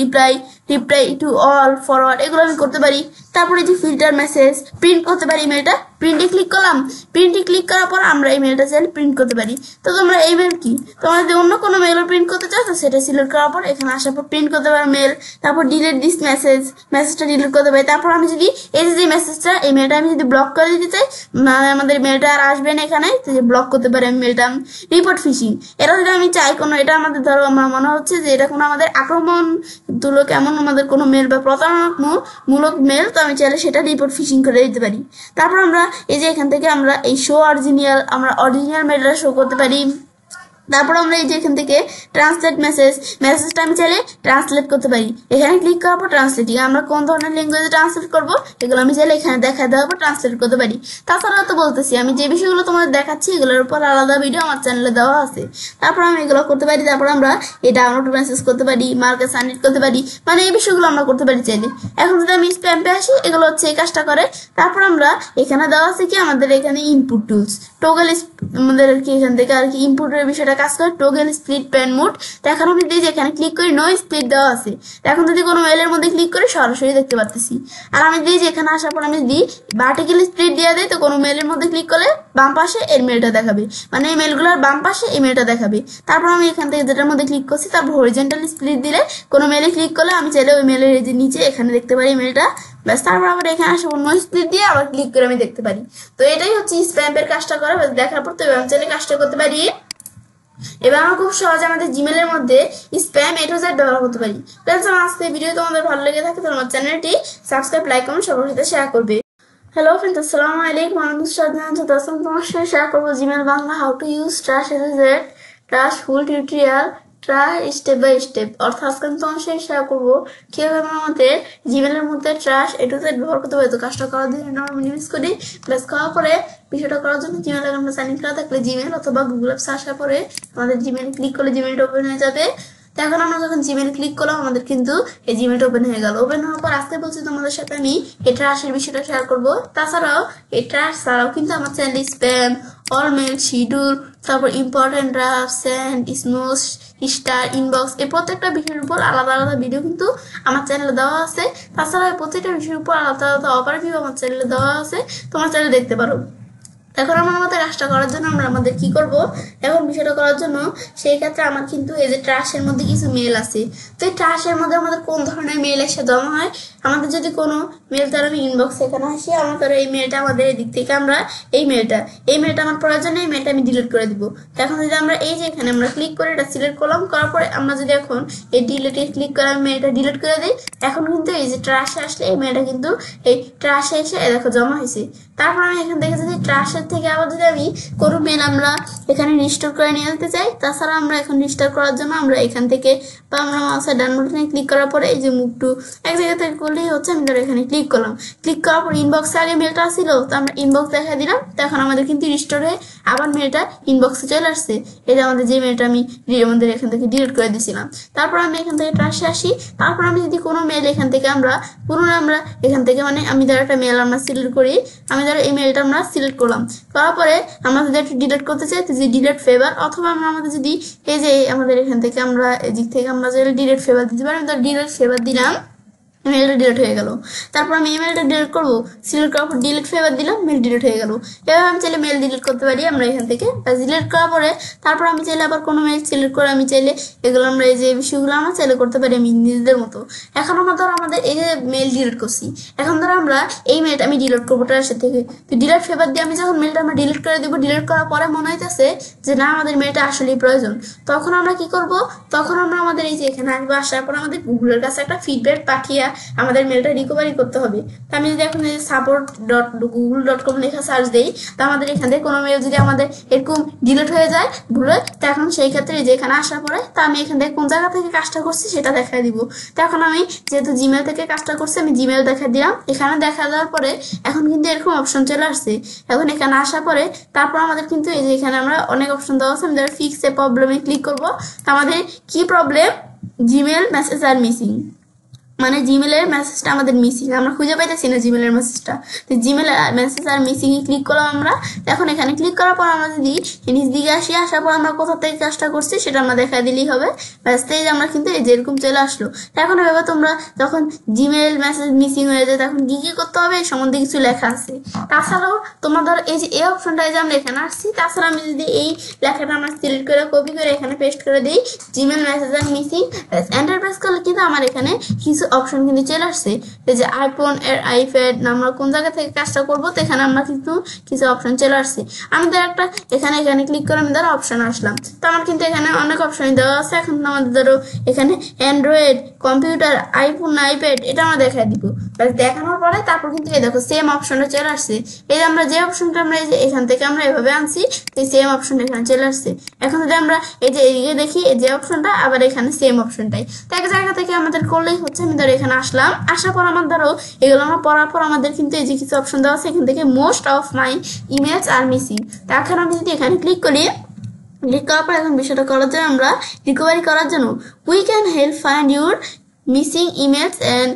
রিপ্লাই টু অল, ফরওয়ার্ড, এগুলো আমি করতে পারি। তারপরে যে ফিল্টার মেসেজ প্রিন্ট করতে পারি, মেলটা প্রিন্টে ক্লিক করলাম, প্রিন্টে ক্লিক করার পর আমরা এই মেলটা চাইলে প্রিন্ট করতে পারি। তো তোমরা এই মেল কি তোমরা যদি অন্য কোনো মেলও প্রিন্ট করতে চাও তো সেটা সিলেক্ট করার পর এখানে আসার পর প্রিন্ট করতে পারো মেল। তারপর ডিলিট দিস মেসেজটা ডিলিট করতে পারি। তারপর আমি যদি এই যে মেসেজটা এই মেলটা আমি যদি ব্লক করে দিতে চাই, মানে আমাদের মেলটা আর আসবে না এখানে, তো যে ব্লক করতে পারি আমি মেলটা। রিপোর্ট ফিশিং, এটা যদি আমি চাই কোনো, এটা আমাদের ধরো আমার মনে হচ্ছে যে এটা কোনো আমাদের আক্রমণ তুলো কেমন আমাদের কোনো মেল বা প্রতারণামূলক মেল, তো আমি চাইলে সেটা রিপোর্ট ফিশিং করে দিতে পারি। তারপর আমরা এই যে এখান থেকে আমরা এই শো অরিজিনাল, আমরা অরিজিনাল মেলটা শো করতে পারি। তারপর আমরা এই যে এখান থেকে ট্রান্সলেট মেসেজটা আমি চাইলে ট্রান্সলেট করতে পারি, এখানে ক্লিক করার পর ট্রান্সলেটিং, আমরা কোন ধরনের ল্যাঙ্গুয়েজে ট্রান্সলেট করবো এগুলো আমি চাইলে এখানে দেখা দেওয়ার পর ট্রান্সলেট করতে পারি। তাছাড়াও তো বলতেছি আমি যে বিষয়গুলো তোমাদের দেখাচ্ছি এগুলোর উপর আলাদা ভিডিও আমার চ্যানেলে দেওয়া আছে। তারপর আমি এগুলো করতে পারি। তারপর আমরা এই ডাউনলোড মেসেজ করতে পারি, মার্কে সাবমিট করতে পারি, মানে এই বিষয়গুলো আমরা করতে পারি চাইলে। এখন যদি আমি স্প্যাম্পে আসি, এগুলো হচ্ছে এই কাজটা করে। তারপর আমরা এখানে দেওয়া আছে কি আমাদের এখানে ইনপুট টুলস, টোগল, আমাদের আর কি এখান থেকে আর কি ইনপুটের বিষয়টা কাজ করে, টোগল স্প্লিট প্যান মোড। তো এখন আমি দিই যে এখানে ক্লিক করি, নো স্প্লিট দেওয়া আছে। এখন যদি কোনো মেলের মধ্যে ক্লিক করি সরাসরি দেখতে পাচ্ছি। আর আমি দিই যে এখানে আসার পর আমি দিই ভার্টিক্যাল স্প্লিট দিয়ে দিই, তো কোনো মেলের মধ্যে ক্লিক করলে বাম পাশে এর মেলটা দেখাবে, মানে এই মেলগুলোর বাম পাশে এই মেলটা দেখাবে। তারপর আমি এখান থেকে যেটার মধ্যে ক্লিক করছি তারপর হরিজন্টাল স্প্লিট দিলে কোনো মেলে ক্লিক করলে আমি চাইলে ওই মেলের এই যে নিচে এখানে দেখতে পারি মেলটা, ব্যাস। তারপর আবার এখানে আসে অন্য স্প্লিট দিয়ে আবার ক্লিক করে আমি দেখতে পারি। তো এটাই হচ্ছে স্প্যামের কাজটা করে, দেখার পর তো আমি চাইলে কাজটা করতে পারি। এবার আমরা খুব সহজে আমাদের জিমেলের মধ্যে স্প্যাম A to Z ব্যবহার করতে পারি। ফ্রেন্ডস, আমার আজকে ভিডিও তোমাদের ভালো লেগে থাকে তো আমার চ্যানেলটি সাবস্ক্রাইব, লাইক, কমেন্ট সবার সাথে শেয়ার করবে। হ্যালো ফ্রেন্ডস, আসসালামু আলাইকুম। আমি তোমার সাথে শেয়ার করবো Gmail Bangla how to use trash A to Z, trash full tutorial, trash step by step. অর্থাৎ আজকে আমি তোমার সাথে শেয়ার করবো কিভাবে আমরা আমাদের জিমেলের মধ্যে ট্রাশ A to Z ব্যবহার করতে পারি। তো কাজটা করার জন্য আমরা মিনিমাইজ করি, ব্যাস। করার পরে বিষয়টা করার জন্য জিমেলে আমরা সাইন ইন করা থাকলে জিমেল অথবা গুগল অ্যাপস আসার পরে আমাদের জিমেল ক্লিক করলে জিমেলটা ওপেন হয়ে যাবে। তো এখন আমরা যখন জিমেল ক্লিক করলাম আমাদের কিন্তু এই জিমেলটা ওপেন হয়ে গেল। ওপেন হওয়ার পর আজকে বলছি তোমাদের সাথে আমি এই ট্রাশের বিষয়টা শেয়ার করবো। তাছাড়াও এই ট্রাশ ছাড়াও কিন্তু আমার চ্যানেলে স্প্যাম, অল মেল, শিডিউল, তারপর important draft, send, smooth, star, inbox, এই প্রত্যেকটা বিষয়ের উপর আলাদা আলাদা ভিডিও কিন্তু আমার চ্যানেলে দেওয়া আছে। তাছাড়া প্রত্যেকটা বিষয়ের উপর আলাদা আলাদা ওভারভিউ আমার চ্যানেলে দেওয়া আছে, তোমার চ্যানেলে দেখতে পারো। এখন আমার মতো কাজটা করার জন্য আমরা আমাদের কি করব, এখন বিষয়টা করার জন্য সেই ক্ষেত্রে আমার কিন্তু এই যে ট্রাশের মধ্যে কিছু মেল আছে। তো এই ট্রাশের মধ্যে আমাদের কোন ধরনের মেল এসে জমা হয়, আমাদের যদি কোনো মেল তার আমি ইনবক্স এখানে আসি, আমার ধরো এই মেলটা আমাদের এই দিক থেকে আমরা এই মেলটা আমার প্রয়োজনে এই মেলটা আমি ডিলিট করে দিব। তো এখন যদি আমরা এই যে এখানে আমরা ক্লিক করে এটা সিলেক্ট করলাম, করার পরে আমরা যদি এখন এই ডিলিটে ক্লিক করে আমি মেলটা ডিলিট করে দিই, এখন কিন্তু এই যে ট্রাশে আসলে এই মেলটা কিন্তু এই ট্রাশে এসে দেখো জমা হয়েছে। তারপর আমি এখান থেকে যদি ট্রাশের থেকে আবার যদি আমি কোনো মেল আমরা এখানে রিস্টোর করে নিয়ে যেতে চাই, তাছাড়া আমরা এখন রিস্টোর করার জন্য আমরা এখান থেকে বা আমরা মাউসের ডান বাটনে ক্লিক করার পরে এই যে মুভ টু এক জায়গা থেকে করলেই হচ্ছে, আমি ধরো এখানে ক্লিক করলাম। ক্লিক করার পর ইনবক্সে আগে মেলটা ছিল, তো আমরা ইনবক্স দেখা দিলাম। তো এখন আমাদের কিন্তু রিস্টোর হয়ে আবার মেলটা ইনবক্সে চলে আসছে। এই যে আমাদের যে মেলটা আমি আমাদের এখান থেকে ডিলিট করে দিয়েছিলাম। তারপর আমি এখান থেকে ট্রাশে আসি। তারপর আমি যদি কোনো মেল এখান থেকে আমরা এখান থেকে মানে আমি ধরো একটা মেল আমরা সিলেক্ট করি, আমি ধরো এই মেলটা আমরা সিলেক্ট করলাম। করার পরে আমরা যদি একটু ডিলিট করতে চাই, যে ডিলিট ফেভার, অথবা আমরা আমাদের যদি এই যে আমাদের এখান থেকে আমরা এদিক থেকে আমরা যদি ডিলিট ফেভার দিতে পারি, আমি ধর ডিলিট ফেভার দিলাম। মেলটা ডিলিট হয়ে গেল। তারপর আমি ইমেলটা ডিলিট করবো, সিলেক্ট করার পর ডিলিট ফেভার দিলাম, মেল ডিলিট হয়ে গেল। এভাবে আমি চাইলে মেল ডিলিট করতে পারি আমরা এখান থেকে। ডিলিট করার পরে তারপর আমি চাইলে আবার কোনো মেল সিলেক্ট করে আমি চাইলে এগুলো আমরা এই যে বিষয়গুলো আমরা চাইলে করতে পারি আমি নিজেদের মতো। এখন আমার ধরো আমাদের এই যে মেল ডিলিট করছি, এখন ধরো আমরা এই মেলটা আমি ডিলিট করবো ট্রাশের থেকে, তো ডিলিট ফেভার দিয়ে আমি যখন মেলটা আমরা ডিলিট করে দেবো, ডিলিট করার পরে মনে হইতেছে যে না আমাদের মেলটা আসলেই প্রয়োজন, তখন আমরা কি করব, তখন আমরা আমাদের এই যে এখানে আসবো, আসার পর আমাদের গুগলের কাছে একটা ফিডব্যাক পাঠিয়ে আমাদের মেলটা রিকভারি করতে হবে। তো আমি যদি এখন support.google.com লেখা সার্চ দিই, তো আমাদের এখান থেকে কোনো মেল যদি আমাদের এরকম ডিলিট হয়ে যায় ভুলে, তো এখন সেই ক্ষেত্রে যে এখানে আসার পরে তা আমি এখান থেকে কোন জায়গা থেকে কাজটা করছি সেটা দেখা দিব। তো এখন আমি যেহেতু জিমেল থেকে কাজটা করছি আমি জিমেল দেখা দিলাম। এখানে দেখা দেওয়ার পরে এখন কিন্তু এরকম অপশন চলে আসছে। এখন এখানে আসার পরে তারপর আমাদের কিন্তু এই যে এখানে আমরা অনেক অপশন দেওয়া আছে, আমি ধরো ফিক্স এ প্রবলেমে ক্লিক করবো। আমাদের কি প্রবলেম, জিমেল মেসেজ আর মিসিং, মানে জিমেলের মেসেজটা আমাদের মিসিং, আমরা খুঁজে পাইতেছি না জিমেলের মেসেজটা। তো জিমেল মেসেজ আর মিসিং এ ক্লিক করলাম আমরা। এখন এখানে ক্লিক করার পর আমরা যদি নিচ দিকে আসি, আসার পর আমরা কোথা থেকে কাজটা করছি সেটা আমরা দেখা দিলেই হবে। ব্যস্ত এই যে আমরা কিন্তু এই যেরকম চলে আসলো। এখন এভাবে তোমরা যখন জিমেল মেসেজ মিসিং হয়ে যায় তখন কি কি করতে হবে এই সম্বন্ধে কিছু লেখা আছে। তাছাড়াও তোমরা ধরো এই যে এই অপশনটা যে আমরা এখানে আসছি, তাছাড়া আমি যদি এই লেখাটা আমরা সিলেক্ট করে কপি করে এখানে পেস্ট করে দিই জিমেল মেসেজ আর মিসিং, এন্টার প্রেস করলে কিন্তু আমার এখানে কিছু অপশন কিন্তু চলে আসছে। এই যে আইফোন এর আইপ্যাড আমরা কোন জায়গা থেকে কাজটা করবো, তো এখানে আমরা কিন্তু কিছু অপশন চলে আসছে। আমি ধরো একটা এখানে ক্লিক করে আমি ধরো অপশন আসলাম, তো আমার কিন্তু এখানে অনেক অপশন দেওয়া আছে। এখন আমাদের ধরো এখানে অ্যান্ড্রয়েড কম্পিউটার আইফোন আইপ্যাড এটা আমরা দেখাই দিব। দেখানোর পরে তারপর কিন্তু এই দেখো সেম অপশনটা চলে আসছে। এই যে আমরা যে অপশনটা আমরা এই যে এখান থেকে আমরা এভাবে আনছি, তো সেম অপশন এখানে চলে আসছে। এখন যদি আমরা এই যে এদিকে দেখি এই যে অপশনটা আবার এখানে সেম অপশনটাই, তো এক জায়গা থেকে আমাদের করলেই হচ্ছে। আমি ধরো এখানে আসলাম, আসার পর আমার ধরো এগুলো আমরা পড়ার পর আমাদের কিন্তু এই যে কিছু অপশন দেওয়া আছে, এখান থেকে most of my emails are missing. তো এখন আমি যদি এখানে ক্লিক করি, ক্লিক করার পর এখন বিষয়টা করার জন্য আমরা রিকভারি করার জন্য we can help find your missing emails and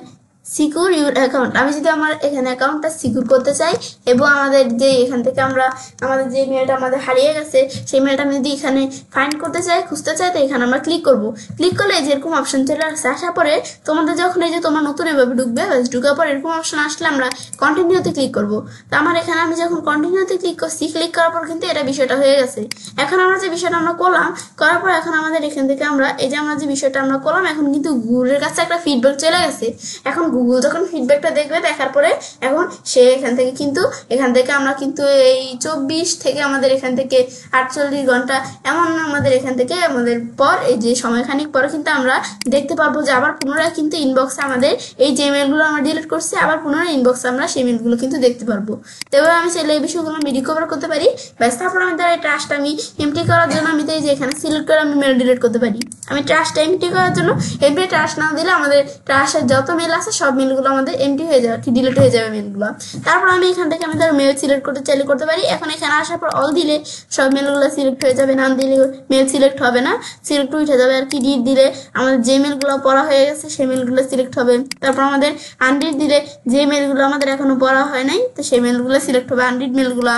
secure your account. আমি যদি আমার এখানে অ্যাকাউন্টটা সিকিউর করতে চাই এবং আমাদের যে এখান থেকে আমরা আমাদের যে মেলটা আমাদের হারিয়ে গেছে সেই মেলটা আমি যদি এখানে ফাইন্ড করতে চাই, খুঁজতে চাই, তো এখানে আমরা ক্লিক করব। ক্লিক করলে যেরকম অপশন চলে আসছে, আসার পরে তোমাদের যখন এই যে তোমরা নতুন এভাবে ঢুকবে, ঢুকার পর এরকম অপশন আসলে আমরা কন্টিনিউতে ক্লিক করব। তো আমার এখানে আমি যখন কন্টিনিউতে ক্লিক করছি, ক্লিক করার পর কিন্তু এটা বিষয়টা হয়ে গেছে। এখন আমরা যে বিষয়টা আমরা করলাম, করার পর এখন আমাদের এখান থেকে আমরা এই যে আমরা যে বিষয়টা আমরা করলাম, এখন কিন্তু গুগলের কাছে একটা ফিডব্যাক চলে গেছে। এখন গুগল যখন ফিডব্যাকটা দেখবে, দেখার পরে এখন সে এখান থেকে কিন্তু এখান থেকে আমরা কিন্তু এই 24 থেকে আমাদের এখান থেকে 48 ঘন্টা এমন আমাদের এখান থেকে আমাদের পর এই যে সময়খানিক পরে কিন্তু আমরা দেখতে পাবো যে আবার পুনরায় কিন্তু ইনবক্সে আমাদের এই যে মেলগুলো আমরা ডিলিট করছি, আবার পুনরায় ইনবক্সে আমরা সেই মেলগুলো কিন্তু দেখতে পারবো। তো এবার আমি চাইলে এই বিষয়গুলো আমি রিকভার করতে পারি। ব্যাস তারপর আমি তার এই ট্রাশটা আমি এমটি করার জন্য আমি তো এই যে এখানে সিলেক্ট করে আমি মেল ডিলিট করতে পারি। আমি ট্রাশটা এমটি করার জন্য এমটি ট্রাশ না দিলে আমাদের ট্রাশের যত মেল আছে সব মেলগুলো আমাদের এমটি হয়ে যাবে, ডিলিট হয়ে যাবে মেলগুলো। তারপর আমি এখান থেকে আমি ধর মেল সিলেক্ট করতে চাইলে করতে পারি। এখন এখানে আসার পর অল দিলে সব মেলগুলো সিলেক্ট হয়ে যাবে, নাম দিলে মেল সিলেক্ট হবে না, সিলেক্ট উঠে যাবে। আর কি ডিট দিলে আমাদের যে মেলগুলো পড়া হয়ে গেছে সেই মেলগুলো সিলেক্ট হবে। তারপর আমাদের আনডিট দিলে যে মেলগুলো আমাদের এখনো পড়া হয় নাই তো সেই মেলগুলো সিলেক্ট হবে, আনডিট মেলগুলো।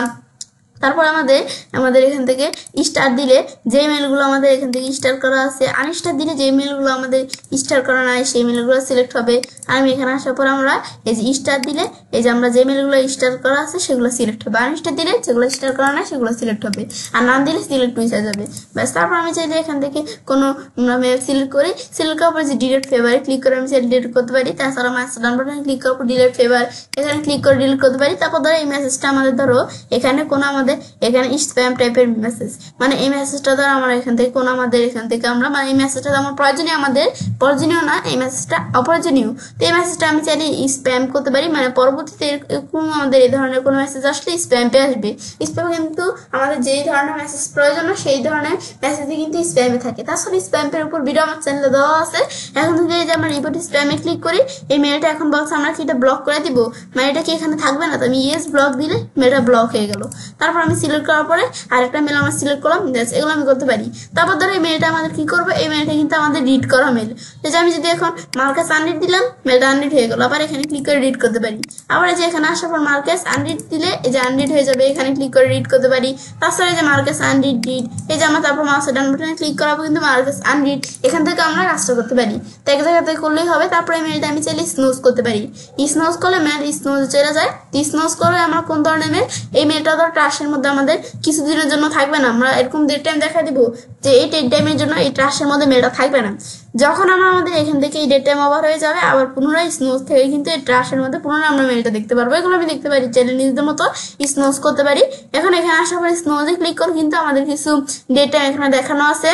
তারপর আমাদের এখান থেকে স্টার দিলে যে মেলগুলো আমাদের এখান থেকে স্টার করা আছে, আনস্টার দিলে যে মেলগুলো আমাদের স্টার করা নাই সেই মেলগুলো সিলেক্ট হবে। আর আমি এখানে আসার পর আমরা এই যে স্টার দিলে এই যে আমরা যে মেলগুলো স্টার করা আছে সেগুলো সিলেক্ট হবে, আনস্টার দিলে যেগুলো স্টার করা নাই সেগুলো সিলেক্ট হবে, আর নাম দিলে সিলেক্ট হয়ে যাবে। ব্যাস তারপর আমি চাইলে এখান থেকে কোনো মেল সিলেক্ট করি, সিলেক্ট করার পর যে ডিলিট ফেভারে ক্লিক করে আমি চাইলে ডিলিট করতে পারি। তাছাড়া মাস্টার ডান বাটনে ক্লিক করার পর ডিলিট ফেভার এখানে ক্লিক করে ডিলিট করতে পারি। তারপর ধরো এই মেসেজটা আমাদের ধরো এখানে কোনো আমাদের এখানে স্প্যাম টাইপের মেসেজ, মানে এই মেসেজটা ধরো আমরা এখান থেকে কোন আমাদের এখান থেকে আমরা মানে এই মেসেজটা আমার প্রয়োজনীয়, আমাদের প্রয়োজনীয় না, এই মেসেজটা অপ্রয়োজনীয়। তো এই মেসেজটা আমি চাইলে স্প্যাম করতে পারি, মানে পরবর্তীতে এরকম আমাদের এই ধরনের কোনো মেসেজ আসলে স্প্যামে আসবে। স্প্যাম কিন্তু আমাদের যেই ধরনের মেসেজ প্রয়োজন সেই ধরনের মেসেজই কিন্তু স্প্যামে থাকে। তাছাড়া স্প্যামের উপর ভিডিও আমার চ্যানেলে দেওয়া আছে। এখন যদি এই যে আমরা রিপোর্ট স্প্যামে ক্লিক করি, এই মেলটা এখন বলছে আমরা কি এটা ব্লক করে দিব, মানে এটা কি এখানে থাকবে না, তো আমি ইয়েস ব্লক দিলে মেলটা ব্লক হয়ে গেল। তারপর আমি সিলেক্ট করার পরে আরেকটা মেল আমরা সিলেক্ট করলাম, এগুলো আমি করতে পারি। তারপর ধরো এই মেলটা আমাদের কি করবো, এই মেলটা কিন্তু আমাদের রিড করা মেল, যে আমি যদি এখন মার্কাস আনরিড দিলাম, মেলটা আনরিড হয়ে গেল। আবার এখানে ক্লিক করে রিড করতে পারি। আবার এই যে এখানে আসার পর মার্কাস আনরিড দিলে এই যে আনরিড হয়ে যাবে, এখানে ক্লিক করে রিড করতে পারি। তাছাড়া এই যে মার্কাস আনরিড রিড, এই যে আমরা তারপর মাউসের ডান বাটনে ক্লিক করাবো কিন্তু মার্কাস আনরিড, এখান থেকে আমরা কাজটা করতে পারি। তো এক জায়গাতে করলেই হবে। তারপরে মেলটা আমি চাইলে স্নোজ করতে পারি, স্নোজ করলে মেল স্নোজ চলে যায়। স্নোজ করে আমরা কোন ধরনের মেল, এই মেলটা ধর ট্রাশের মধ্যে আমাদের কিছুদিনের জন্য থাকবে না, আমরা এরকম ডেট টাইম দেখা দিব যে এই ডেট টাইমের জন্য এই ট্রাশের মধ্যে মেলটা থাকবে না। যখন আমাদের এখান থেকে এই ডেট টাইম ওভার হয়ে যাবে, আবার পুনরায় স্নোজ থেকে কিন্তু এই ট্রাশের মধ্যে পুনরায় আমরা মেলটা দেখতে পারবো। এগুলো আমি দেখতে পারি, চাইলে নিজেদের মতো স্নোজ করতে পারি। এখন এখানে আসার পরে স্নোজে ক্লিক করে কিন্তু আমাদের কিছু ডেট টাইম এখানে দেখানো আছে।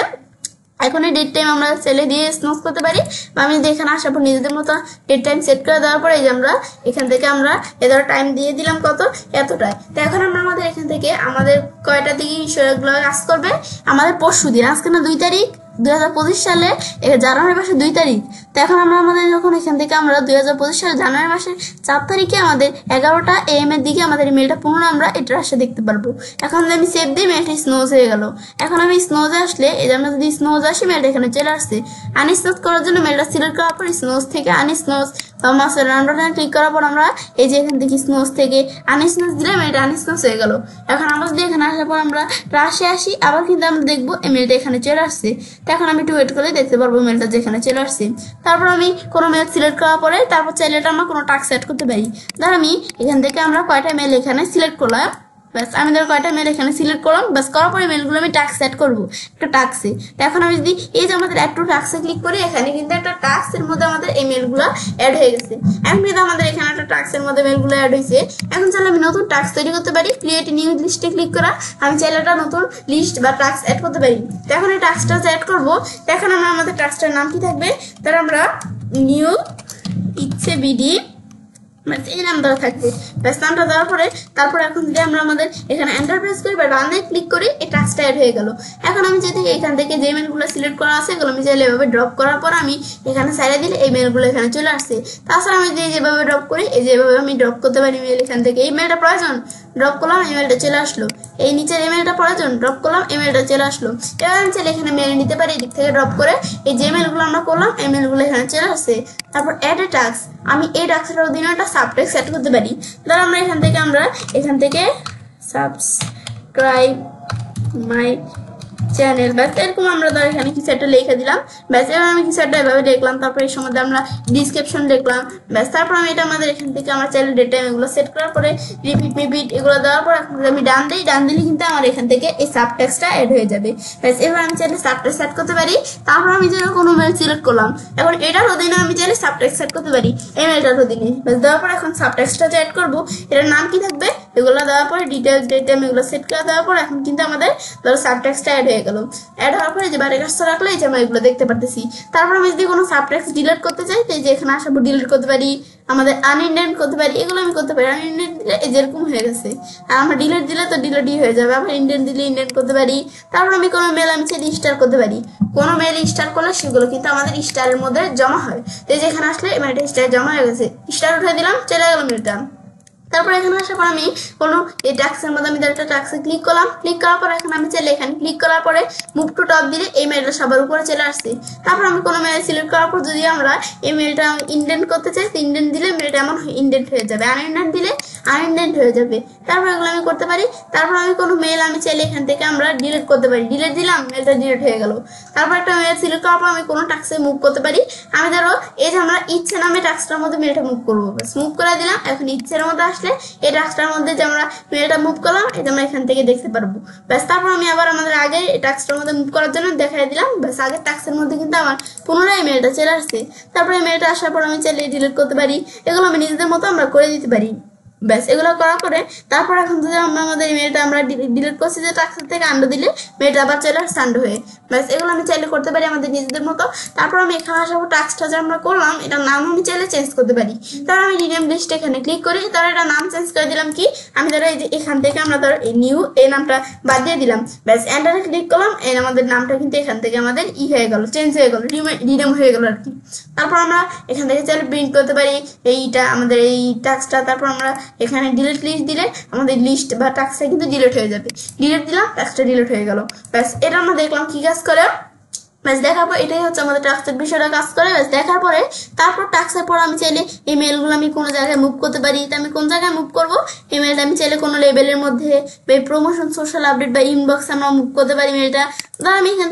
এখন এই ডেট টাইম আমরা চাইলে দিয়ে স্নোজ করতে পারি, বা আমি এখানে আসার পর নিজেদের মতো ডেট টাইম সেট করে দেওয়ার পরে এই যে আমরা এখান থেকে আমরা এদের টাইম দিয়ে দিলাম কত, এতটাই। তো এখন আমরা আমাদের এখান থেকে আমাদের কয়টা দিকে বিষয়গুলো কাজ করবে, আমাদের পরশু দিন, আজকে না 2 তারিখ 2025 সালে জানুয়ারি মাসের 2 তারিখ। তো এখন আমরা আমাদের যখন এখান থেকে আমরা 2025 সালে জানুয়ারি মাসের 4 তারিখে আমাদের 11টা AM এর দিকে আমাদের মেলটা পুনরায় আমরা এটা আসে দেখতে পারবো। এখন যদি আমি সেভ দিই, মেলটা স্নোজ হয়ে গেল। এখন আমি স্নোজে আসলে এই যে আমরা যদি স্নোজ আসি, মেলটা এখানে চলে আসছে। আনস্নোজ করার জন্য মেলটা সিলেক্ট করার পর স্নোজ থেকে আনস্নোজ বা মাউসের ডান বাটনে ক্লিক করার পর আমরা এই যে এখান থেকে স্নোজ থেকে আনস্নোজ দিলে মেলটা আনস্নোজ হয়ে গেল। এখন আমরা যদি এখানে আসার পর আমরা ট্রাশে আসি, আবার কিন্তু আমরা দেখবো এই মেলটা এখানে চলে আসছে। তো এখন আমি একটু ওয়েট করে দেখতে পারবো মেলটা যেখানে চলে আসছে। তারপর আমি কোনো মেল সিলেক্ট করার পরে তারপর চাইলে এটা আমরা কোনো টাস্ক সেট করতে পারি। ধর আমি এখান থেকে আমরা কয়টা মেল এখানে সিলেক্ট করলাম, ব্যাস আমি ধর কয়টা মেল এখানে সিলেক্ট করলাম, ব্যাস করার পরে মেলগুলো আমি টাস্ক সেট করবো একটা টাস্কে। তো এখন আমি যদি এই যে আমাদের অ্যাড টু টাস্কে ক্লিক করি, এখানে কিন্তু একটা টাস্কের মধ্যে আমাদের এই মেলগুলো অ্যাড হয়ে গেছে। এখন কিন্তু আমাদের এখানে একটা টাস্কের মধ্যে মেলগুলো অ্যাড হয়েছে। এখন চাইলে আমি নতুন টাস্ক তৈরি করতে পারি, ক্রিয়েট নিউ লিস্টে ক্লিক করা, আমি চাইলে একটা নতুন লিস্ট বা টাস্ক অ্যাড করতে পারি। তো এখন এই টাস্কটা অ্যাড করবো। তো এখন আমরা আমাদের টাস্কটার নাম কি থাকবে, তার আমরা নিউ ইচ্ছে বিডি এই নাম দেওয়া থাকবে, ব্যাস নামটা দেওয়ার পরে তারপর এখন যদি আমরা আমাদের এখানে এন্টার প্রেস করি বা রানে ক্লিক করি, এই টাস্কটা অ্যাড হয়ে গেল। এখন আমি যদি এখান থেকে যে মেলগুলো সিলেক্ট করা আছে এগুলো আমি চাইলে এভাবে ড্রপ করার পর আমি এখানে সাইডে দিলে এই মেলগুলো এখানে চলে আসছে। তাছাড়া আমি যদি যেভাবে ড্রপ করি, এই যেভাবে আমি ড্রপ করতে পারি মেল, এখান থেকে এই মেলটা প্রয়োজন ড্রপ করলাম, ইমেলটা চলে আসলো। এই নিচের ইমেলটা প্রয়োজন ড্রপ করলাম, ইমেলটা চলে আসলো। এবার আমি চাইলে এখানে মেল নিতে পারি, এদিক থেকে ড্রপ করে এই যে মেলগুলো আমরা করলাম এই মেলগুলো এখানে চলে আসছে। তারপর অ্যাড এ টাস্ক, আমি এই টাস্কের অধীনে একটা সাবটেক্সট সেট করতে পারি। ধর আমরা এখান থেকে সাবস্ক্রাইব মাই চ্যানেল, ব্যাস এরকম আমরা ধর এখানে কিছু একটা লিখে দিলাম, ব্যাস এবার আমি কিছু একটা এভাবে লিখলাম। তারপর এই সময় আমরা ডিসক্রিপশন লিখলাম, ব্যাস তারপর আমি এটা আমাদের এখান থেকে আমার চ্যানেল ডেট টাইম এগুলো সেট করার পরে রিপিট এগুলো দেওয়ার পর আমি ডান দিলে কিন্তু আমার এখান থেকে এই সাবটেক্সটটা অ্যাড হয়ে যাবে। ব্যাস এবার আমি চাইলে সাবটেক্সট সেট করতে পারি। তারপর আমি যেন কোনো মেল সিলেক্ট করলাম, এখন এটার অধীনে আমি চাইলে সাবটেক্সট সেট করতে পারি এই মেলটার অধীনে। ব্যাস দেওয়ার পর এখন সাবটেক্সটটা যে অ্যাড করবো এটার নাম কি থাকবে, এগুলো দেওয়ার পরে ডিটেলস ডেট টাইম এগুলো সেট করে দেওয়ার পর এখন কিন্তু আমাদের ধরো সাবটেক্সটটা অ্যাড হয়ে গেল। অ্যাড হওয়ার পরে যে বারে কাজটা রাখলে এই যে আমরা এগুলো দেখতে পারতেছি। তারপর আমি যদি কোনো সাবটেক্সট ডিলিট করতে চাই, তো এই যে এখানে আসার পর ডিলিট করতে পারি, আমাদের আনইন্ডেন্ট করতে পারি, এগুলো আমি করতে পারি। আনইন্ডেন্ট দিলে এই যেরকম হয়ে গেছে, আর আমরা ডিলিট দিলে তো ডিলিটই হয়ে যাবে, আবার ইন্ডেন্ট দিলে ইন্ডেন্ট করতে পারি। তারপর আমি কোনো মেল আমি চাইলে স্টার করতে পারি, কোনো মেল স্টার করলে সেগুলো কিন্তু আমাদের স্টারের মধ্যে জমা হয়। তো এই যে এখানে আসলে মেলটা স্টার জমা হয়ে গেছে, স্টার উঠে দিলাম, চলে গেল মেলটা। তারপর এখানে আসার পর আমি কোনো এই টাস্কের মধ্যে আমি একটা টাস্কে ক্লিক করলাম, ক্লিক করার পর এখন আমি চাইলে এখানে ক্লিক করার পরে মুভ টু টপ দিলে এই মেলটা সবার উপরে চলে আসছে। তারপর আমি কোনো মেল সিলেক্ট করার পর যদি আমরা এই মেলটা ইন্ডেন্ট করতে চাই, তো ইন্ডেন্ট দিলে মেলটা এমন ইন্ডেন্ট হয়ে যাবে, আনইন্ডেন্ট দিলে আনইন্ডেন্ট হয়ে যাবে। তারপর এগুলো আমি করতে পারি। তারপর আমি কোনো মেল আমি চাইলে এখান থেকে আমরা ডিলিট করতে পারি, ডিলিট দিলাম, মেলটা ডিলিট হয়ে গেল। তারপর একটা মেল সিলেক্ট করার পর আমি কোনো টাস্কে মুভ করতে পারি। আমি ধরো এই যে আমরা ইচ্ছে নামে টাস্কটার মধ্যে মেলটা মুভ করবো, ব্যাস মুভ করে দিলাম। এখন ইচ্ছের মধ্যে আসলে এই টাস্কটার মধ্যে যে আমরা মেলটা মুভ করলাম এটা আমরা এখান থেকে দেখতে পারবো। ব্যাস তারপর আমি আবার আমাদের আগে এই টাস্কটার মধ্যে মুভ করার জন্য দেখাই দিলাম, ব্যাস আগের টাস্কের মধ্যে কিন্তু আমার পুনরায় মেলটা চলে আসছে। তারপরে মেলটা আসার পর আমি চাইলে ডিলিট করতে পারি, এগুলো আমি নিজেদের মতো আমরা করে দিতে পারি। ব্যাস এগুলো করার পরে তারপর এখন যদি আমরা আমাদের মেলটা আমরা ডিলিট করছি যে টাস্ক থেকে আন্ডু দিলে মেলটা আবার চলে আসছে আন্ডু হয়ে। ব্যাস এগুলো আমি চাইলে করতে পারি আমাদের নিজেদের মতো। তারপর আমি এখানে আসার পর টাস্কটা যে আমরা করলাম এটার নাম আমি চাইলে চেঞ্জ করতে পারি। তারপর আমি রিনেম লিস্ট এখানে ক্লিক করি, তারপর এটা নাম চেঞ্জ করে দিলাম কি আমি ধরো এই যে এখান থেকে আমরা ধরো নিউ এই নামটা বাদ দিয়ে দিলাম, ব্যাস এন্টারে ক্লিক করলাম, এই আমাদের নামটা কিন্তু এখান থেকে আমাদের হয়ে গেল, চেঞ্জ হয়ে গেল, রিনেম হয়ে গেল আর কি। তারপর আমরা এখান থেকে চাইলে প্রিন্ট করতে পারি এইটা আমাদের এই টাস্কটা। তারপর আমরা এখানে ডিলিট লিস্ট দিলে আমাদের লিস্ট বা টাস্কটা কিন্তু ডিলিট হয়ে যাবে, ডিলিট দিলাম টাস্কটা ডিলিট হয়ে গেল। ব্যাস এটা আমরা দেখলাম কি কাজ করে। ব্যাস দেখার পর এটাই হচ্ছে আমাদের টাস্কের বিষয়টা কাজ করে। ব্যাস দেখার পরে তারপর টাস্কের পর আমি চাইলে এই মেলগুলো আমি কোনো জায়গায় মুভ করতে পারি। তো আমি কোন জায়গায় মুভ করবো, এই মেলটা আমি চাইলে কোনো লেভেলের মধ্যে বা প্রমোশন, সোশ্যাল আপডেট বা ইনবক্স আমরা মুভ করতে পারি মেলটা। ধর আমি এখান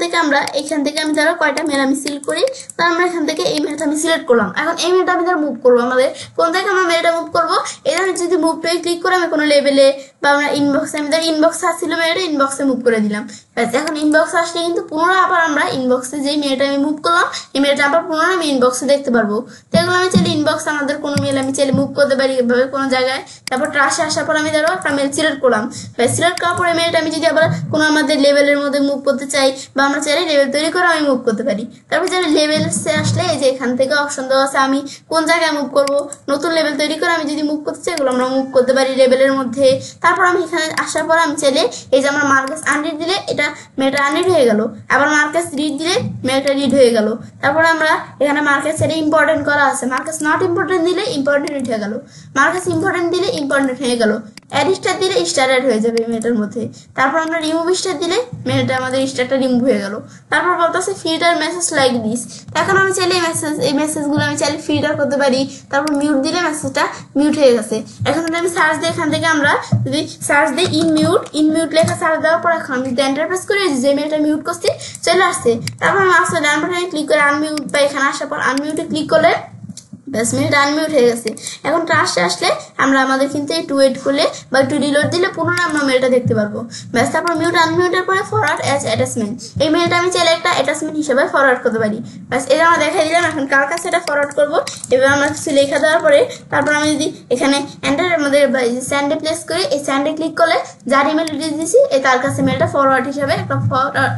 থেকে আমি ধরো কয়টা মেল আমি সিলেক্ট করি, তার আমরা এখান থেকে এই মেলটা আমি সিলেক্ট করলাম। এখন এই মেলটা আমি ধর মুভ করবো, আমাদের কোন জায়গায় আমরা মেলটা মুভ করবো, এটা আমি যদি মুভ পেয়ে ক্লিক করে আমি কোনো লেভেলে বা আমরা ইনবক্সে, আমি ধর ইনবক্সে আসছিল মেলটা ইনবক্সে মুভ করে দিলাম। ব্যাস এখন ইনবক্সে আসলে কিন্তু পুনরায় আবার আমরা ইনবক্সে যেই মেলটা আমি মুভ করলাম এই মেলটা আবার পুনরায় আমি ইনবক্সে দেখতে পারবো। তো এগুলো আমি চাইলে ইনবক্সে আমাদের কোনো মেল আমি চাইলে মুভ করতে পারি এভাবে কোনো জায়গায়। তারপর ট্রাশে আসার পর আমি ধরো একটা মেল সিলেক্ট করলাম, ব্যাস সিলেক্ট করার পরে মেলটা আমি যদি আবার কোনো আমাদের লেভেলের মধ্যে মুভ করতে চাই বা আমরা চাইলে লেভেল তৈরি করে আমি মুভ করতে পারি। তারপর চাইলে লেভেলসে আসলে এই যে এখান থেকে অপশন দেওয়া আছে আমি কোন জায়গায় মুভ করবো, নতুন লেভেল তৈরি করে আমি যদি মুভ করতে চাই এগুলো আমরা মুভ করতে পারি লেভেলের মধ্যে। তারপর আমি এখানে আসার পর আমি চাইলে এই যে আমার মার্কাস আনরিড দিলে এটা মেলটা আনরিড হয়ে গেল, আবার মার্কাস রিড দিলে মেলটা রিড হয়ে গেল। তারপর আমরা এখানে মার্কাস এটা ইম্পর্টেন্ট করা আছে, মার্কাস নট ইম্পর্টেন্ট দিলে ইম্পর্টেন্ট হয়ে গেল, মার্কাস ইম্পর্টেন্ট দিলে ইম্পর্টেন্ট হয়ে গেল, অ্যাড স্টার দিলে স্টার অ্যাড হয়ে যাবে মেলটার মধ্যে। তারপর আমরা রিমুভ স্টার দিলে মেলটা আমাদের স্টারটা রিমুভ হয়ে গেল। তারপর বলতেছে ফিল্টার মেসেজ লাইক দিস। এখন আমি চাইলে এই মেসেজগুলো আমি চাইলে ফিল্টার করতে পারি। তারপর মিউট দিলে মেসেজটা মিউট হয়ে গেছে। এখন যদি আমি সার্চ দিই এখান থেকে আমরা যদি সার্চ দিই ইনমিউট লেখা সার্চ দেওয়ার পর এখন আমি এন্টার প্রেস করে যে মেলটা মিউট করছি চলে আসছে। তারপর আমি আসলে ডান বাটনে ক্লিক করে আনমিউট বা এখানে আসার পর আনমিউটে ক্লিক করলে ব্যাস মেলটা আনমিউট হয়ে গেছে। এখন ট্রাস্টে আসলে আমরা আমাদের কিন্তু একটু ওয়েট করলে বা একটু রিলোড দিলে পুনরায় আমরা মেলটা দেখতে পারবো। ব্যাস তারপর মিউট আনমিউটের পরে ফরওয়ার্ড অ্যাজ অ্যাটাচমেন্ট, এই মেলটা আমি চাইলে একটা অ্যাটাচমেন্ট হিসেবে ফরওয়ার্ড করতে পারি। ব্যাস এটা আমরা দেখাই দিলাম। এখন কার কাছে এটা ফরওয়ার্ড করবো এবার আমরা কিছু লেখা দেওয়ার পরে তারপর আমি যদি এখানে এন্টার আমাদের স্যান্ডে প্লেস করে এই স্যান্ডে ক্লিক করলে যার ইমেল অ্যাড্রেস দিয়েছি এই তার কাছে মেলটা ফরওয়ার্ড হিসেবে একটা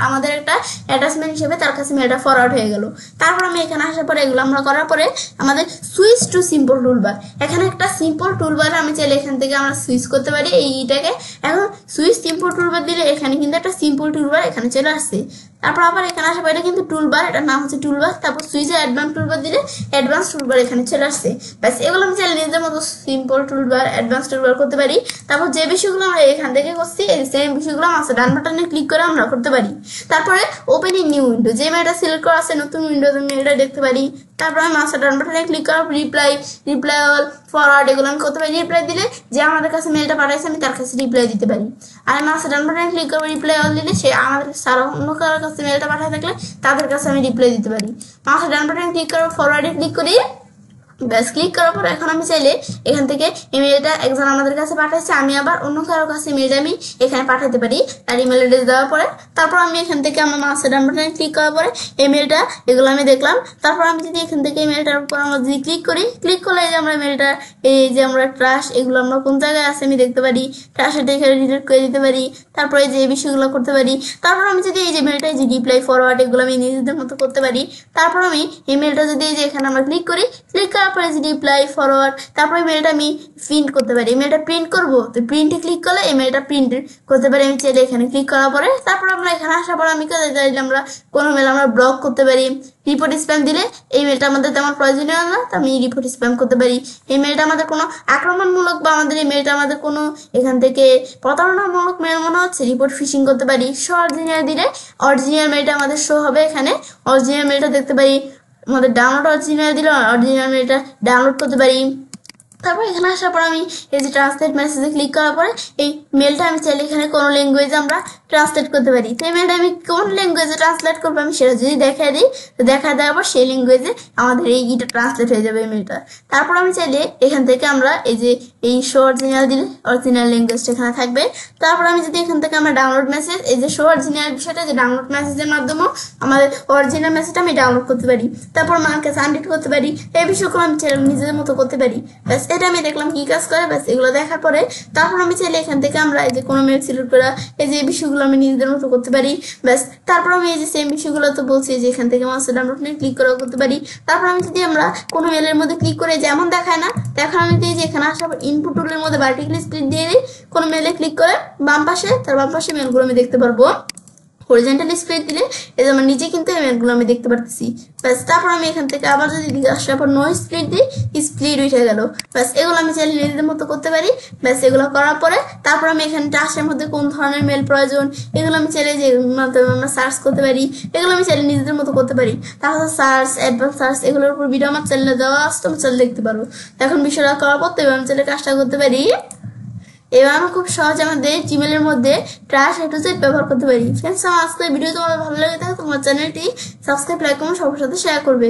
আমাদের একটা অ্যাটাচমেন্ট হিসেবে তার কাছে মেলটা ফরওয়ার্ড হয়ে গেল। তারপর আমি এখানে আসার পরে এগুলো আমরা করার পরে আমাদের সুইচ টু সিম্পল টুলবার, এখানে একটা সিম্পল টুলবার আমি চাইলে এখান থেকে আমরা সুইচ করতে পারি এইটাকে। এখন সুইচ সিম্পল টুলবার দিলে এখানে কিন্তু একটা সিম্পল টুলবার এখানে চলে আসছে। তারপর আবার এখানে আসার পরে কিন্তু টুলবার, এটার নাম হচ্ছে টুলবার। তারপর সুইচে অ্যাডভান্স টুলবার দিলে অ্যাডভান্স টুলবার এখানে চলে আসছে। ব্যাস এগুলো আমি চাইলে নিজের মতো সিম্পল টুলবার, অ্যাডভান্স টুলবার করতে পারি। তারপর যে বিষয়গুলো আমরা এখান থেকে করছি এই সেম বিষয়গুলো আমরা ডান বাটনে ক্লিক করে আমরা করতে পারি। তারপরে ওপেন ইন নিউ উইন্ডো, যে মেলটা সিলেক্ট করা আছে নতুন উইন্ডোতে মেলটা দেখতে পারি। তারপর আমি মাস্টার ডান বাটনে ক্লিক করার রিপ্লাই অল, ফরওয়ার্ড এগুলো আমি করতে পারি। রিপ্লাই দিলে যে আমাদের কাছে মেলটা পাঠাইছে আমি তার কাছে রিপ্লাই দিতে পারি। আর আমি মাস্টার ডান বাটনে ক্লিক করবো রিপ্লাই অল দিলে সে আমাদের সারা অন্য কারোর কাছে মেলটা পাঠায় থাকলে তাদের কাছে আমি রিপ্লাই দিতে পারি। মাস্টার ডান বাটনে ক্লিক করবো, ফরওয়ার্ডে ক্লিক করি। ব্যাস ক্লিক করার পর এখন আমি চাইলে এখান থেকে ইমেলটা একজন আমাদের কাছে পাঠাইছে আমি আবার অন্য কারোর কাছে ইমেলটা আমি এখানে পাঠাতে পারি তার ইমেল অ্যাড্রেস দেওয়ার পরে। তারপর আমি এখান থেকে আমার মাস্টার ডান বাটনে ক্লিক করার পরে ইমেলটা এগুলো আমি দেখলাম। তারপর আমি যদি এখান থেকে ইমেলটার উপর আমরা যদি ক্লিক করি, ক্লিক করলে যে আমরা ইমেলটা এই যে আমরা ট্রাশ এগুলো আমরা কোন জায়গায় আছে আমি দেখতে পারি, ট্রাশটা এখানে ডিলিট করে দিতে পারি। তারপরে যে এই বিষয়গুলো করতে পারি। তারপর আমি যদি এই যে ইমেলটা যে রিপ্লাই ফরওয়ার্ড এগুলো আমি নিজেদের মতো করতে পারি। তারপর আমি ইমেলটা যদি এই যে এখানে আমরা ক্লিক করি, ক্লিক করার পরে যে রিপ্লাই ফরওয়ার্ড, তারপরে মেলটা আমি প্রিন্ট করতে পারি। মেলটা প্রিন্ট করবো তো প্রিন্টে ক্লিক করলে এই মেলটা প্রিন্ট করতে পারি আমি চাইলে এখানে ক্লিক করার পরে। তারপর আমরা এখানে আসার পর আমি চাইলে আমরা কোনো মেল আমরা ব্লক করতে পারি। রিপোর্ট স্প্যাম দিলে এই মেলটা আমাদের তেমন প্রয়োজনীয় না, তো আমি রিপোর্ট স্প্যাম করতে পারি। এই মেলটা আমাদের কোনো আক্রমণমূলক বা আমাদের এই মেলটা আমাদের কোনো এখান থেকে প্রতারণামূলক মেল মনে হচ্ছে, রিপোর্ট ফিশিং করতে পারি। শো অরিজিনাল দিলে অরিজিনাল মেলটা আমাদের শো হবে, এখানে অরিজিনাল মেলটা দেখতে পারি। আমাদের ডাউনলোড অরিজিনাল দিলে অরিজিনাল মেলটা ডাউনলোড করতে পারি। তারপর এখানে আসার পর আমি এই যে ট্রান্সলেট মেসেজে ক্লিক করার পরে এই মেলটা আমি চাইলে এখানে কোনো ল্যাঙ্গুয়েজে আমরা ট্রান্সলেট করতে পারি। তো এই মেলটা আমি কোন ল্যাঙ্গুয়েজে ট্রান্সলেট করবো আমি সেটা যদি দেখাই দিই, তো দেখা দেওয়ার পর সেই ল্যাঙ্গুয়েজে আমাদের এই গিটা ট্রান্সলেট হয়ে যাবে এই মেলটা। তারপর আমি চাইলে এখান থেকে আমরা এই যে এই শো অরিজিনাল দিলে অরিজিনাল ল্যাঙ্গুয়েজটা এখানে থাকবে। তারপর আমি যদি এখান থেকে আমরা ডাউনলোড মেসেজ এই যে শো অরিজিনাল বিষয়টা যে ডাউনলোড মেসেজের মাধ্যমেও আমাদের অরিজিনাল মেসেজটা আমি ডাউনলোড করতে পারি। তারপর মার্কে সানডিট করতে পারি। এই বিষয়গুলো আমি চাইলে নিজের মতো করতে পারি। ব্যাস এটা আমি দেখলাম কি কাজ করে। ব্যাস এগুলো দেখার পরে তারপর আমি চাইলে এখান থেকে আমরা এই যে কোনো মেল সিলেক্ট করা এই যে বিষয়গুলো বিষয়গুলো আমি নিজেদের মতো করতে পারি। ব্যাস, তারপর আমি এই যে সেম বিষয়গুলো তো বলছি যে এখান থেকে মাস্টার ডাউনলোড নিয়ে ক্লিক করে করতে পারি। তারপর আমি যদি আমরা কোনো মেলের মধ্যে ক্লিক করে যেমন দেখায় না, এখন আমি যে এখানে আসার পর ইনপুট টুলের মধ্যে ভার্টিক্যালি স্প্লিট দিয়ে দিই, কোনো মেলে ক্লিক করে বাম পাশে মেলগুলো আমি দেখতে পারবো। হরিজন্টালি স্প্লিট দিলে এই যে আমার নিচে কিন্তু এই মেলগুলো আমি দেখতে পারতেছি। ব্যাস, তারপর আমি এখান থেকে আবার যদি দিকে আসার পর নো স্প্লিট দিই, স্প্লিট উঠে গেল। ব্যাস, এগুলো আমি চাইলে নিজেদের মতো করতে পারি। ব্যাস, এগুলো করার পরে তারপর আমি এখানে টাস্কের মধ্যে কোন ধরনের মেল প্রয়োজন এগুলো আমি চাইলে যে মাধ্যমে আমরা সার্চ করতে পারি, এগুলো আমি চাইলে নিজেদের মতো করতে পারি। তাহলে সার্চ, অ্যাডভান্স সার্চ এগুলোর উপর ভিডিও আমার চ্যানেলে দেওয়া আসতো, আমি চাইলে দেখতে পারবো। এখন বিষয়টা করার পর তো আমি চাইলে কাজটা করতে পারি। এবার আমরা খুব সহজে আমাদের জিমেলের মধ্যে ট্রাশ A to Z ব্যবহার করতে পারি। ফ্রেন্ডস, আমার আজকের ভিডিও তোমাদের ভালো লাগে থাকে তোমার চ্যানেলটি সাবস্ক্রাইব, লাইক, কমেন্ট সবার সাথে শেয়ার করবে।